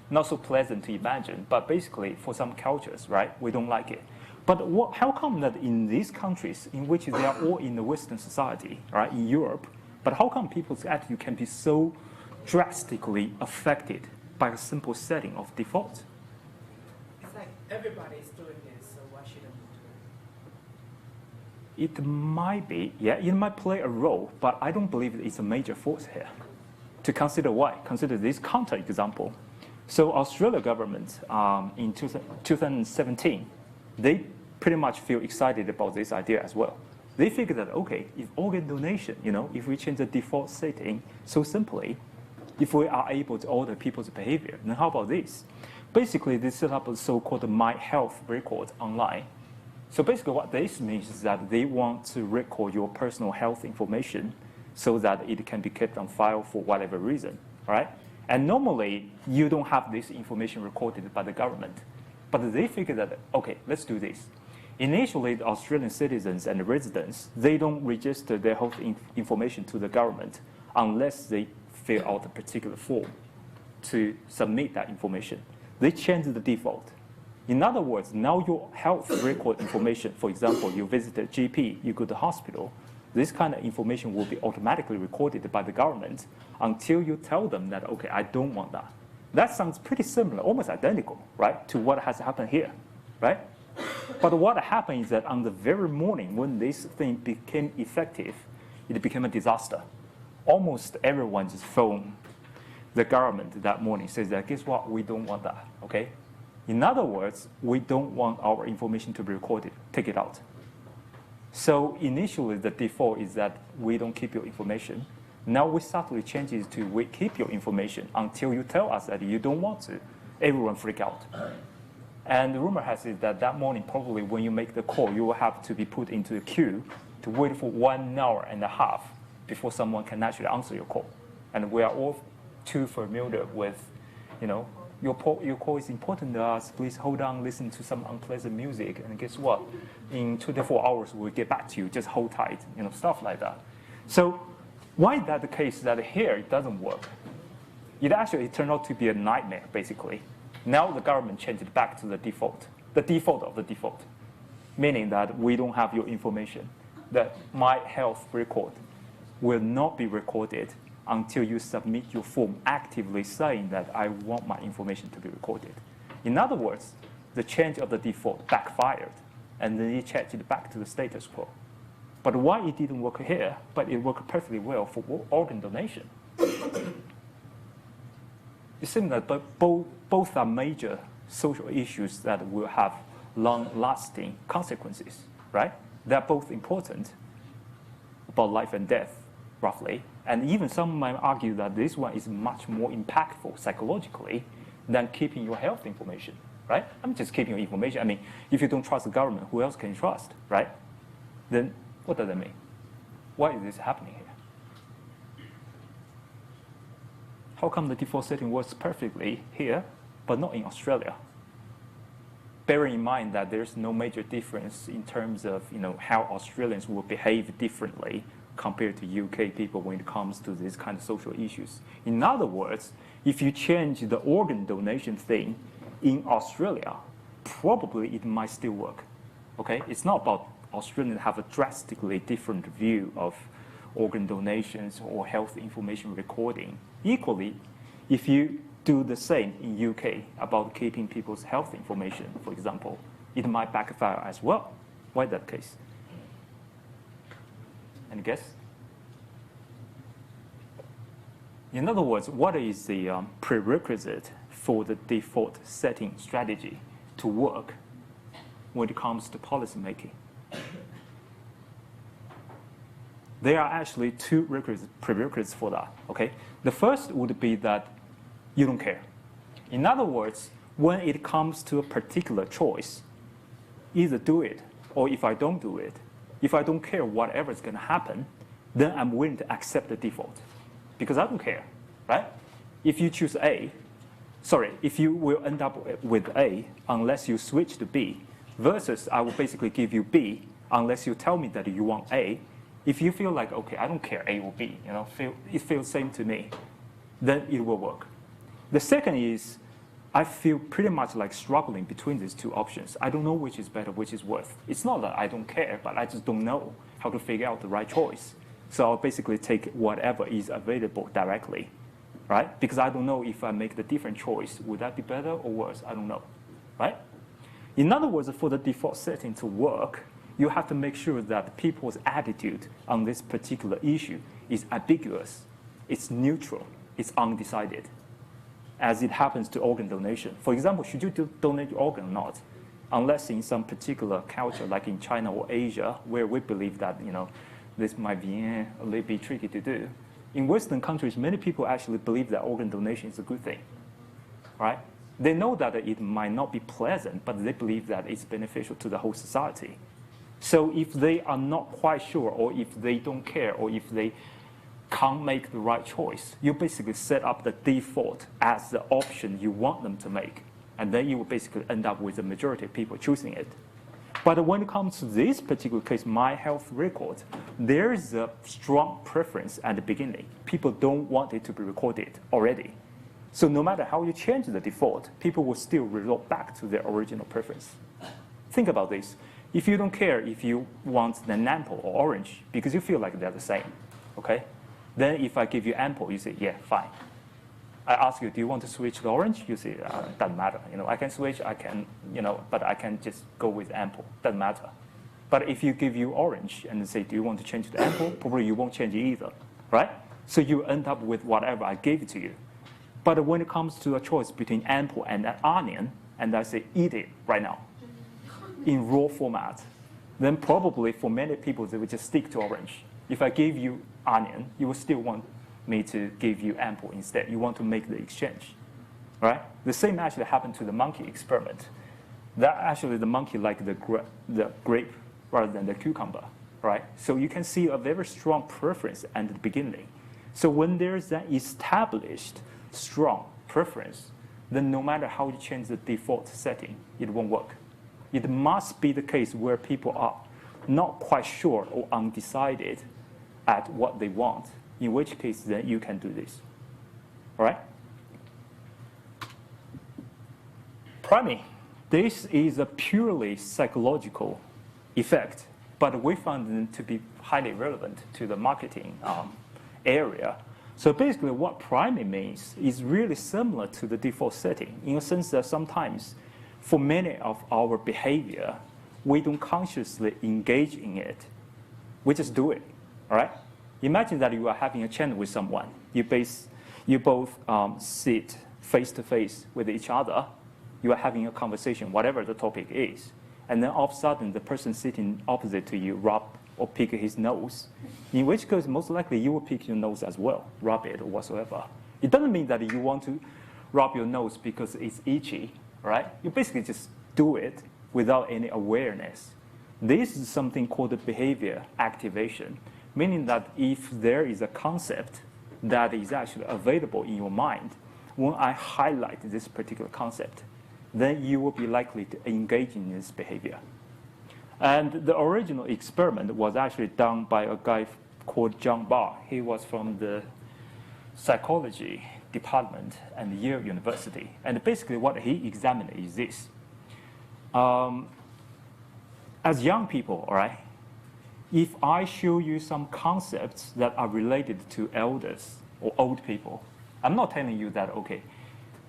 not so pleasant to imagine. But basically, for some cultures, right, we don't like it. But how come that in these countries, in which they are all in the Western society, right, in Europe, but how come people's attitude can be so drastically affected by a simple setting of default? It's like everybody's doing this, so why shouldn't we do it? It might be, yeah, it might play a role, but I don't believe it's a major force here. To consider why? Consider this counter example. So Australia government in 2017, they pretty much feel excited about this idea as well. They figured that, okay, if organ donation, if we change the default setting so simply, if we are able to alter people's behavior, then how about this? Basically, they set up a so-called My Health record online. So basically what this means is that they want to record your personal health information so that it can be kept on file for whatever reason, all right? And normally, you don't have this information recorded by the government. But they figured that, okay, let's do this. Initially, the Australian citizens and residents, they don't register their health information to the government unless they fill out a particular form to submit that information. They change the default. In other words, now your health record information, for example, you visit a GP, you go to the hospital, this kind of information will be automatically recorded by the government until you tell them that, okay, I don't want that. That sounds pretty similar, almost identical, right, to what has happened here, right? But what happened is that on the very morning when this thing became effective, it became a disaster. Almost everyone just phoned the government that morning, says that, guess what, we don't want that, okay? In other words, we don't want our information to be recorded, take it out. So initially the default is that we don't keep your information. Now we subtly change it to we keep your information until you tell us that you don't want to. Everyone freak out. And the rumor has it that that morning, probably when you make the call, you will have to be put into a queue to wait for 1.5 hours before someone can actually answer your call. And we are all too familiar with, you know, your call is important to us, please hold on, listen to some unpleasant music, and guess what? In 24 hours, we'll get back to you, just hold tight, you know, stuff like that. So why is that the case that here it doesn't work? It actually turned out to be a nightmare, basically. Now the government changed it back to the default of the default, meaning that we don't have your information, that my health record will not be recorded until you submit your form actively saying that I want my information to be recorded. In other words, the change of the default backfired, and then it changed it back to the status quo. But why it didn't work here, but it worked perfectly well for organ donation? It seems that both are major social issues that will have long-lasting consequences, right? They're both important about life and death, roughly. And even some might argue that this one is much more impactful psychologically than keeping your health information, right? I'm just keeping your information. I mean, if you don't trust the government, who else can you trust, right? Then what does that mean? Why is this happening here? How come the default setting works perfectly here, but not in Australia? Bearing in mind that there's no major difference in terms of, you know, how Australians will behave differently compared to UK people when it comes to these kind of social issues. In other words, if you change the organ donation thing in Australia, probably it might still work. Okay? It's not about Australians have a drastically different view of organ donations or health information recording. Equally, if you do the same in UK about keeping people's health information, for example, it might backfire as well. Why that case? Any guess? In other words, what is the prerequisite for the default setting strategy to work when it comes to policy making? There are actually two prerequisites for that, okay? The first would be that you don't care. In other words, when it comes to a particular choice, either do it, or if I don't do it, if I don't care whatever is going to happen, then I'm willing to accept the default because I don't care, right? If you choose if you will end up with A unless you switch to B, versus I will basically give you B unless you tell me that you want A. If you feel like, okay, I don't care A or B, you know, it feels same to me, then it will work. The second is, I feel pretty much like struggling between these two options. I don't know which is better, which is worse. It's not that I don't care, but I just don't know how to figure out the right choice. So I'll basically take whatever is available directly, right? Because I don't know if I make the different choice, would that be better or worse? I don't know, right? In other words, for the default setting to work, you have to make sure that people's attitude on this particular issue is ambiguous, it's neutral, it's undecided, as it happens to organ donation. For example, should you donate your organ or not? Unless in some particular culture, like in China or Asia, where we believe that, you know, this might be a little bit tricky to do. In Western countries, many people actually believe that organ donation is a good thing, right? They know that it might not be pleasant, but they believe that it's beneficial to the whole society. So if they are not quite sure, or if they don't care, or if they can't make the right choice, you basically set up the default as the option you want them to make. And then you will basically end up with the majority of people choosing it. But when it comes to this particular case, my health record, there is a strong preference at the beginning. People don't want it to be recorded already. So no matter how you change the default, people will still resort back to their original preference. Think about this. If you don't care if you want an apple or orange, because you feel like they're the same, okay? Then if I give you apple, you say, yeah, fine. I ask you, do you want to switch to orange? You say, doesn't matter. I can switch, I can, but I can just go with ample. Doesn't matter. But if you give you orange and say, do you want to change to ample? Probably you won't change it either, right? So you end up with whatever I gave to you. But when it comes to a choice between ample and an onion, and I say, eat it right now, in raw format, then probably for many people, they would just stick to orange. If I gave you onion, you would still want me to give you ample instead. You want to make the exchange, right? The same actually happened to the monkey experiment. That actually the monkey liked the grape rather than the cucumber, right? So you can see a very strong preference at the beginning. So when there's that established strong preference, then no matter how you change the default setting, it won't work. It must be the case where people are not quite sure or undecided at what they want, in which case then you can do this, all right? Priming. This is a purely psychological effect, but we found them to be highly relevant to the marketing area. So basically what priming means is really similar to the default setting in a sense that sometimes for many of our behavior, we don't consciously engage in it. We just do it, all right? Imagine that you are having a chat with someone. You both sit face to face with each other. You are having a conversation, whatever the topic is. And then all of a sudden, the person sitting opposite to you rub or pick his nose, in which case, most likely, you will pick your nose as well, rub it or whatsoever. It doesn't mean that you want to rub your nose because it's itchy, right? You basically just do it without any awareness. This is something called behavior activation, meaning that if there is a concept that is actually available in your mind, when I highlight this particular concept, then you will be likely to engage in this behavior. And the original experiment was actually done by a guy called John Barr. He was from the psychology department at Yale University. And basically what he examined is this. As young people, all right, if I show you some concepts that are related to elders or old people, I'm not telling you that, okay,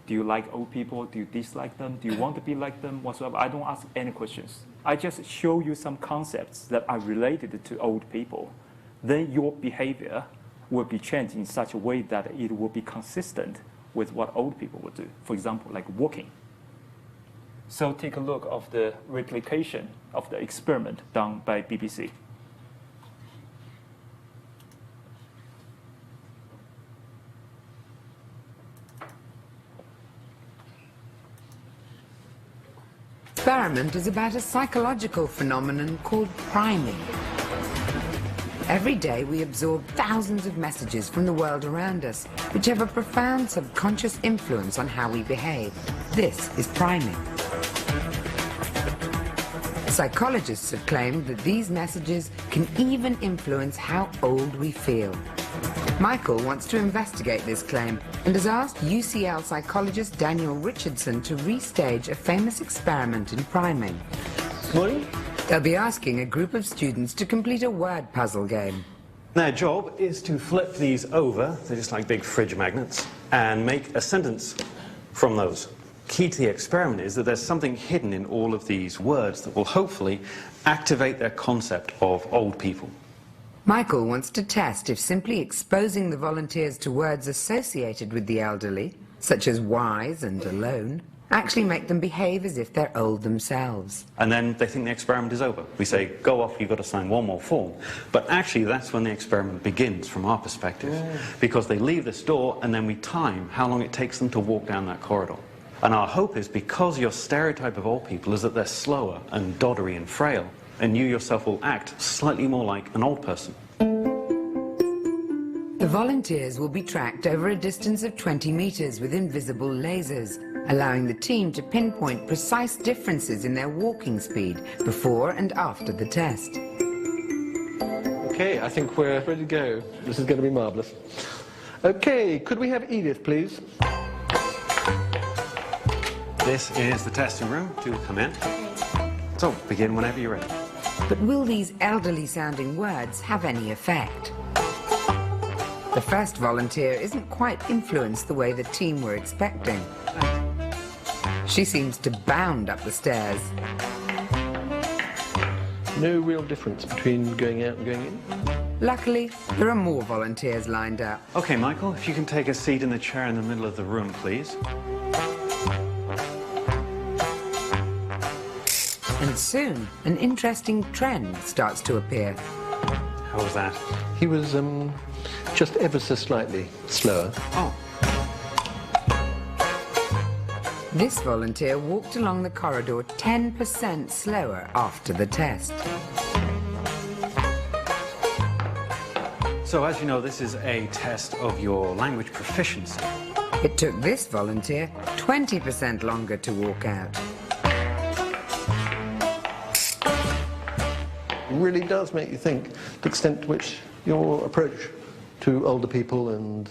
do you like old people? Do you dislike them? Do you want to be like them? Whatsoever. I don't ask any questions. I just show you some concepts that are related to old people. Then your behavior will be changed in such a way that it will be consistent with what old people would do. For example, like walking. So take a look of the replication of the experiment done by BBC. Experiment is about a psychological phenomenon called priming. Every day we absorb thousands of messages from the world around us, which have a profound subconscious influence on how we behave. This is priming. Psychologists have claimed that these messages can even influence how old we feel. Michael wants to investigate this claim and has asked UCL psychologist Daniel Richardson to restage a famous experiment in priming. Morning. They'll be asking a group of students to complete a word puzzle game. Their job is to flip these over, they're just like big fridge magnets, and make a sentence from those. Key to the experiment is that there's something hidden in all of these words that will hopefully activate their concept of old people. Michael wants to test if simply exposing the volunteers to words associated with the elderly, such as wise and alone, actually make them behave as if they're old themselves. And then they think the experiment is over. We say, go off, you've got to sign one more form. But actually, that's when the experiment begins from our perspective. Because they leave this door, and then we time how long it takes them to walk down that corridor. And our hope is, because your stereotype of old people is that they're slower and doddery and frail, and you yourself will act slightly more like an old person. The volunteers will be tracked over a distance of 20 meters with invisible lasers, allowing the team to pinpoint precise differences in their walking speed before and after the test. Okay, I think we're ready to go. This is going to be marvellous. Okay, could we have Edith, please? This is the testing room. Do come in. So, begin whenever you're ready. But will these elderly-sounding words have any effect? The first volunteer isn't quite influenced the way the team were expecting. She seems to bound up the stairs. No real difference between going out and going in? Luckily, there are more volunteers lined up. Okay, Michael, if you can take a seat in the chair in the middle of the room, please. And soon, an interesting trend starts to appear. How was that? He was just ever so slightly slower. Oh. This volunteer walked along the corridor 10% slower after the test. So as you know, this is a test of your language proficiency. It took this volunteer 20% longer to walk out. It really does make you think the extent to which your approach to older people and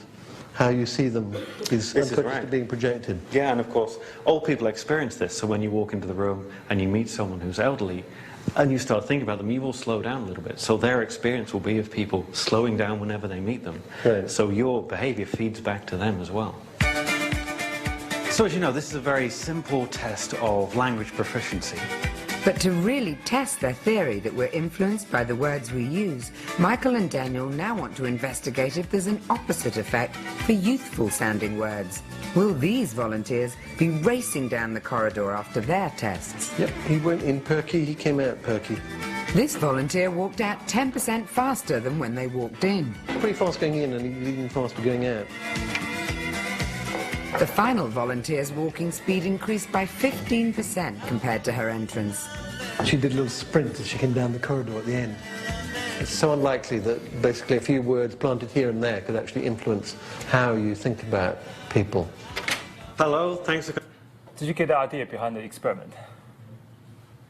how you see them is unconsciously being projected. Yeah, and of course, old people experience this. So when you walk into the room and you meet someone who's elderly, and you start thinking about them, you will slow down a little bit. So their experience will be of people slowing down whenever they meet them. Right. So your behavior feeds back to them as well. So as you know, this is a very simple test of language proficiency. But to really test their theory that we're influenced by the words we use, Michael and Daniel now want to investigate if there's an opposite effect for youthful-sounding words. Will these volunteers be racing down the corridor after their tests? Yep, he went in perky, he came out perky. This volunteer walked out 10% faster than when they walked in. Pretty fast going in and even faster going out. The final volunteer's walking speed increased by 15% compared to her entrance. She did a little sprint as she came down the corridor at the end. It's so unlikely that basically a few words planted here and there could actually influence how you think about people. Hello, thanks for... Did you get the idea behind the experiment?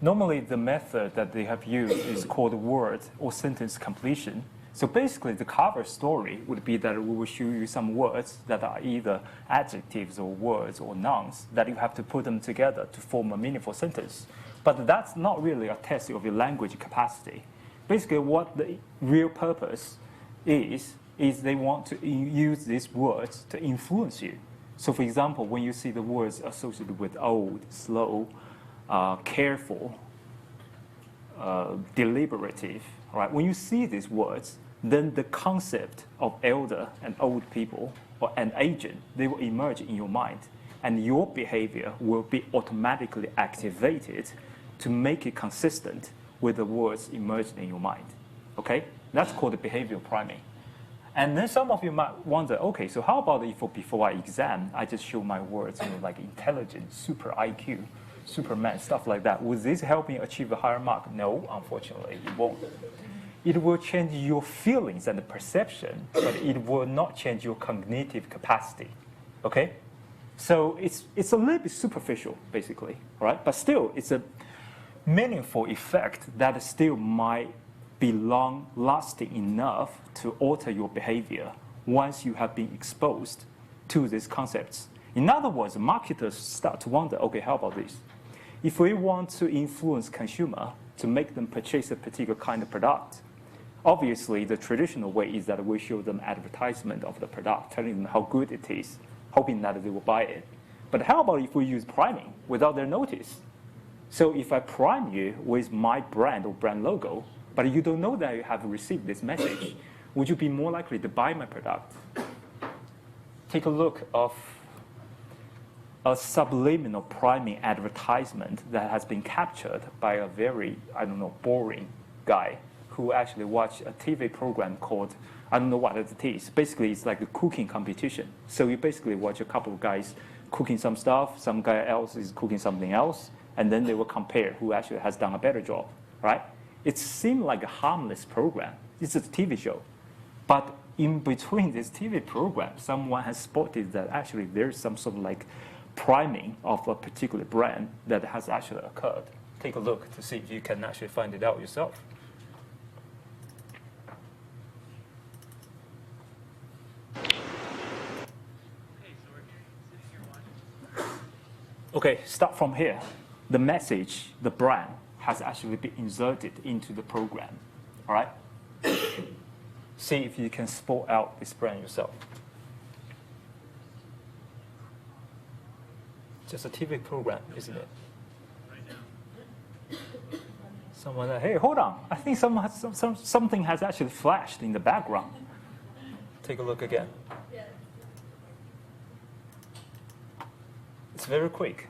Normally, the method that they have used is called word or sentence completion. So basically, the cover story would be that we will show you some words that are either adjectives or words or nouns that you have to put them together to form a meaningful sentence. But that's not really a test of your language capacity. Basically, what the real purpose is they want to use these words to influence you. So for example, when you see the words associated with old, slow, careful, deliberative, right? When you see these words, then the concept of elder and old people or an agent, they will emerge in your mind. And your behavior will be automatically activated to make it consistent with the words emerged in your mind. Okay? That's called the behavioral priming. And then some of you might wonder, okay, so how about if before I exam, I just show my words, like intelligent, super IQ, Superman, stuff like that. Would this help me achieve a higher mark? No, unfortunately, it won't. It will change your feelings and the perception, but it will not change your cognitive capacity. Okay? So it's a little bit superficial, basically, right? But still, it's a meaningful effect that still might be long-lasting enough to alter your behavior once you have been exposed to these concepts. In other words, marketers start to wonder, okay, how about this? If we want to influence consumer to make them purchase a particular kind of product, obviously the traditional way is that we show them advertisement of the product, telling them how good it is, hoping that they will buy it. But how about if we use priming without their notice? So if I prime you with my brand or brand logo, but you don't know that you have received this message, would you be more likely to buy my product? Take a look of a subliminal priming advertisement that has been captured by a very, boring guy who actually watched a TV program called, I don't know what it is. Basically, it's like a cooking competition. So you basically watch a couple of guys cooking some stuff, some guy else is cooking something else, and then they will compare who actually has done a better job, right? It seemed like a harmless program. It's a TV show. But in between this TV program, someone has spotted that actually there's some sort of like priming of a particular brand that has actually occurred. Take a look to see if you can actually find it out yourself. Okay, start from here. The message, the brand, has actually been inserted into the program, all right? see if you can spot out this brand yourself. Just a TV program, isn't it? Someone, hey, hold on. I think something has actually flashed in the background. Take a look again. It's very quick.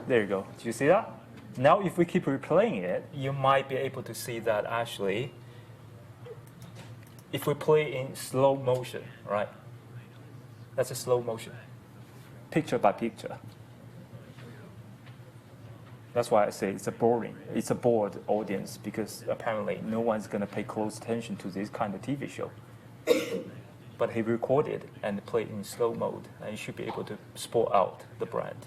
There you go. Do you see that? Now, if we keep replaying it, you might be able to see that actually, if we play in slow motion, right? That's a slow motion, picture by picture. That's why I say it's a bored audience, because apparently no one's going to pay close attention to this kind of TV show. But he recorded and played in slow mode, and you should be able to spot out the brand.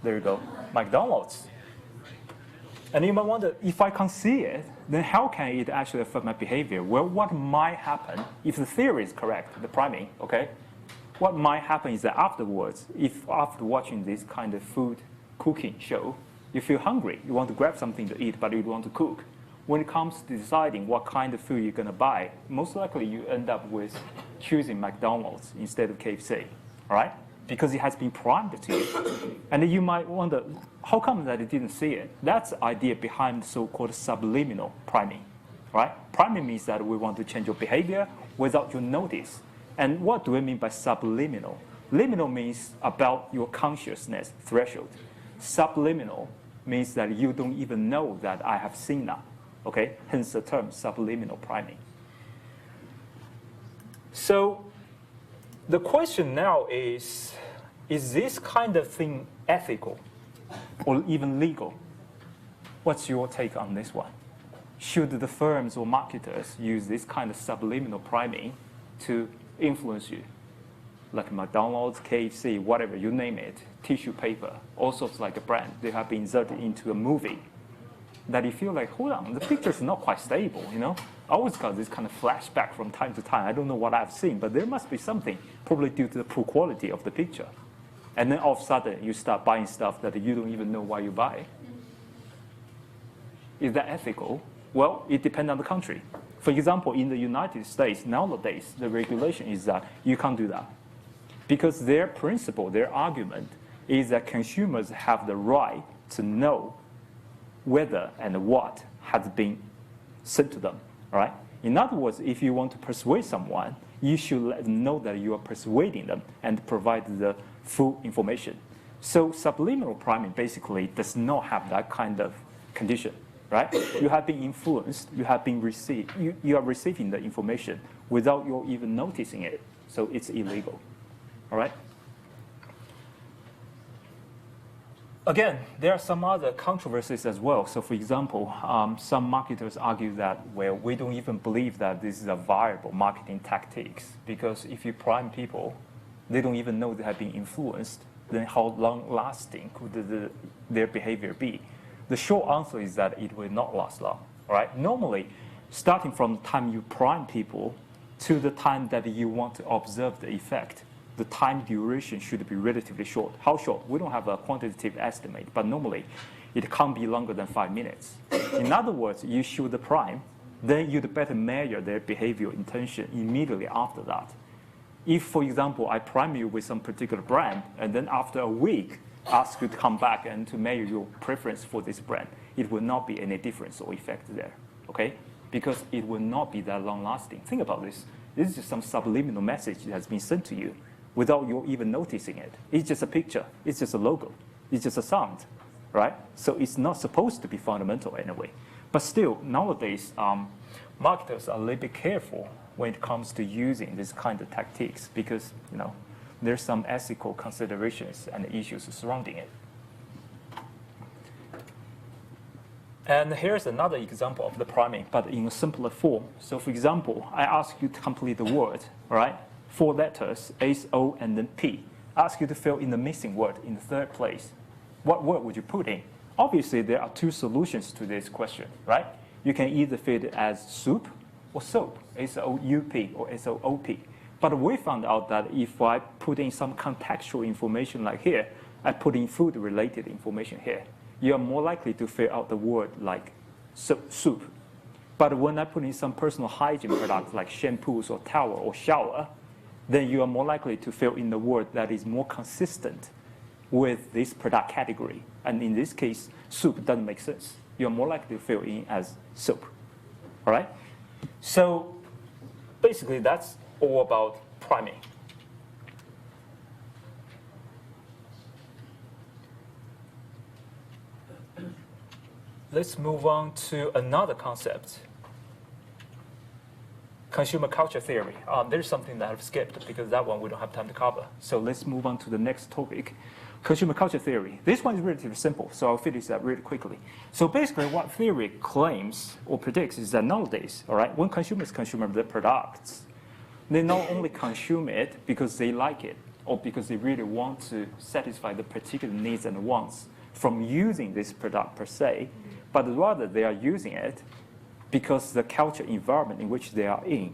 There you go, McDonald's. And you might wonder, if I can't see it, then how can it actually affect my behavior? Well, what might happen, if the theory is correct, the priming, okay? What might happen is that afterwards, if after watching this kind of food cooking show, you feel hungry, you want to grab something to eat, but you don't want to cook. When it comes to deciding what kind of food you're going to buy, most likely you end up with choosing McDonald's instead of KFC, all right? Because it has been primed to you. And you might wonder, how come that it didn't see it? That's the idea behind so-called subliminal priming, right? Priming means that we want to change your behavior without you notice. And what do we mean by subliminal? Liminal means about your consciousness threshold. Subliminal means that you don't even know that I have seen that, okay? Hence the term subliminal priming. So the question now is this kind of thing ethical or even legal? What's your take on this one? Should the firms or marketers use this kind of subliminal priming to influence you? Like McDonald's, KFC, whatever, you name it, tissue paper, all sorts like a brand, they have been inserted into a movie that you feel like, hold on, the picture's not quite stable, you know? I always got this kind of flashback from time to time. I don't know what I've seen, but there must be something, probably due to the poor quality of the picture. And then all of a sudden, you start buying stuff that you don't even know why you buy. Is that ethical? Well, it depends on the country. For example, in the United States, nowadays, the regulation is that you can't do that. Because their principle, their argument, is that consumers have the right to know whether and what has been sent to them, all right? In other words, if you want to persuade someone, you should let them know that you are persuading them and provide the full information. So subliminal priming basically does not have that kind of condition, right? You have been influenced, you have been received, you are receiving the information without you even noticing it. So it's illegal, all right? Again, there are some other controversies as well. So for example, some marketers argue that, well, we don't even believe that this is a viable marketing tactics, because if you prime people, they don't even know they have been influenced, then how long-lasting could their behavior be? The short answer is that it will not last long, right? Normally, starting from the time you prime people to the time that you want to observe the effect, the time duration should be relatively short. How short? We don't have a quantitative estimate, but normally it can't be longer than 5 minutes. In other words, you shoot the prime, then you'd better measure their behavioral intention immediately after that. If, for example, I prime you with some particular brand, and then after a week, ask you to come back and to measure your preference for this brand, it will not be any difference or effect there, okay? Because it will not be that long-lasting. Think about this. This is just some subliminal message that has been sent to you without you even noticing it. It's just a picture. It's just a logo. It's just a sound, right? So it's not supposed to be fundamental anyway. But still, nowadays, marketers are a little bit careful when it comes to using this kind of tactics because, you know, there's some ethical considerations and issues surrounding it. And here's another example of the priming, but in a simpler form. So for example, I ask you to complete the word, right? 4 letters, S, O, and then P. Ask you to fill in the missing word in the third place. What word would you put in? Obviously, there are 2 solutions to this question, right? You can either fit it as soup or soap, S-O-U-P or S-O-O-P. But we found out that if I put in some contextual information like here, I put in food-related information here, you are more likely to fill out the word like soup. But when I put in some personal hygiene products like shampoos or towel or shower, then you are more likely to fill in the word that is more consistent with this product category. And in this case, soup doesn't make sense. You're more likely to fill in as soap. All right? So basically, that's all about priming. Let's move on to another concept. Consumer culture theory. There's something that I've skipped because that one we don't have time to cover. So let's move on to the next topic. Consumer culture theory. This one is relatively simple, so I'll finish that really quickly. So basically what theory claims or predicts is that nowadays, all right, when consumers consume the products, they not only consume it because they like it or because they really want to satisfy the particular needs and wants from using this product per se, but rather they are using it because the culture environment in which they are in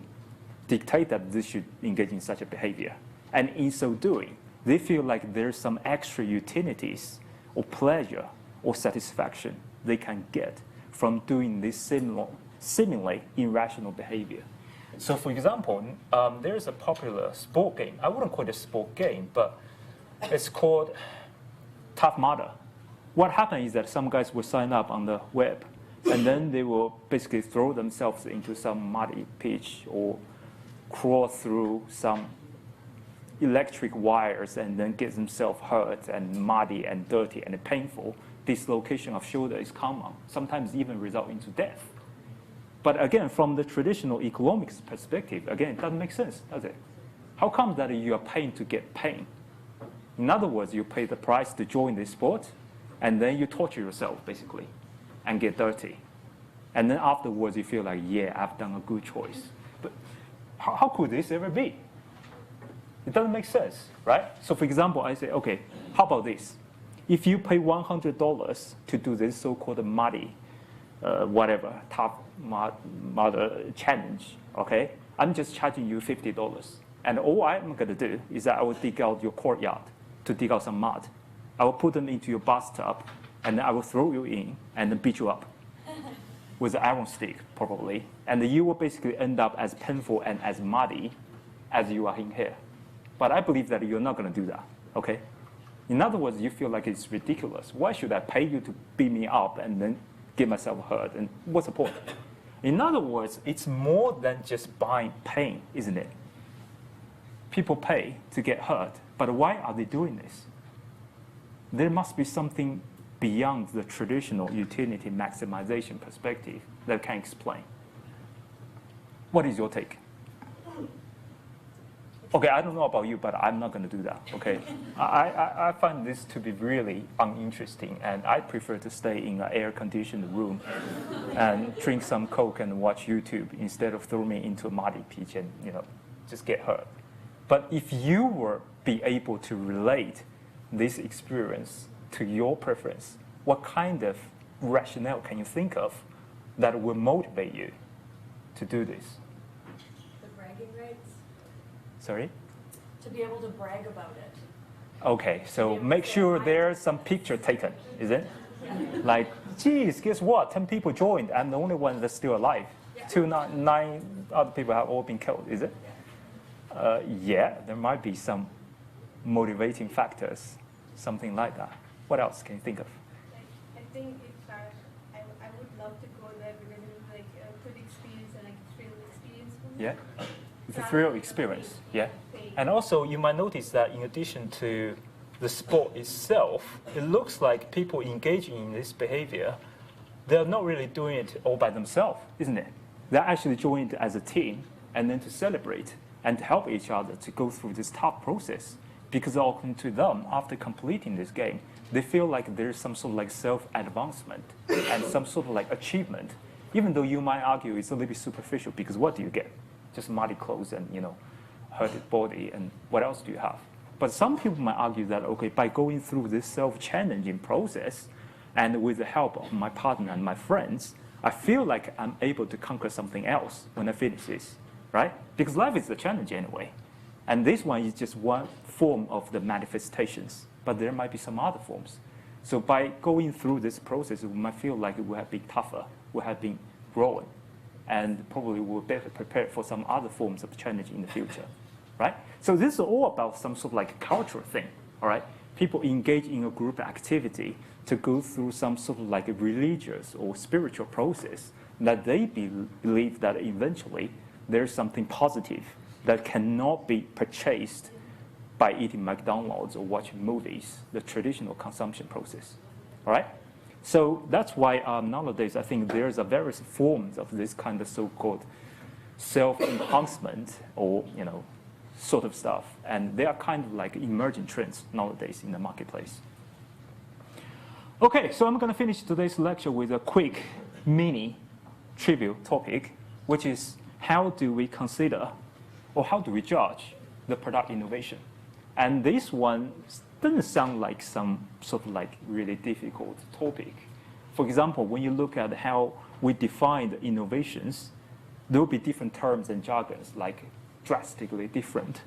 dictate that they should engage in such a behavior. And in so doing, they feel like there's some extra utilities or pleasure or satisfaction they can get from doing this seemingly irrational behavior. So for example, there's a popular sport game. I wouldn't call it a sport game, but it's called Tough Mudder. What happens is that some guys will sign up on the web, and then they will basically throw themselves into some muddy pitch or crawl through some electric wires and then get themselves hurt and muddy and dirty and painful. Dislocation of shoulder is common, sometimes even result into death. But again, from the traditional economics perspective, again, it doesn't make sense, does it? How come that you are paying to get pain? In other words, you pay the price to join this sport, and then you torture yourself, basically, and get dirty. And then afterwards, you feel like, yeah, I've done a good choice. But how could this ever be? It doesn't make sense, right? So for example, I say, okay, how about this? If you pay $100 to do this so-called muddy, tough mudder challenge, okay? I'm just charging you $50. And all I'm going to do is that I will dig out your courtyard to dig out some mud. I will put them into your bathtub, and then I will throw you in and then beat you up with an iron stick, probably. And you will basically end up as painful and as muddy as you are in here. But I believe that you're not going to do that, okay? In other words, you feel like it's ridiculous. Why should I pay you to beat me up and then get myself hurt? And what's the point? In other words, it's more than just buying pain, isn't it? People pay to get hurt, but why are they doing this? There must be something beyond the traditional utility maximization perspective that can explain. What is your take? Okay, I don't know about you, but I'm not going to do that, okay? I find this to be really uninteresting, and I prefer to stay in an air-conditioned room and drink some Coke and watch YouTube instead of throwing me into a muddy pitch and, just get hurt. But if you were be able to relate this experience to your preference, what kind of rationale can you think of that will motivate you to do this? The bragging rights. Sorry? To be able to brag about it. Okay, so make sure there's some picture taken, is it? Like, geez, guess what? 10 people joined. I'm the only one that's still alive. 9 other people have all been killed, is it? Yeah, there might be some motivating factors, something like that. What else can you think of? I think I would love to go there because it was like a good experience and like a thrill experience for me. Yeah, it's a thrill experience, yeah. And also, you might notice that in addition to the sport itself, it looks like people engaging in this behavior, they're not really doing it all by themselves, isn't it? They're actually joining it as a team and then to celebrate and to help each other to go through this tough process. Because according to them, after completing this game, they feel like there's some sort of like self-advancement and some sort of like achievement, even though you might argue it's a little bit superficial, because what do you get? Just muddy clothes and, hurted body, and what else do you have? But some people might argue that, okay, by going through this self-challenging process, and with the help of my partner and my friends, I feel like I'm able to conquer something else when I finish this, right? Because life is a challenge anyway. And this one is just one form of the manifestations, but there might be some other forms. So by going through this process, we might feel like we have been tougher, we have been growing, and probably we're better prepared for some other forms of challenge in the future, right? So this is all about some sort of like cultural thing, all right? People engage in a group activity to go through some sort of like a religious or spiritual process that they believe that eventually there's something positive that cannot be purchased by eating McDonald's or watching movies, the traditional consumption process, all right? So that's why nowadays I think there's a various forms of this kind of so-called self-enhancement or, you know, sort of stuff. And they are kind of like emerging trends nowadays in the marketplace. Okay, so I'm going to finish today's lecture with a quick mini trivial topic, which is how do we consider or how do we judge the product innovation? And this one doesn't sound like some sort of like really difficult topic. For example, when you look at how we define the innovations, there will be different terms and jargons, like drastically different,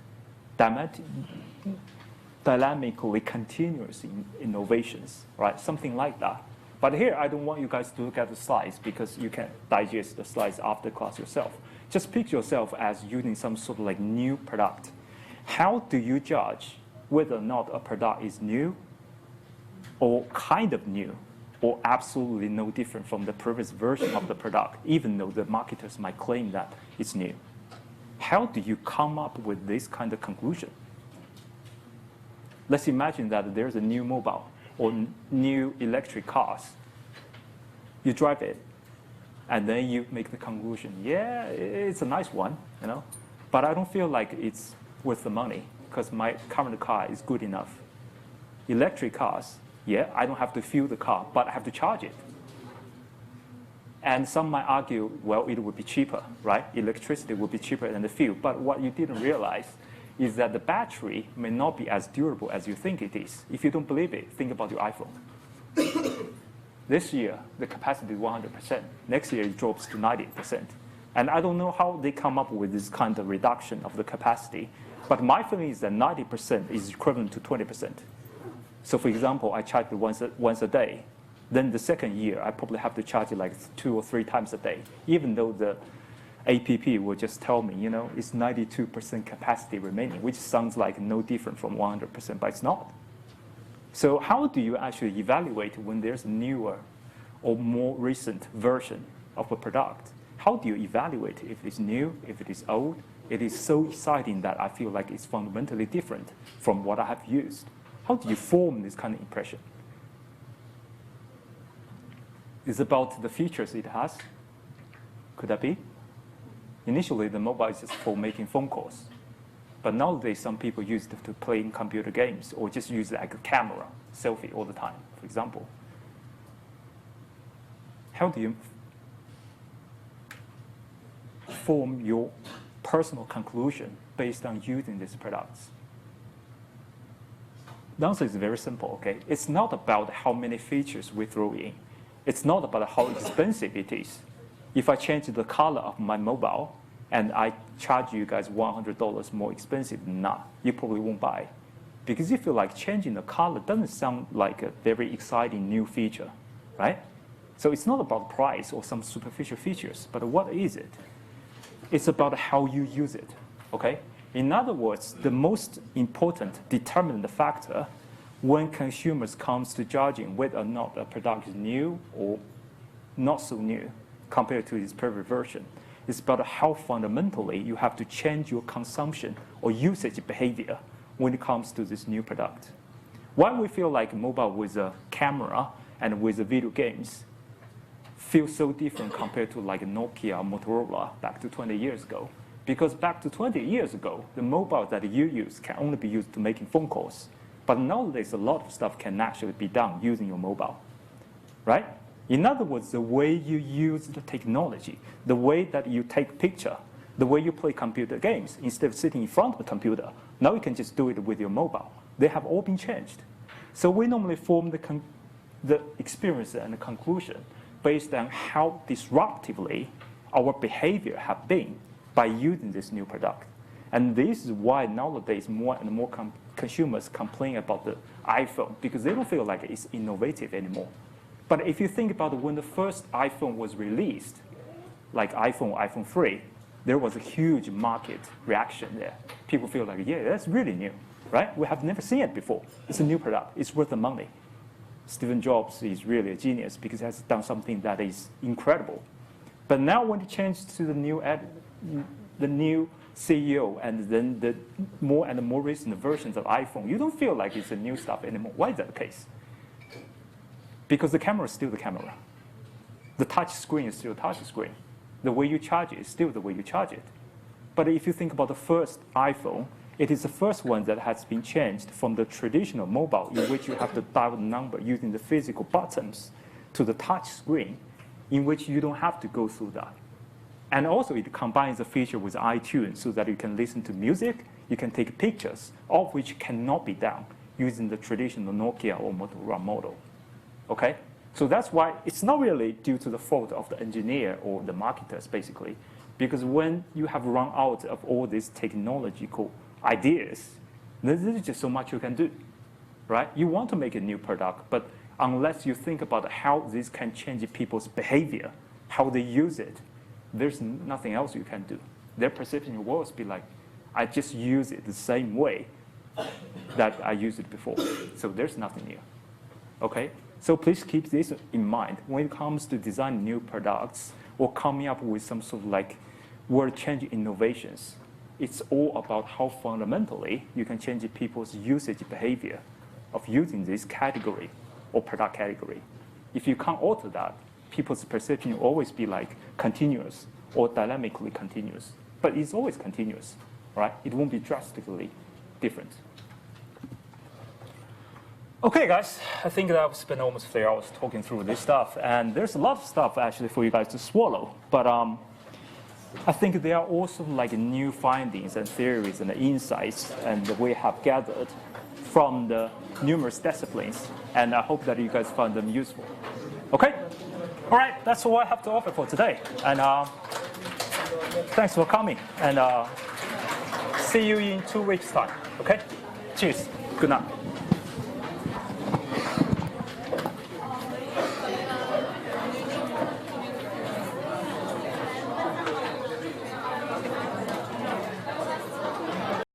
dynamically continuous innovations, right? Something like that. But here, I don't want you guys to look at the slides because you can digest the slides after class yourself. Just picture yourself as using some sort of like new product. How do you judge whether or not a product is new or kind of new or absolutely no different from the previous version of the product, even though the marketers might claim that it's new? How do you come up with this kind of conclusion? Let's imagine that there's a new mobile or new electric cars. You drive it, and then you make the conclusion, yeah, it's a nice one, you know, but I don't feel like it's worth the money because my current car is good enough. Electric cars, yeah, I don't have to fuel the car, but I have to charge it. And some might argue, well, it would be cheaper, right? Electricity would be cheaper than the fuel. But what you didn't realize is that the battery may not be as durable as you think it is. If you don't believe it, think about your iPhone. This year, the capacity is 100%. Next year, it drops to 90%. And I don't know how they come up with this kind of reduction of the capacity. But my feeling is that 90% is equivalent to 20%. So for example, I charge it once a day. Then the second year, I probably have to charge it like 2 or 3 times a day, even though the APP will just tell me, you know, it's 92% capacity remaining, which sounds like no different from 100%, but it's not. So how do you actually evaluate when there's a newer or more recent version of a product? How do you evaluate if it's new, if it is old? It is so exciting that I feel like it's fundamentally different from what I have used. How do you form this kind of impression? It's about the features it has. Could that be? Initially, the mobile is just for making phone calls. But nowadays, some people use it to play in computer games or just use it like a camera, selfie all the time, for example. How do you form your personal conclusion based on using these products? The answer is very simple, okay? It's not about how many features we throw in. It's not about how expensive it is. If I change the color of my mobile and I charge you guys $100 more expensive than that, you probably won't buy. Because you feel like changing the color doesn't sound like a very exciting new feature, right? So it's not about price or some superficial features, but what is it? It's about how you use it, okay? In other words, the most important determinant factor when consumers comes to judging whether or not a product is new or not so new compared to its previous version is about how fundamentally you have to change your consumption or usage behavior when it comes to this new product. Why we feel like mobile with a camera and with the video games feel so different compared to like Nokia or Motorola back to 20 years ago? Because back to 20 years ago, the mobile that you use can only be used to making phone calls. But nowadays, a lot of stuff can actually be done using your mobile, right? In other words, the way you use the technology, the way that you take picture, the way you play computer games, instead of sitting in front of a computer, now you can just do it with your mobile. They have all been changed. So we normally form the experience and the conclusion based on how disruptively our behavior have been by using this new product. And this is why nowadays more and more consumers complain about the iPhone, because they don't feel like it's innovative anymore. But if you think about when the first iPhone was released, like iPhone 3, there was a huge market reaction there. People feel like, yeah, that's really new, right? We have never seen it before. It's a new product. It's worth the money. Steve Jobs is really a genius because he has done something that is incredible. But now when it changed to the new CEO and then the more and more recent versions of iPhone, you don't feel like it's a new stuff anymore. Why is that the case? Because the camera is still the camera. The touch screen is still a touch screen. The way you charge it is still the way you charge it. But if you think about the first iPhone, it is the first one that has been changed from the traditional mobile in which you have to dial the number using the physical buttons to the touch screen in which you don't have to go through that. And also it combines a feature with iTunes so that you can listen to music, you can take pictures, all of which cannot be done using the traditional Nokia or Motorola model. Okay? So that's why it's not really due to the fault of the engineer or the marketers, basically, because when you have run out of all these technological ideas, there's just so much you can do, right? You want to make a new product, but unless you think about how this can change people's behavior, how they use it, there's nothing else you can do. Their perception will always be like, I just use it the same way that I used it before. So there's nothing new, okay? So please keep this in mind when it comes to designing new products or coming up with some sort of like world-changing innovations. It's all about how fundamentally you can change people's usage behavior of using this category or product category. If you can't alter that, people's perception will always be like continuous or dynamically continuous. But it's always continuous, right? It won't be drastically different. Okay, guys, I think that I've spent almost 3 hours talking through this stuff, and there's a lot of stuff actually for you guys to swallow. But I think there are also like new findings and theories and insights and we have gathered from the numerous disciplines, and I hope that you guys find them useful. Okay? All right, that's all I have to offer for today. And thanks for coming, and see you in 2 weeks' time. Okay? Cheers. Good night.